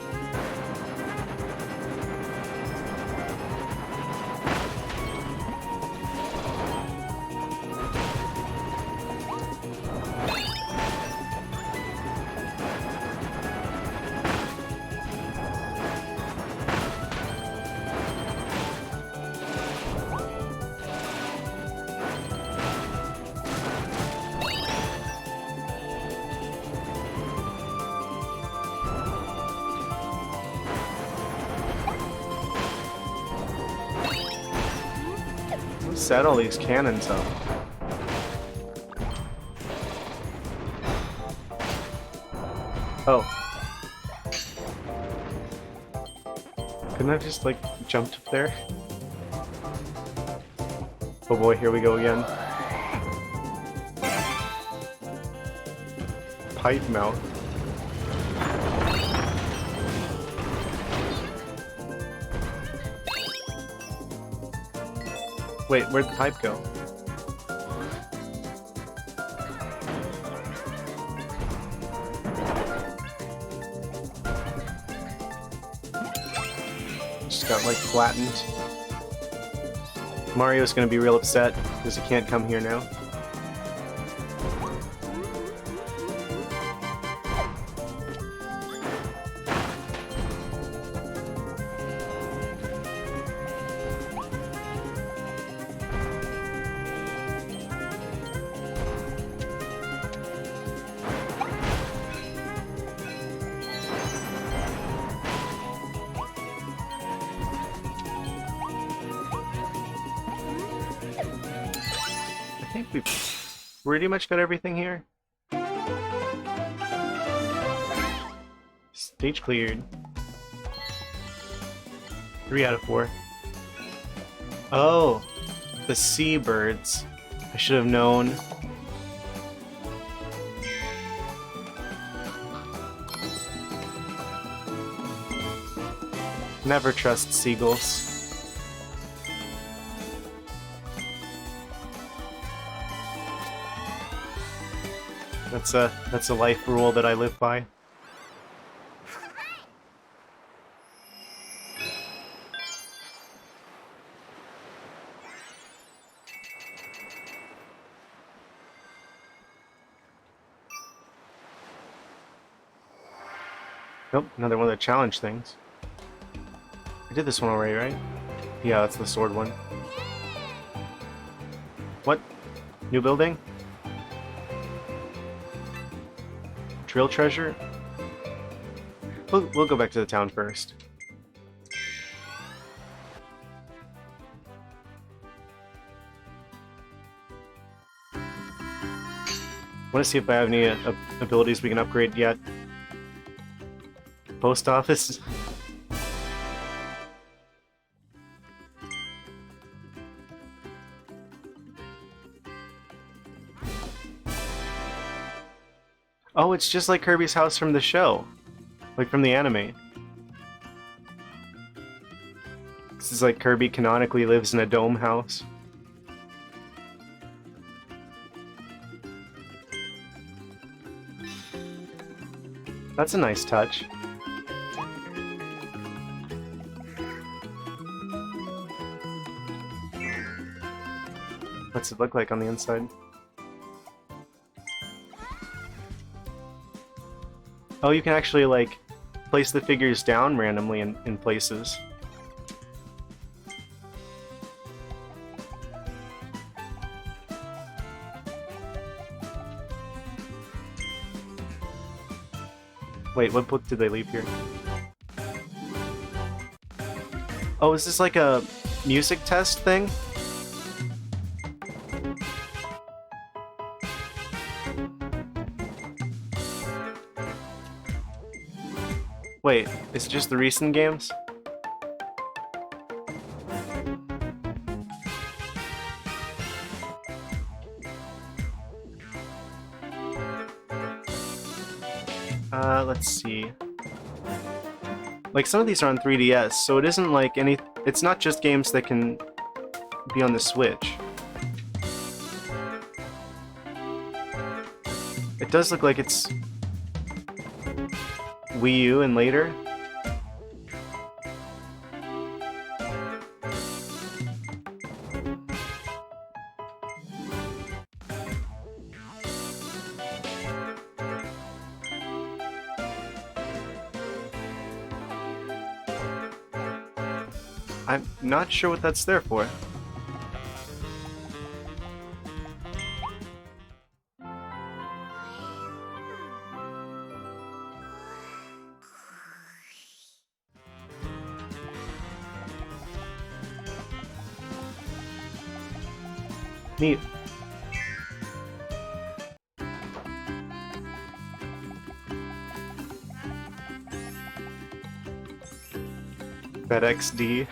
Set all these cannons up. Oh. Couldn't I have just, like, jumped up there? Oh boy, here we go again. Pipe mouth. Wait, where'd the pipe go? Just got, like, flattened. Mario's gonna be real upset because he can't come here now. I think we've pretty much got everything here. Stage cleared. 3 out of 4. Oh, the seabirds. I should have known. Never trust seagulls. That's a life rule that I live by. Nope, another one of the challenge things. I did this one already, right? Yeah, that's the sword one. What? New building? Drill treasure? We'll go back to the town first. Want to see if I have any abilities we can upgrade yet. Post office. Oh, it's just like Kirby's house from the show. Like from the anime. This is like Kirby canonically lives in a dome house. That's a nice touch. What's it look like on the inside? Oh, you can actually, like, place the figures down randomly in places. Wait, what book did they leave here? Oh, is this like a music test thing? Wait, is it just the recent games? Let's see. Like, some of these are on 3DS, so it isn't like any... It's not just games that can be on the Switch. It does look like it's Wii U and later. I'm not sure what that's there for. Neat. FedEx-D.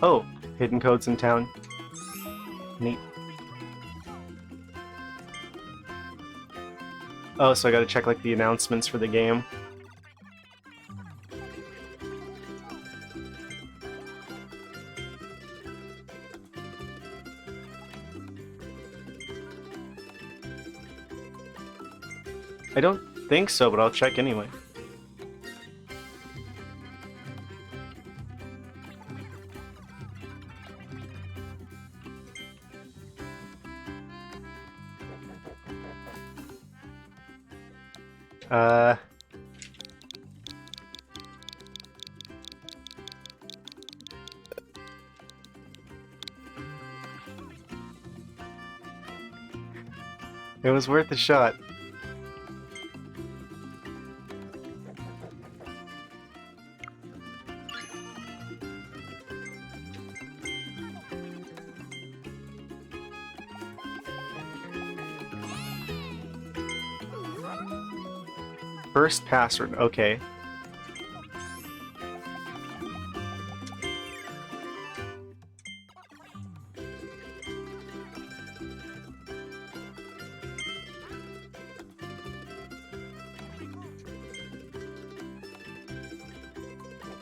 Oh, hidden codes in town. Neat. Oh, so I gotta check like the announcements for the game. I don't think so, but I'll check anyway. It was worth a shot. First password, okay.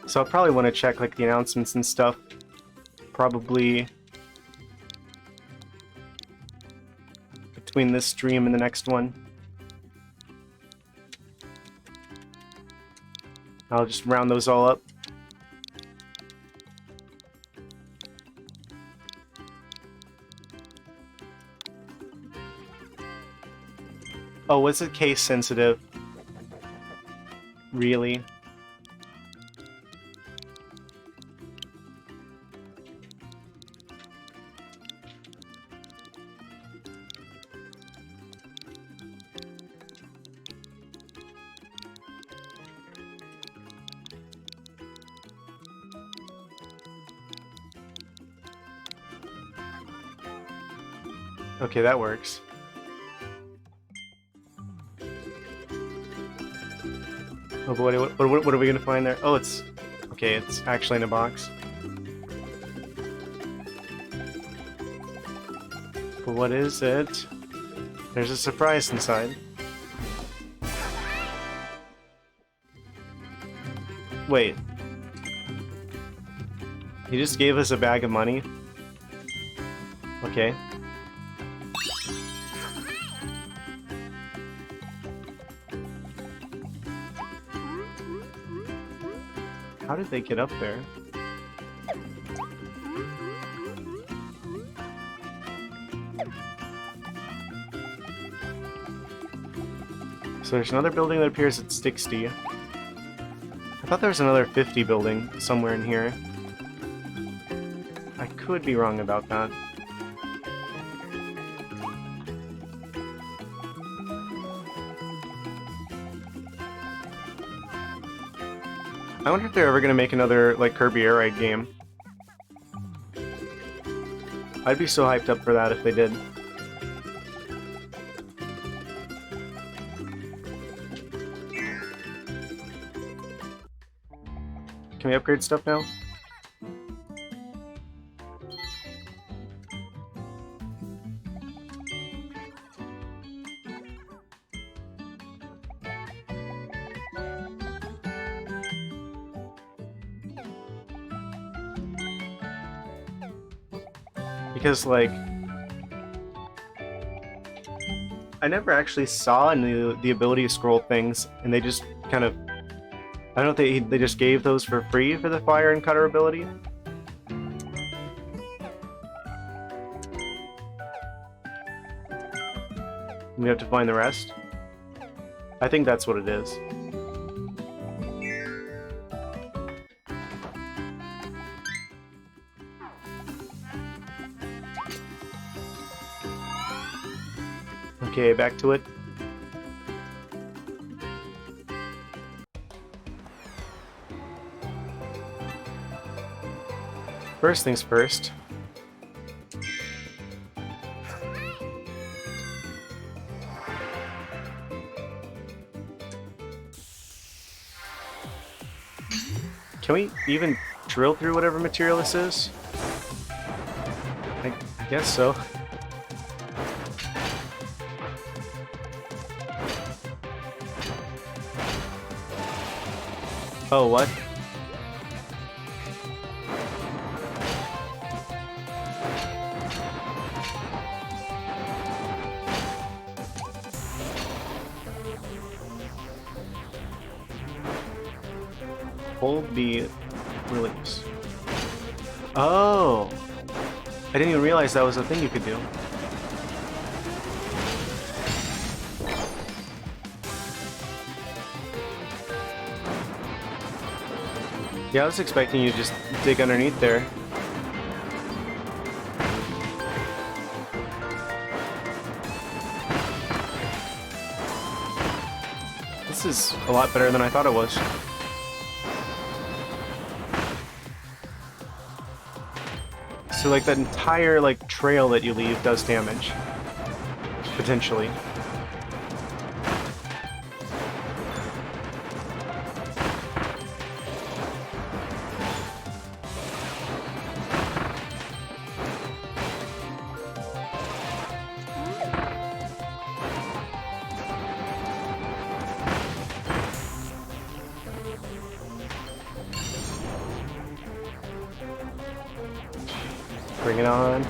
So I'll probably want to check like the announcements and stuff. Probably between this stream and the next one. I'll just round those all up. Oh, was it case sensitive? Really? Okay, that works. Oh boy, what are we gonna find there? Oh, it's... Okay, it's actually in a box. But what is it? There's a surprise inside. Wait. He just gave us a bag of money? Okay. How did they get up there? So there's another building that appears at 60. I thought there was another 50 building somewhere in here. I could be wrong about that. I wonder if they're ever going to make another, like, Kirby Air Ride game. I'd be so hyped up for that if they did. Can we upgrade stuff now? Because, like, I never actually saw the ability to scroll things, and they just kind of... I don't know if they just gave those for free for the fire and cutter ability. We have to find the rest. I think that's what it is. Okay, back to it. First things first. Can we even drill through whatever material this is? I guess so. Oh, what? Hold the release. Oh! I didn't even realize that was a thing you could do. Yeah, I was expecting you to just dig underneath there. This is a lot better than I thought it was. So like that entire like trail that you leave does damage. Potentially. Bring it on.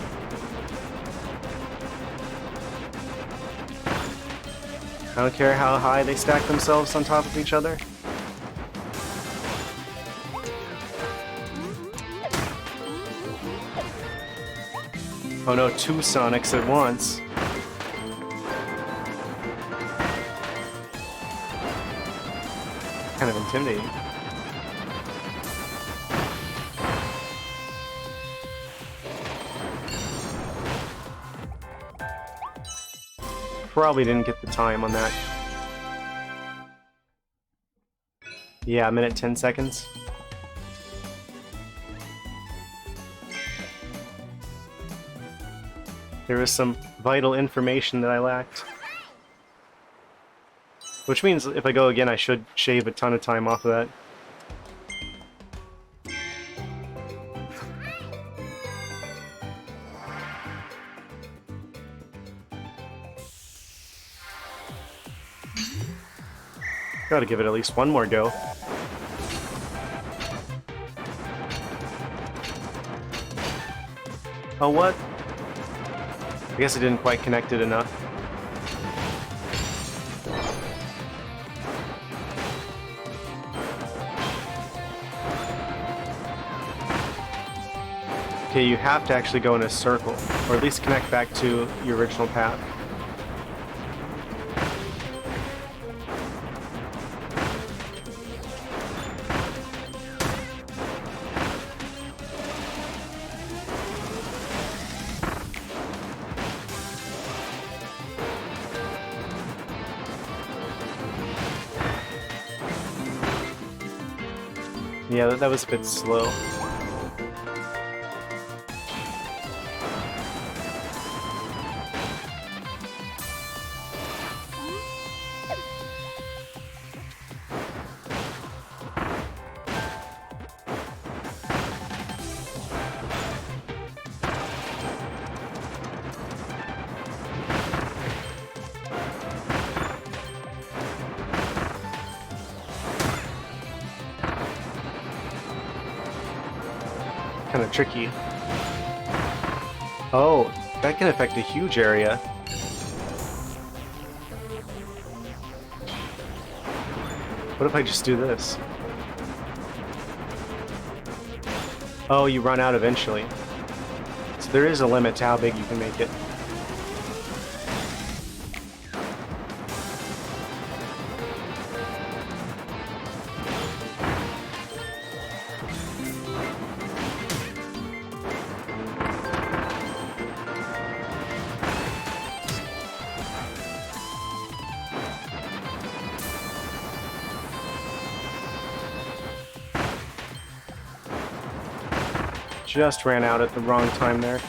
I don't care how high they stack themselves on top of each other. Oh no, 2 Sonics at once. Kind of intimidating. Probably didn't get the time on that. Yeah, a minute 10 seconds. There was some vital information that I lacked. Which means if I go again, I should shave a ton of time off of that. Gotta give it at least one more go. Oh, what? I guess I didn't quite connect it enough. Okay, you have to actually go in a circle, or at least connect back to your original path. Yeah, that was a bit slow. Kind of tricky. Oh, that can affect a huge area. What if I just do this? Oh, you run out eventually. So there is a limit to how big you can make it. Just ran out at the wrong time there.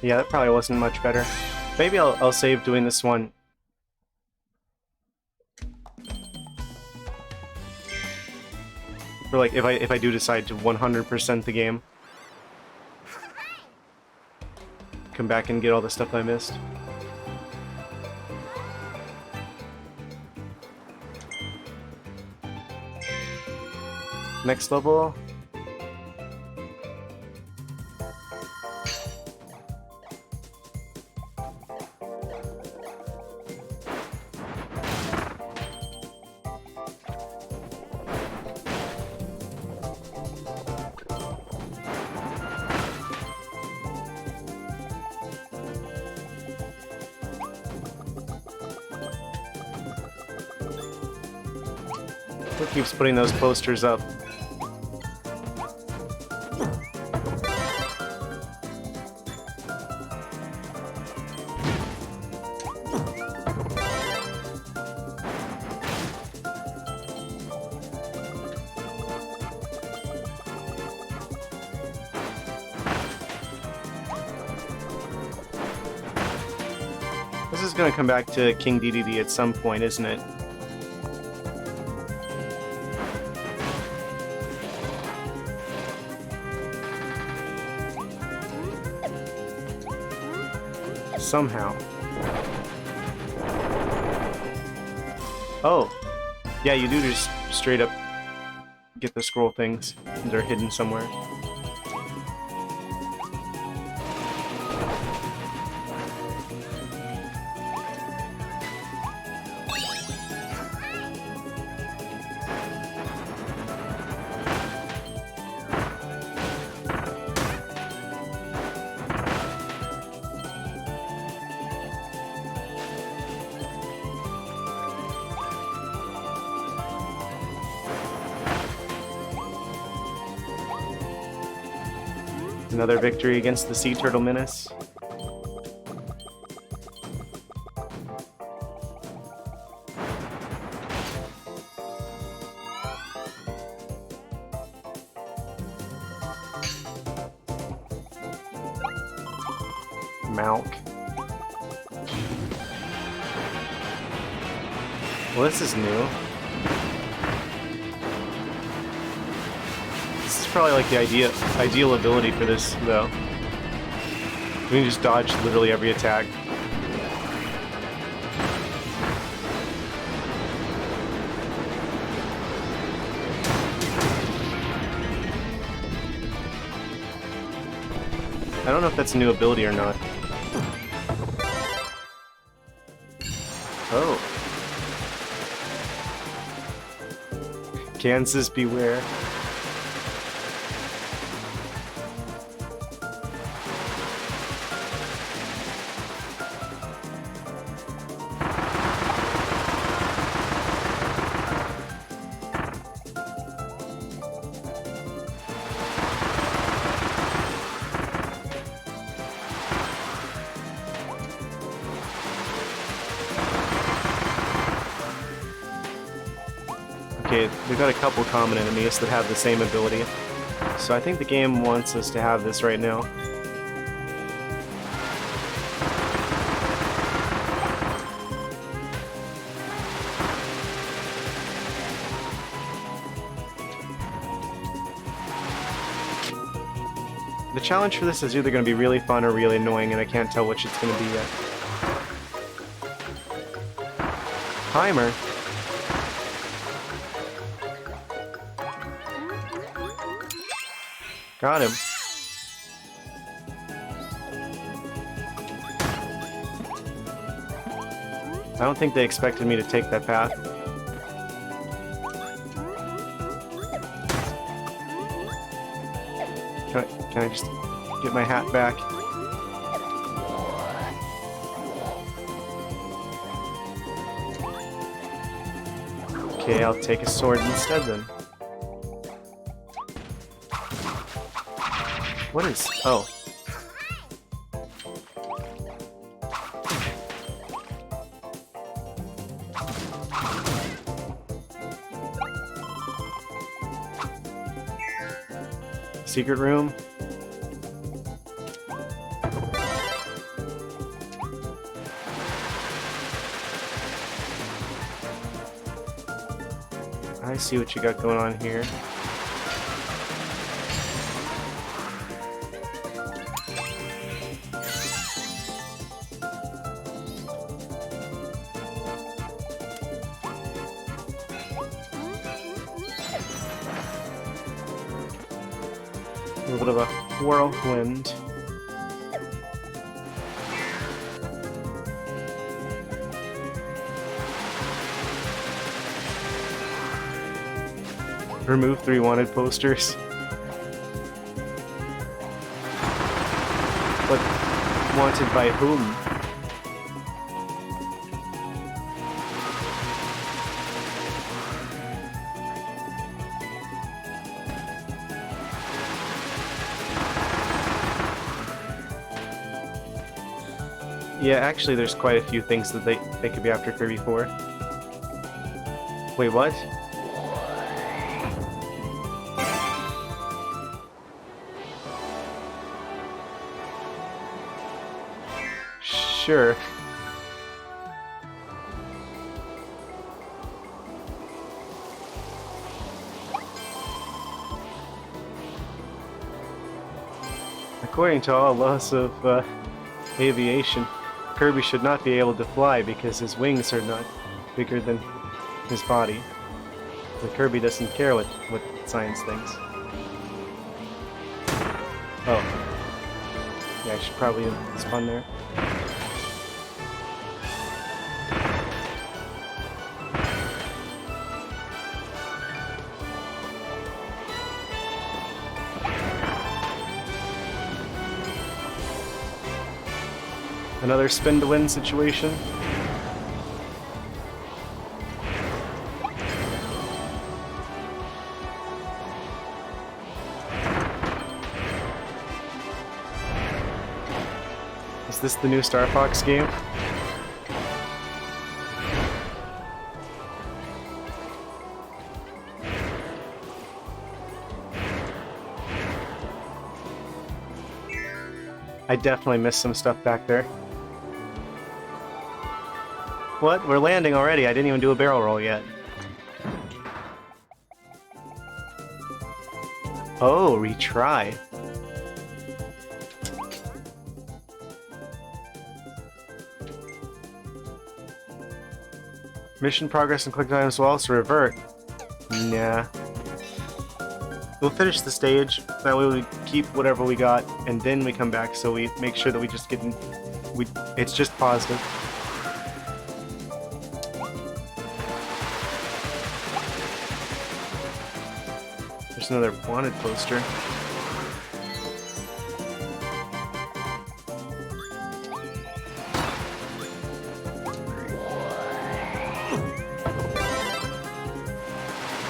Yeah, that probably wasn't much better. Maybe I'll save doing this one. For like if I do decide to 100% the game. Come back and get all the stuff I missed. Next level. Who keeps putting those posters up? This is gonna come back to King DDD at some point, isn't it? Somehow. Oh, yeah, you do just straight up get the scroll things. They're hidden somewhere. Another victory against the Sea Turtle Menace. Malk. Well, this is new. Probably like the ideal ability for this though. You can just dodge literally every attack. I don't know if that's a new ability or not. Oh. Kansas beware. Okay, they've got a couple common enemies that have the same ability. So I think the game wants us to have this right now. The challenge for this is either going to be really fun or really annoying, and I can't tell which it's going to be yet. Timer. Got him. I don't think they expected me to take that path. Can I just get my hat back? Okay, I'll take a sword instead then. What is... oh. Secret room. I see what you got going on here. A little bit of a whirlwind. Remove 3 wanted posters. But wanted by whom? Yeah, actually there's quite a few things that they could be after Kirby for. Wait, what? Sure. According to all laws of aviation, Kirby should not be able to fly because his wings are not bigger than his body. But Kirby doesn't care what science thinks. Oh. Yeah, I should probably have spun there. Another spin to win situation. Is this the new Star Fox game? I definitely missed some stuff back there. What? We're landing already. I didn't even do a barrel roll yet. Oh, retry. Mission progress and quick times will also revert. Nah. We'll finish the stage, that way we keep whatever we got, and then we come back so we make sure that we just get in... it's just positive. There's another wanted poster.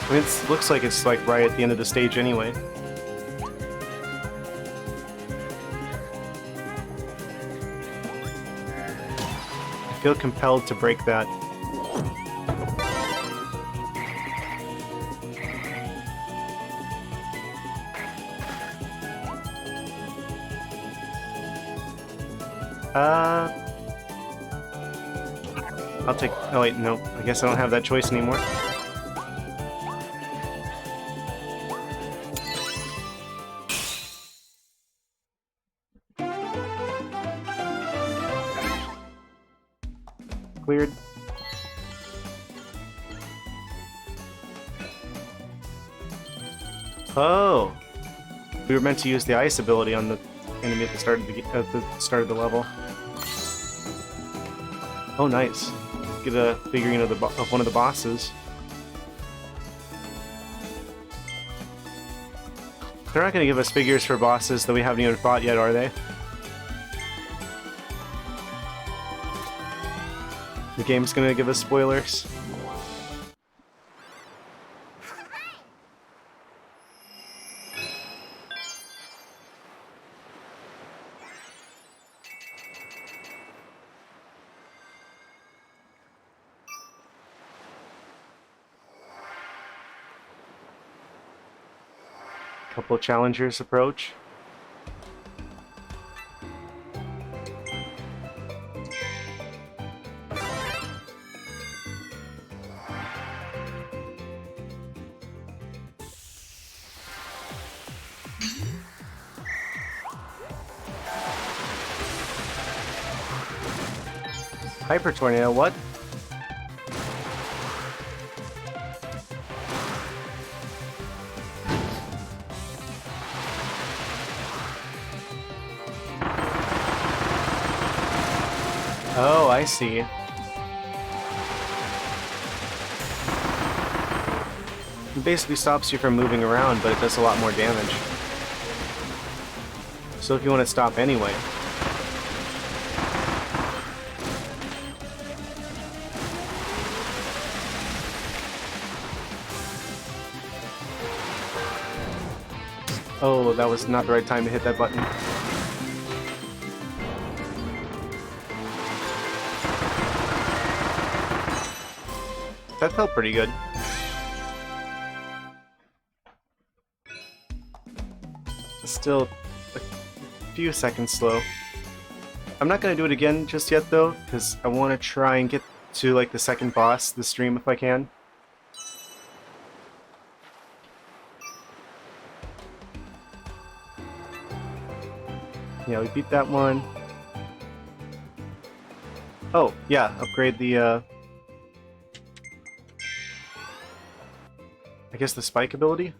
I mean, it looks like it's like right at the end of the stage anyway. I feel compelled to break that. I'll take... Oh wait, no. I guess I don't have that choice anymore. Cleared. Oh! We were meant to use the ice ability on the enemy at the start of the level. Oh, nice. Get a figurine of one of the bosses. They're not going to give us figures for bosses that we haven't even fought yet, are they? The game's going to give us spoilers. Couple of challengers approach. Hyper Tornado, what? Oh, I see. It basically stops you from moving around, but it does a lot more damage. So if you want to stop anyway. Oh, that was not the right time to hit that button. That felt pretty good. Still a few seconds slow. I'm not gonna do it again just yet though, because I want to try and get to like the second boss this stream if I can. Yeah, we beat that one. Oh, yeah, upgrade the, I guess the spike ability?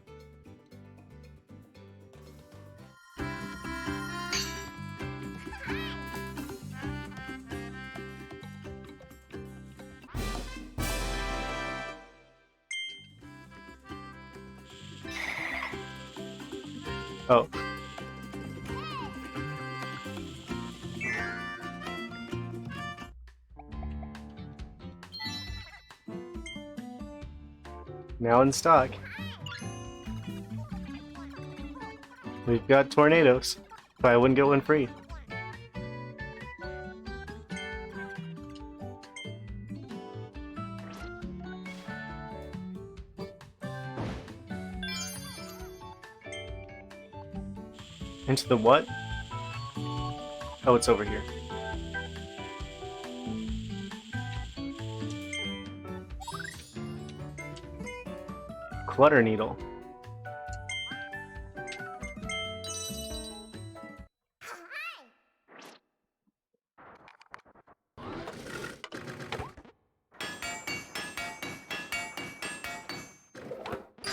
Oh. Now in stock. We've got tornadoes, but I wouldn't get one free. Into the what? Oh, it's over here. Clutter Needle.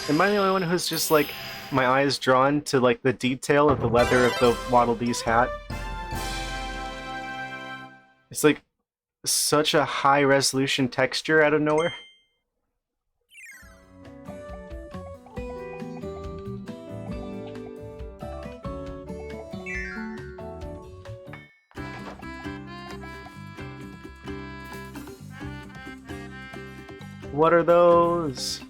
Am I the only one who's just like my eyes drawn to like the detail of the leather of the Waddle Dee's hat? It's like such a high resolution texture out of nowhere. What are those?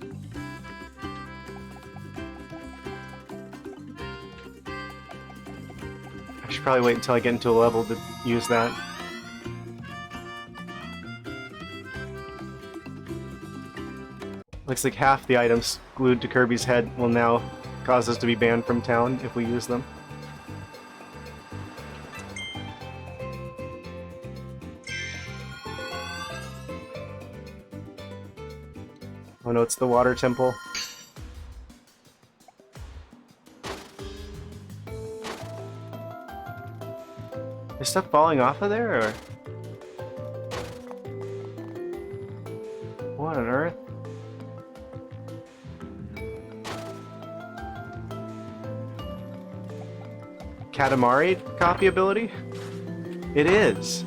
I should probably wait until I get into a level to use that. Looks like half the items glued to Kirby's head will now cause us to be banned from town if we use them. Oh no, it's the water temple. Is stuff falling off of there, or? What on earth? Katamari copy ability? It is.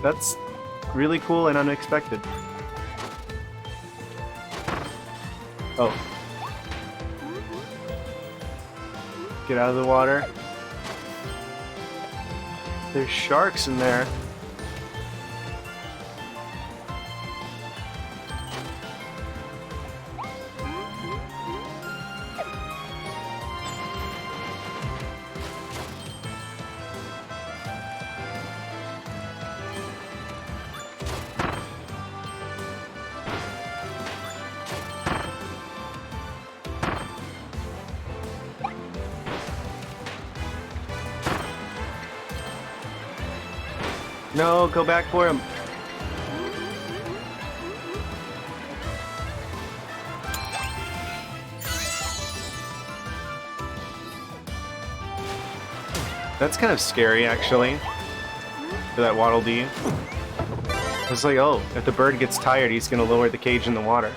That's really cool and unexpected. Oh. Get out of the water. There's sharks in there. No, go back for him. That's kind of scary, actually, for that Waddle Dee. It's like, oh, if the bird gets tired, he's going to lower the cage in the water.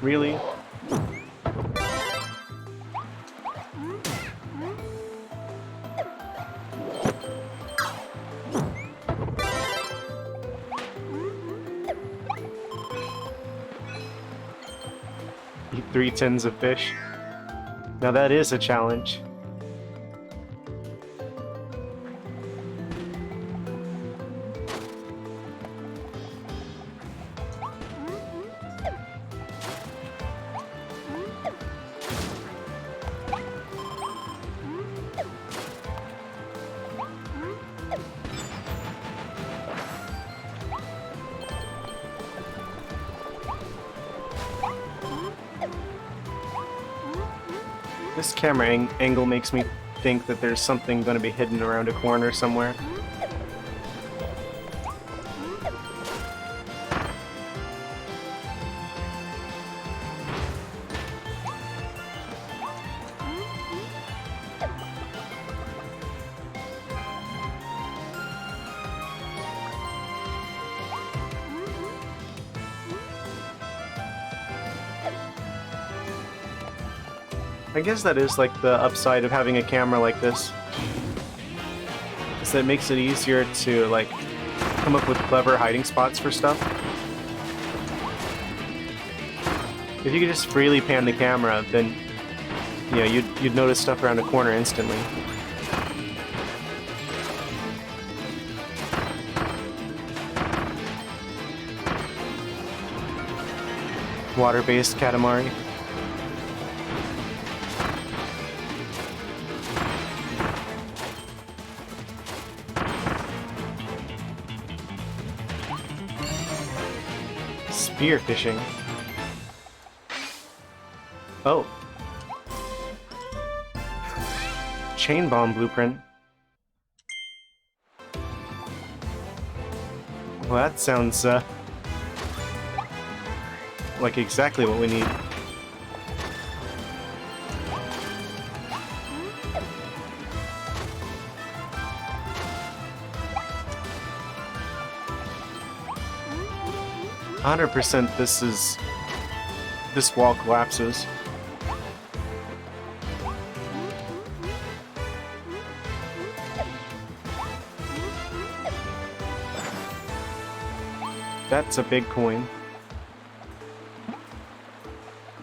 Really? Eat 3 tins of fish. Now that is a challenge. This camera angle makes me think that there's something going to be hidden around a corner somewhere. I guess that is like the upside of having a camera like this. Is that it makes it easier to like come up with clever hiding spots for stuff. If you could just freely pan the camera, then you know you'd notice stuff around a corner instantly. Water-based Katamari. Spear fishing. Oh. Chain bomb blueprint. Well, that sounds like exactly what we need. %, this wall collapses. That's a big coin.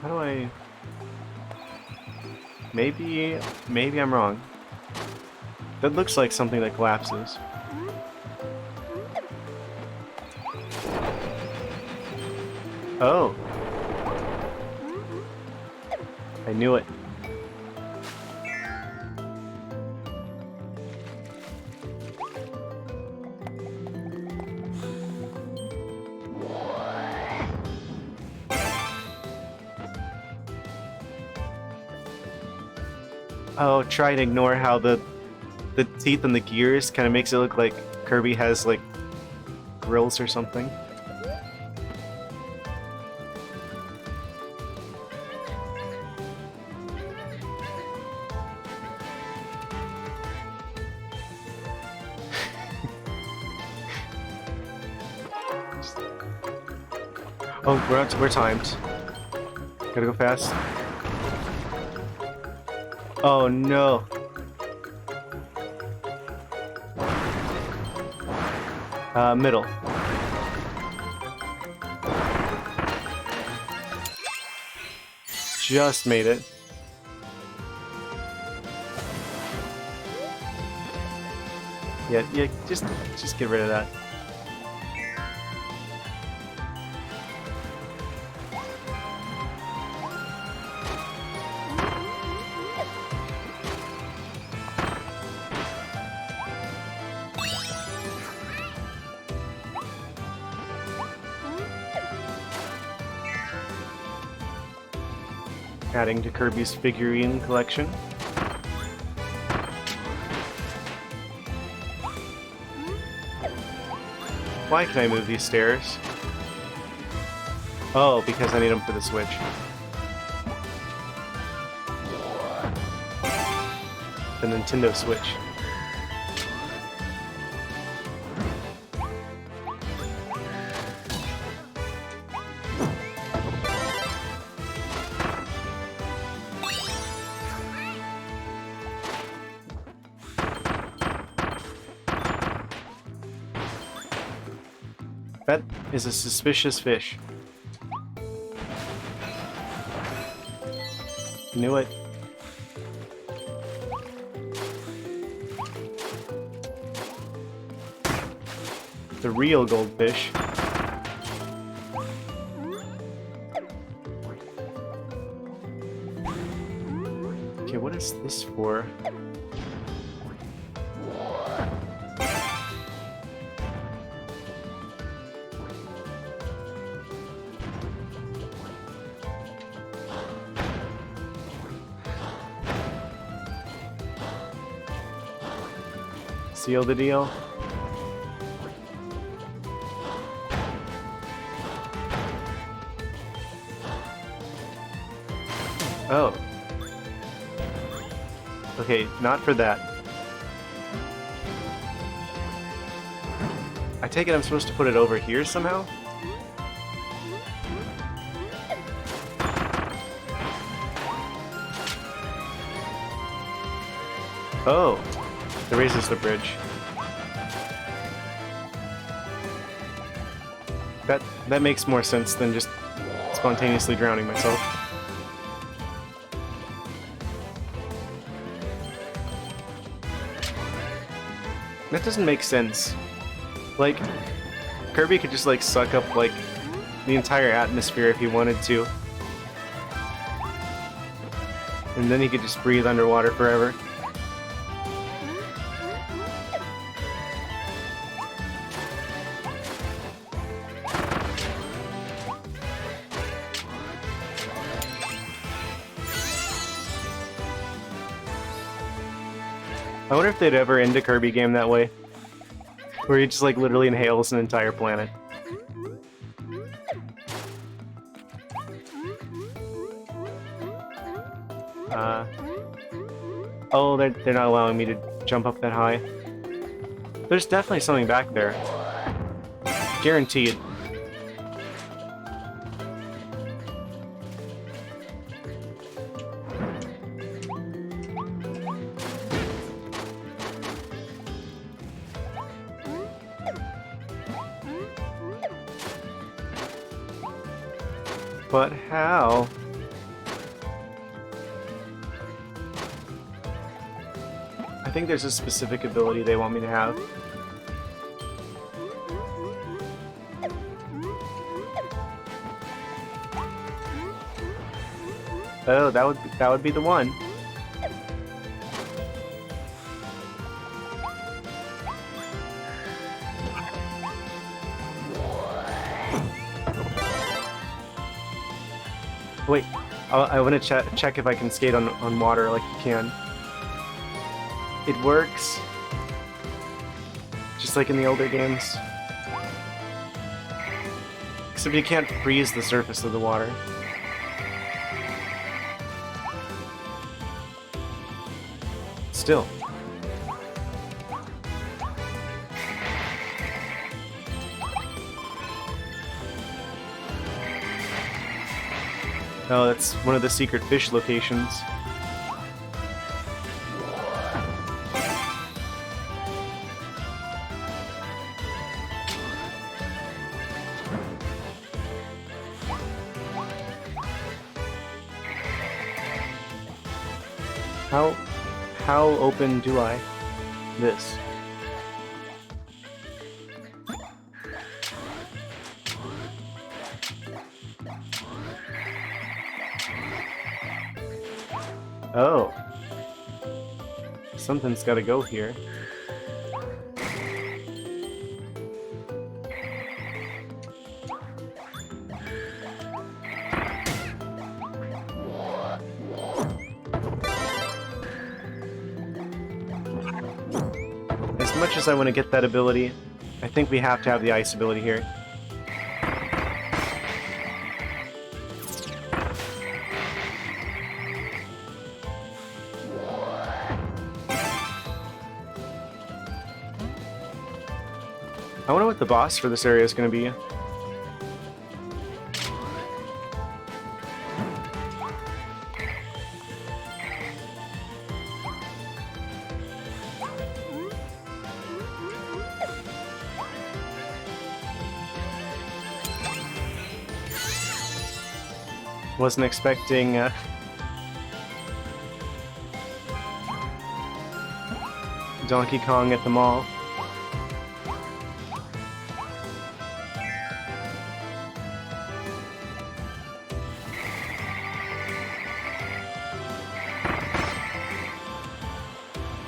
How do I... Maybe I'm wrong. That looks like something that collapses. Oh. I knew it. Oh, try and ignore how the teeth and the gears kind of makes it look like Kirby has like grills or something. Oh, we're timed. Gotta go fast. Oh no. Middle. Just made it. Yeah, just get rid of that. Adding to Kirby's figurine collection. Why can I move these stairs? Oh, because I need them for the Switch. The Nintendo Switch. That is a suspicious fish. Knew it. The real goldfish. Okay, what is this for? Seal the deal. Oh. Okay, not for that. I take it I'm supposed to put it over here somehow? Oh. It raises the bridge. That makes more sense than just spontaneously drowning myself. That doesn't make sense. Like, Kirby could just like suck up like the entire atmosphere if he wanted to. And then he could just breathe underwater forever. I wonder if they'd ever end a Kirby game that way. Where he just like literally inhales an entire planet. Oh, they're not allowing me to jump up that high. There's definitely something back there. Guaranteed. But how? I think there's a specific ability they want me to have. Oh, that would be the one. Wait, I want to check if I can skate on water like you can. It works. Just like in the older games. Except you can't freeze the surface of the water. Still. Oh, that's one of the secret fish locations. How open do I this? Oh. Something's gotta go here. As much as I want to get that ability, I think we have to have the ice ability here. I wonder what the boss for this area is going to be. Wasn't expecting Donkey Kong at the mall.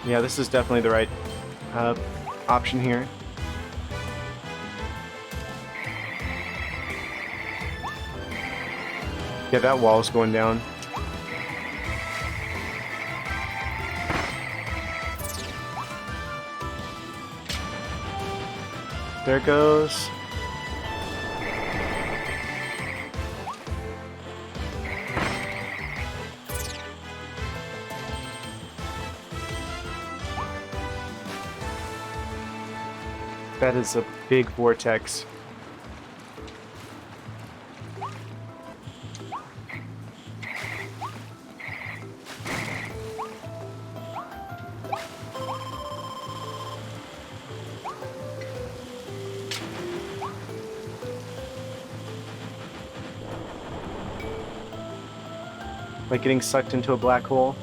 Yeah, this is definitely the right option here. Yeah, that wall's going down. There it goes. That is a big vortex. Like getting sucked into a black hole.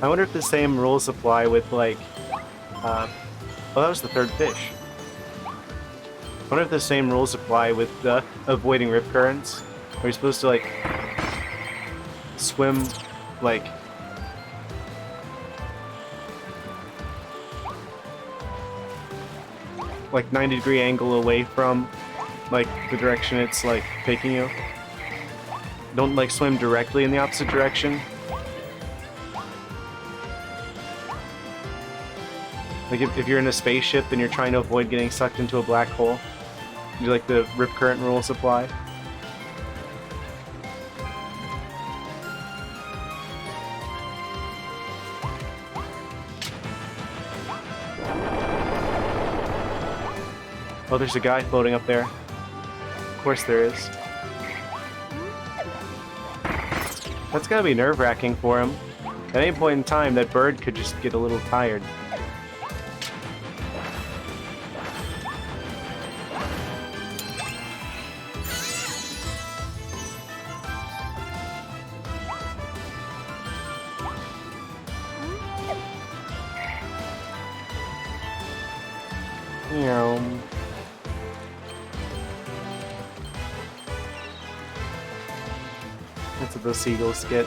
I wonder if the same rules apply with, like, well, that was the third fish. I wonder if the same rules apply with avoiding rip currents. Are you supposed to, like, swim, like, like 90-degree angle away from, like, the direction it's, like, taking you? Don't, like, swim directly in the opposite direction. Like, if you're in a spaceship and you're trying to avoid getting sucked into a black hole, do, like, the rip current rules apply? Oh, there's a guy floating up there. Of course there is. That's gotta be nerve-wracking for him. At any point in time, that bird could just get a little tired. That's what those seagulls get.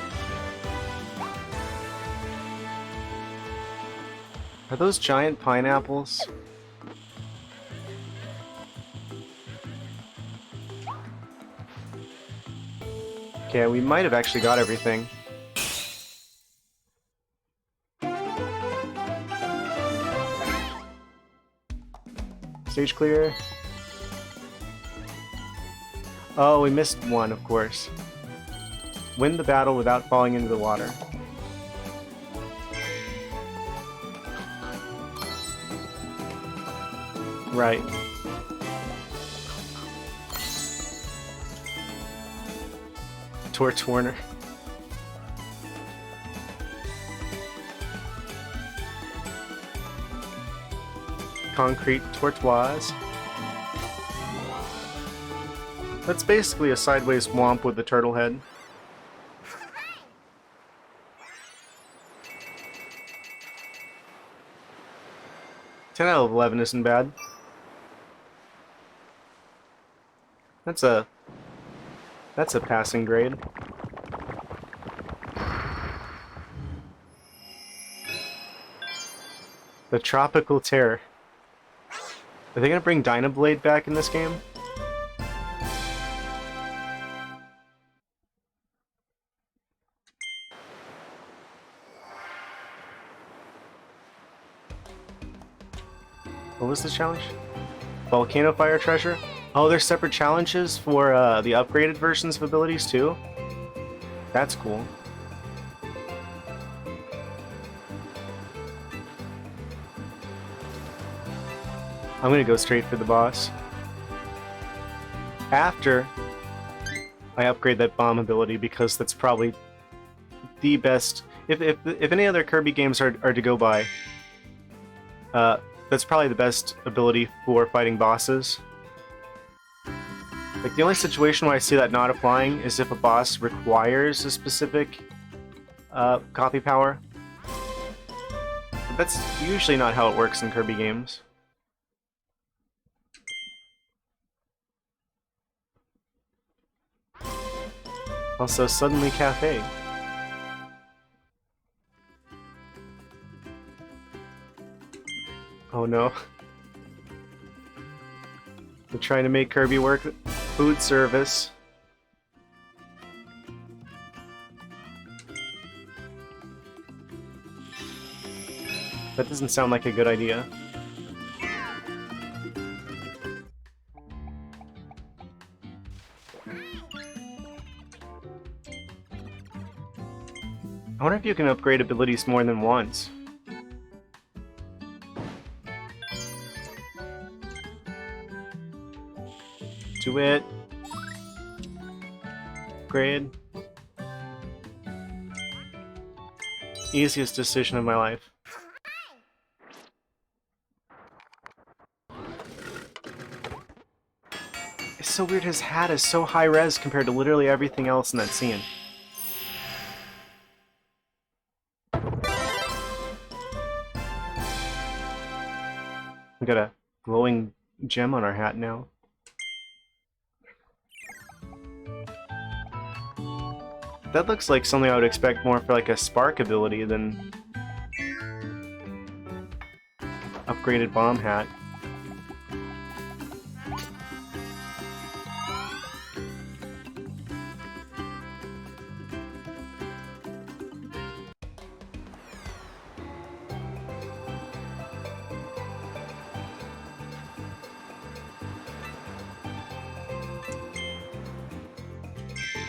Are those giant pineapples? Okay, we might have actually got everything. Stage clear. Oh, we missed one, of course. Win the battle without falling into the water. Right. Torch Warner. Concrete Tortoise. That's basically a sideways womp with a turtle head. Ten out of 11 isn't bad. That's a passing grade. The Tropical Terror. Are they gonna bring Dynablade back in this game? What was the challenge? Volcano Fire Treasure? Oh, there's separate challenges for the upgraded versions of abilities too? That's cool. I'm gonna go straight for the boss. After I upgrade that bomb ability, because that's probably the best. If any other Kirby games are to go by, that's probably the best ability for fighting bosses. Like, the only situation where I see that not applying is if a boss requires a specific copy power. But that's usually not how it works in Kirby games. Also, Suddenly Cafe. Oh no. They're trying to make Kirby work food service. That doesn't sound like a good idea. I wonder if you can upgrade abilities more than once. Do it. Upgrade. Easiest decision of my life. It's so weird, his hat is so high res compared to literally everything else in that scene. We got a glowing gem on our hat now. That looks like something I would expect more for like a spark ability than upgraded bomb hat.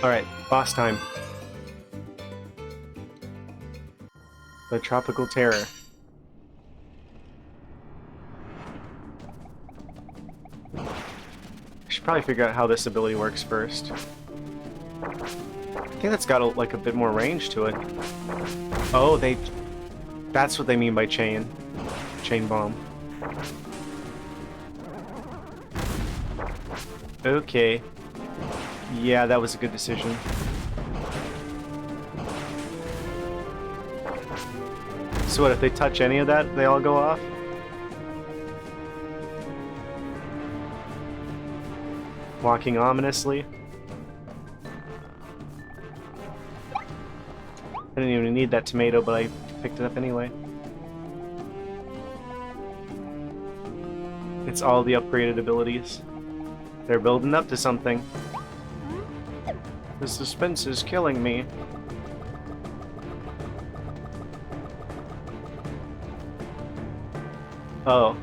Alright, boss time. The Tropical Terror. I should probably figure out how this ability works first. I think that's got like a bit more range to it. Oh, that's what they mean by chain. Chain bomb. Okay. Yeah, that was a good decision. So what, if they touch any of that, they all go off? Walking ominously. didn't even need that tomato, but I picked it up anyway. It's all the upgraded abilities. They're building up to something. The suspense is killing me. Oh.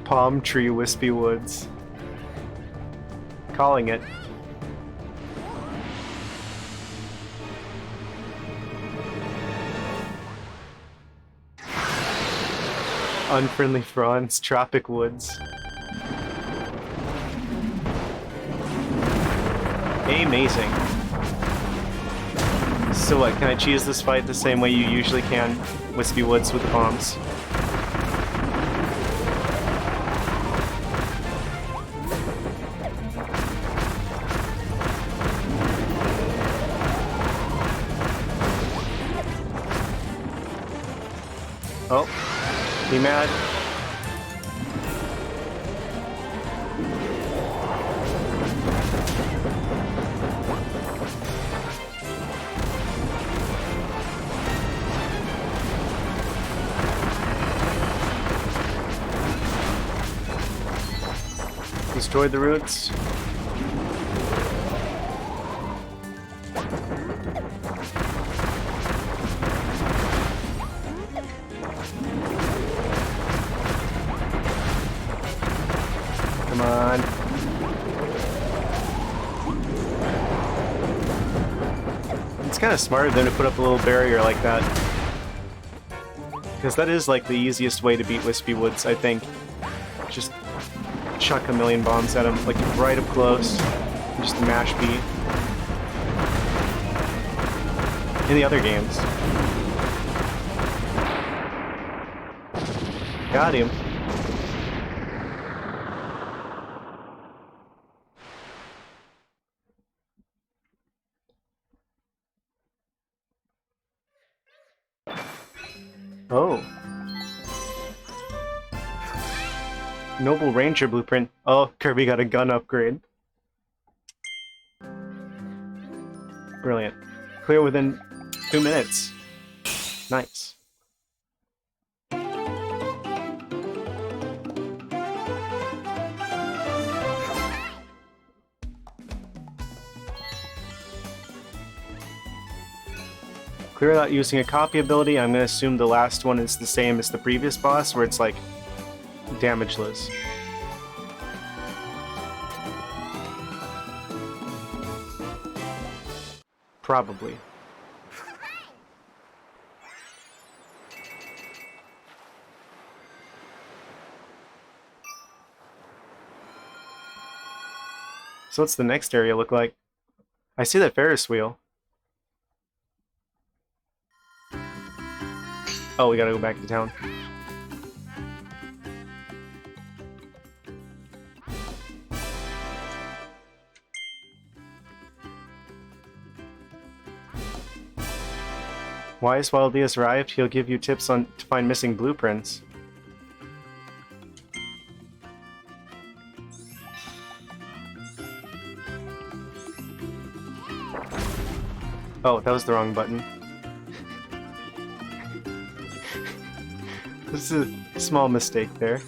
Palm Tree Wispy Woods. Calling it. Unfriendly Fronds, Tropic Woods. Amazing. So what, can I choose this fight the same way you usually can? Wispy Woods with the bombs. Oh, be mad. Destroy the roots. Come on. It's kind of smart of them to put up a little barrier like that. Because that is like the easiest way to beat Wispy Woods, I think. Just chuck a million bombs at him, like right up close. Just mash B. In the other games. Got him. Oh. Noble Ranger blueprint. Oh, Kirby got a gun upgrade. Brilliant. Clear within 2 minutes. Nice. Clear without using a copy ability. I'm going to assume the last one is the same as the previous boss, where it's like damageless. Probably. So what's the next area look like? I see that Ferris wheel. Oh, we gotta go back to town. Wise while he has arrived, he'll give you tips on to find missing blueprints. Oh, that was the wrong button. This is a small mistake there.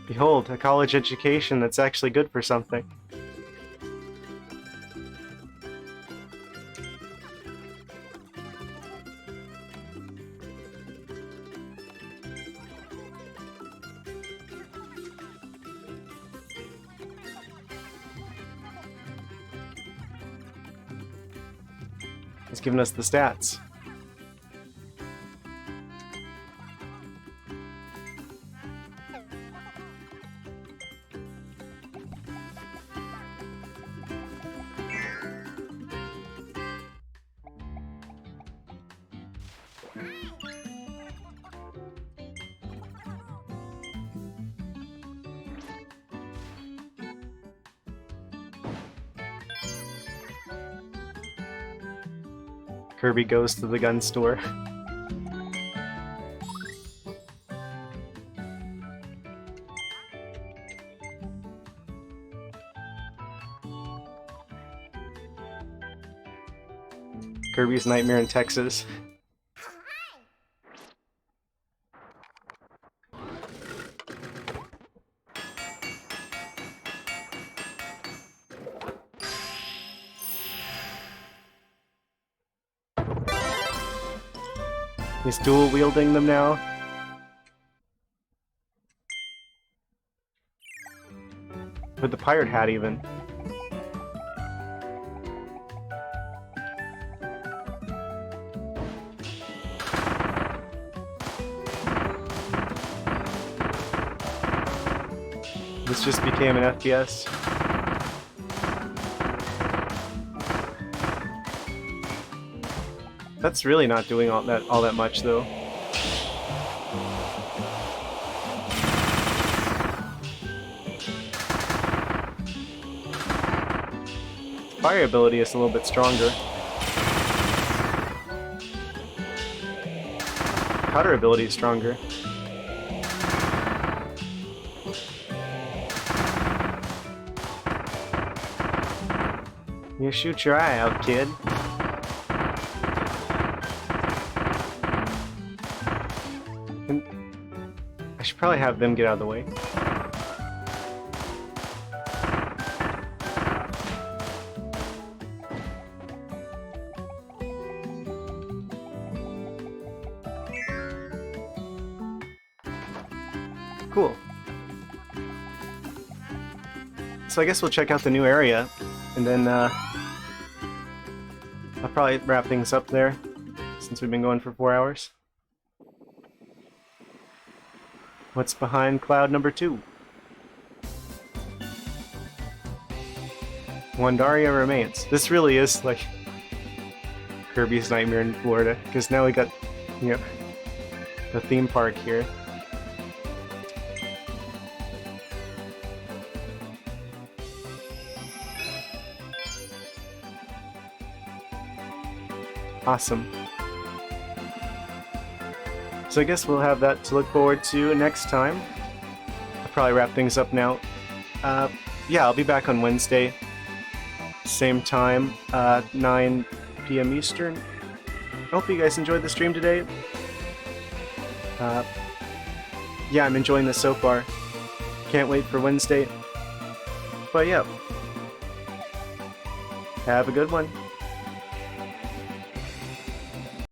Behold, a college education that's actually good for something. It's giving us the stats. Kirby goes to the gun store. Kirby's Nightmare in Texas. He's dual wielding them now. With the pirate hat even. This just became an FPS. That's really not doing all that much though. Fire ability is a little bit stronger. Powder ability is stronger. You shoot your eye out, kid. I should probably have them get out of the way. Cool. So I guess we'll check out the new area, and then I'll probably wrap things up there, since we've been going for 4 hours. What's behind cloud number 2? Wandaria remains. This really is like Kirby's Nightmare in Florida, because now we got, you know, the theme park here. Awesome. So I guess we'll have that to look forward to next time. I'll probably wrap things up now. Yeah, I'll be back on Wednesday. Same time, 9 p.m. Eastern. I hope you guys enjoyed the stream today. Yeah, I'm enjoying this so far. Can't wait for Wednesday. But yeah. Have a good one.